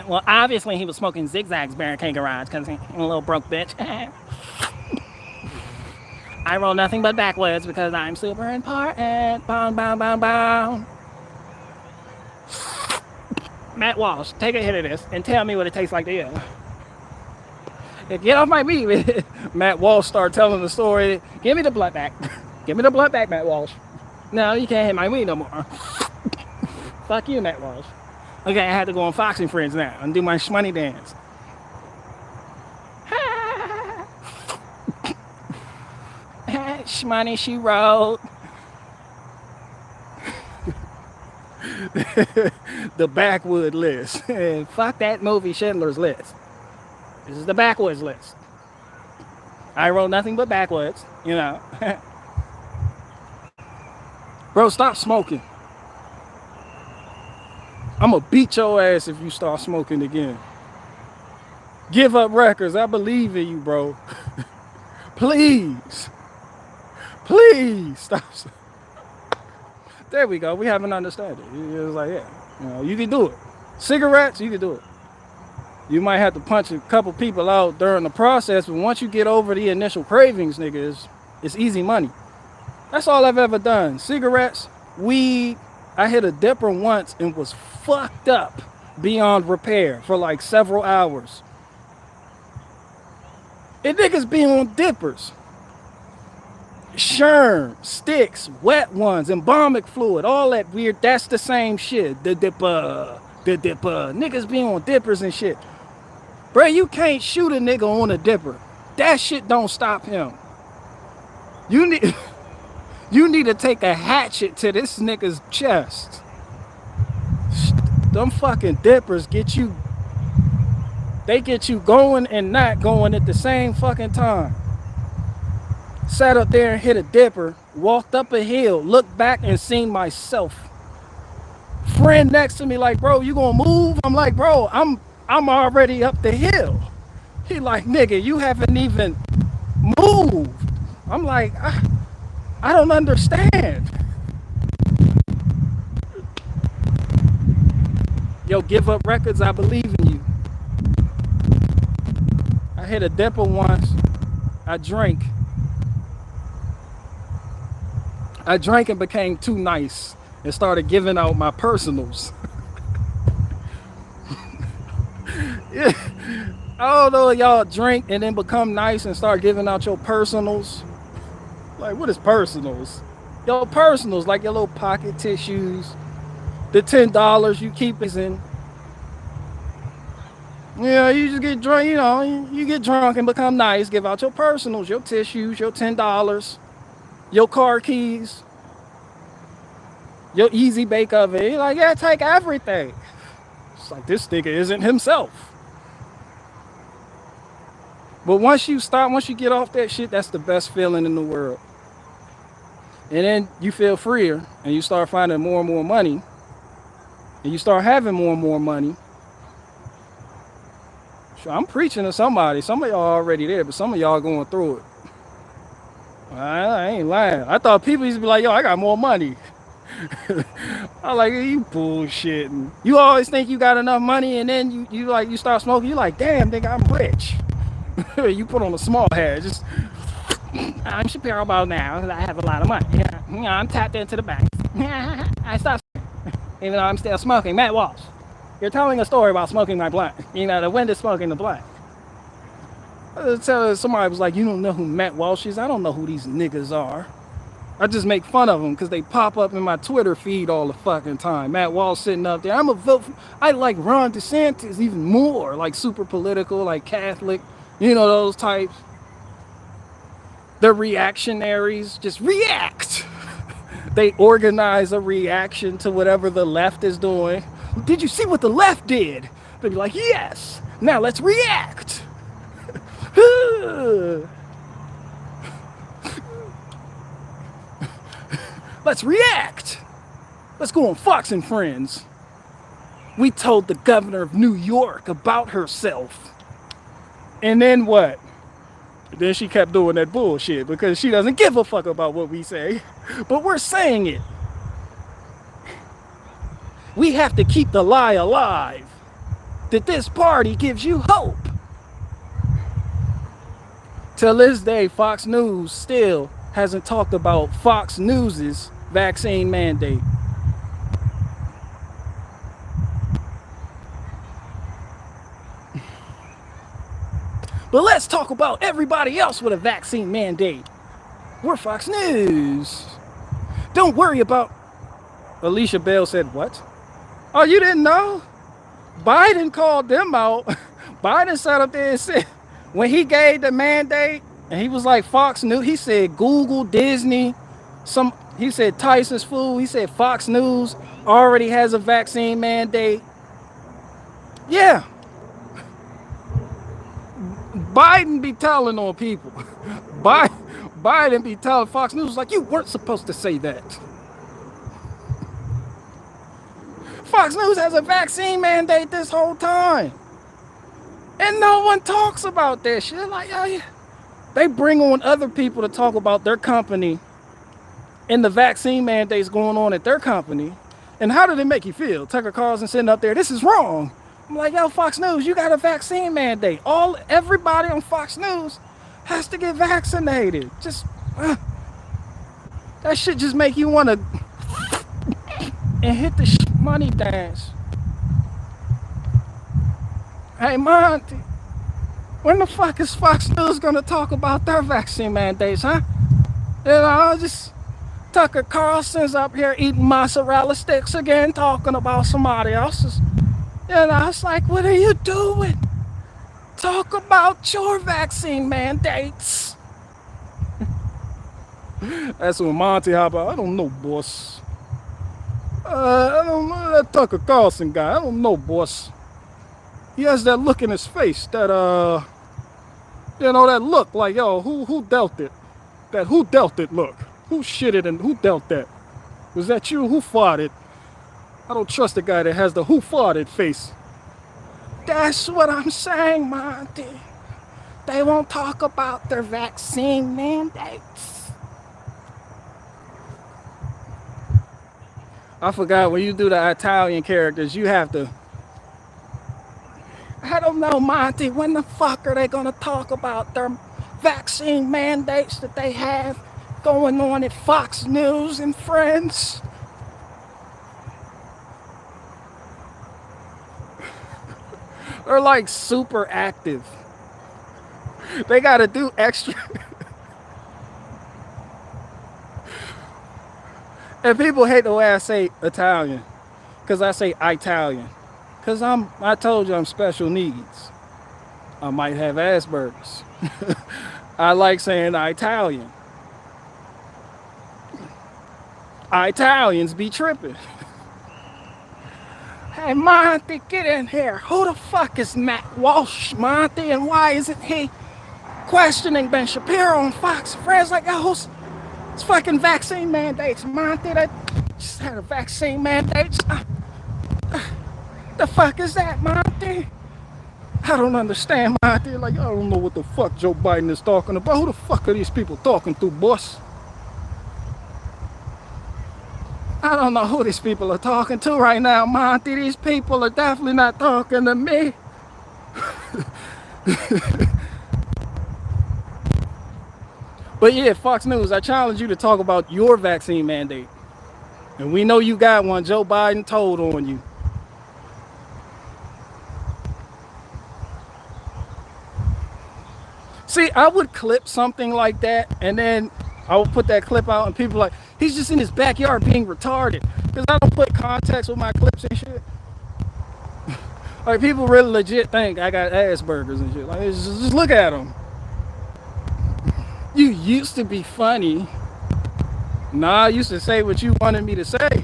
Well, obviously he was smoking zigzags barricade garage because he's a little broke bitch. I roll nothing but backwards because I'm super important. Bound, bound, bound, bound. Matt Walsh, take a hit of this and tell me what it tastes like to you. Get off my meat. Matt Walsh started telling the story. Give me the blunt back. Give me the blunt back, Matt Walsh. No, you can't hit my weed no more. Fuck you, Matt Walsh. Okay, I had to go on Fox and Friends now and do my shmoney dance. Shmoney she wrote. The Backwood list. Fuck that movie, Schindler's List. This is the Backwoods list. I wrote nothing but backwoods, you know. Bro, stop smoking. I'm gonna beat your ass if you start smoking again. Give up records. I believe in you, bro. Please, please stop. There we go. We have an understanding. It was like, yeah, you can do it. Cigarettes, you can do it. You might have to punch a couple people out during the process, but once you get over the initial cravings, nigga, it's easy money. That's all I've ever done. Cigarettes, weed. I hit a dipper once and was fucked up beyond repair for like several hours. And niggas be on dippers. Sherm, sticks, wet ones, embalmic fluid, all that weird, that's the same shit. The dipper. Niggas be on dippers and shit. Bro, you can't shoot a nigga on a dipper. That shit don't stop him. You need to take a hatchet to this nigga's chest. Them fucking dippers get you going and not going at the same fucking time. Sat up there and hit a dipper, walked up a hill, looked back and seen myself. Friend next to me like, bro, you gonna move? I'm like, bro, I'm already up the hill. He like, nigga, you haven't even moved. I'm like, I don't understand. Yo, give up records, I believe in you. I hit a dipper once. I drank and became too nice and started giving out my personals. Yeah. I don't know if y'all drink and then become nice and start giving out your personals. Like, what is personals? Your personals, like your little pocket tissues, the $10 you keep in. Yeah, you just get drunk, you get drunk and become nice, give out your personals, your tissues, your $10, your car keys, your easy bake oven. You're like, yeah, take everything. It's like, this nigga isn't himself. But once you get off that shit, that's the best feeling in the world. And then you feel freer and you start finding more and more money and you start having more and more money. So I'm preaching to somebody. Some of y'all already there, but some of y'all going through it. I ain't lying. I thought people used to be like, yo, I got more money. I'm like, you bullshitting. You always think you got enough money and then you start smoking. You like, damn, nigga, I'm rich. You put on a small hat. Just, I'm Shapiro Ball now. I have a lot of money. I'm tapped into the bank. I stopped even though I'm still smoking. Matt Walsh, you're telling a story about smoking my blunt. The wind is smoking the blunt. Somebody was like, you don't know who Matt Walsh is? I don't know who these niggas are. I just make fun of them because they pop up in my Twitter feed all the fucking time. Matt Walsh sitting up there. I like Ron DeSantis even more, like super political, like Catholic. Those types. They're reactionaries. Just react. They organize a reaction to whatever the left is doing. Did you see what the left did? They'd be like, yes. Now let's react. Let's react. Let's go on Fox and Friends. We told the governor of New York about herself. And then what? Then she kept doing that bullshit because she doesn't give a fuck about what we say. But we're saying it. We have to keep the lie alive that this party gives you hope. Till this day, Fox News still hasn't talked about Fox News's vaccine mandate. But let's talk about everybody else with a vaccine mandate. We're Fox News. Don't worry about... Alicia Bell said, what? Oh, you didn't know? Biden called them out. Biden sat up there and said, when he gave the mandate, and he was like Fox News, he said Google, Disney, he said Tyson's Food, he said Fox News already has a vaccine mandate. Yeah. Biden be telling on people. Biden be telling Fox News like, you weren't supposed to say that. Fox News has a vaccine mandate this whole time. And no one talks about that shit. Like, oh, yeah. They bring on other people to talk about their company and the vaccine mandates going on at their company. And how did it make you feel? Tucker Carlson sitting up there, this is wrong. I'm like, yo, Fox News, you got a vaccine mandate. Everybody on Fox News has to get vaccinated. Just that shit just make you want to and hit the money dance. Hey, Monty, when the fuck is Fox News gonna talk about their vaccine mandates, huh? You know, just Tucker Carlson's up here eating mozzarella sticks again, talking about somebody else's. You know, it's like, what are you doing? Talk about your vaccine mandates. That's when Monty hop out. I don't know, boss. I don't know that Tucker Carlson guy. I don't know, boss. He has that look in his face, that you know, that look like, yo, who dealt it? That who dealt it look. Who shitted and who dealt that? Was that you? Who farted? I don't trust the guy that has the who farted face. That's what I'm saying, Monty. They won't talk about their vaccine mandates. I forgot, when you do the Italian characters, you have to... I don't know, Monty, when the fuck are they gonna talk about their vaccine mandates that they have going on at Fox News and Friends? They're like super active. They gotta do extra. And people hate the way I say Italian, because I say Italian. Because I told you I'm special needs. I might have Asperger's. I like saying Italian. Italians be tripping. Hey, Monty, get in here. Who the fuck is Matt Walsh, Monty? And why isn't he questioning Ben Shapiro on Fox Friends? Like, oh, it's fucking vaccine mandates, Monty. They just had a vaccine mandates. The fuck is that, Monty? I don't understand, Monty. Like, I don't know what the fuck Joe Biden is talking about. Who the fuck are these people talking to, boss? I don't know who these people are talking to right now, Monty. These people are definitely not talking to me. But yeah, Fox News, I challenge you to talk about your vaccine mandate. And we know you got one. Joe Biden told on you. See, I would clip something like that, and then I would put that clip out, and people are like, he's just in his backyard being retarded. Because I don't put context with my clips and shit. Like, people really legit think I got Asperger's and shit. Like, just look at them. You used to be funny. Nah, I used to say what you wanted me to say.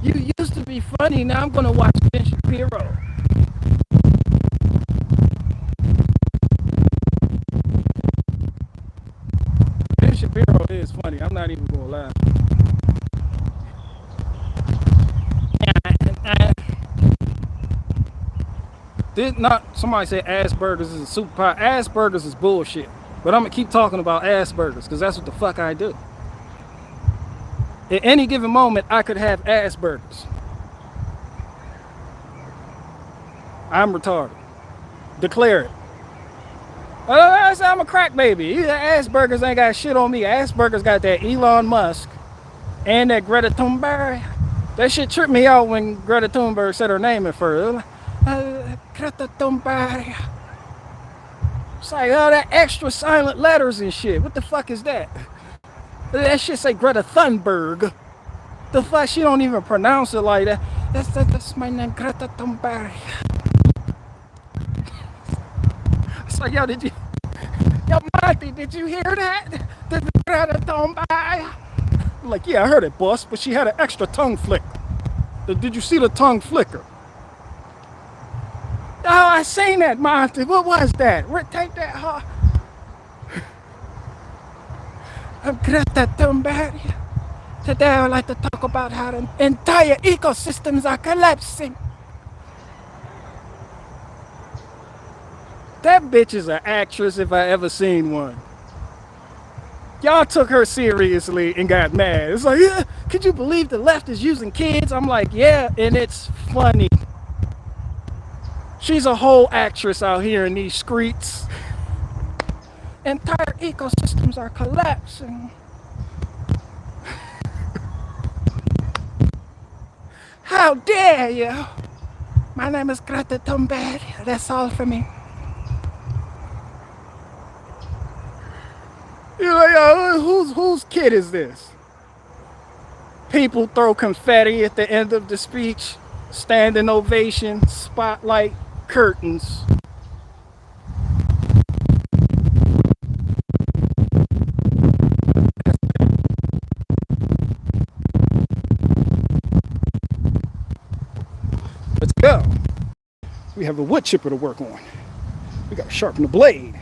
You used to be funny. Now I'm going to watch Ben Shapiro. Ben Shapiro is funny. I'm not even going to lie. Did not somebody say Asperger's is a superpower? Asperger's is bullshit. But I'm gonna keep talking about Asperger's because that's what the fuck I do. At any given moment, I could have Asperger's. I'm retarded. Declare it. I'm a crack baby. Asperger's ain't got shit on me. Asperger's got that Elon Musk and that Greta Thunberg. That shit tripped me out when Greta Thunberg said her name at first. Greta Thunberg. It's like, oh, that extra silent letters and shit. What the fuck is that? That shit say Greta Thunberg. The fuck, she don't even pronounce it like that. That's my name, Greta Thunberg. It's like, yo, Monty, did you hear that? The Greta Thunberg. I'm like, yeah, I heard it, boss, but she had an extra tongue flick. Did you see the tongue flicker? Oh, I seen that, Monty. What was that? Take that, huh? I'm Greta Thunberg. Today I would like to talk about how the entire ecosystems are collapsing. That bitch is an actress if I ever seen one. Y'all took her seriously and got mad. It's like, yeah, could you believe the left is using kids? I'm like, yeah, and it's funny. She's a whole actress out here in these streets. Entire ecosystems are collapsing. How dare you? My name is Greta Thunberg. That's all for me. You're like, whose kid is this? People throw confetti at the end of the speech, standing ovation, spotlight, curtains. Let's go. We have a wood chipper to work on. We gotta sharpen the blade.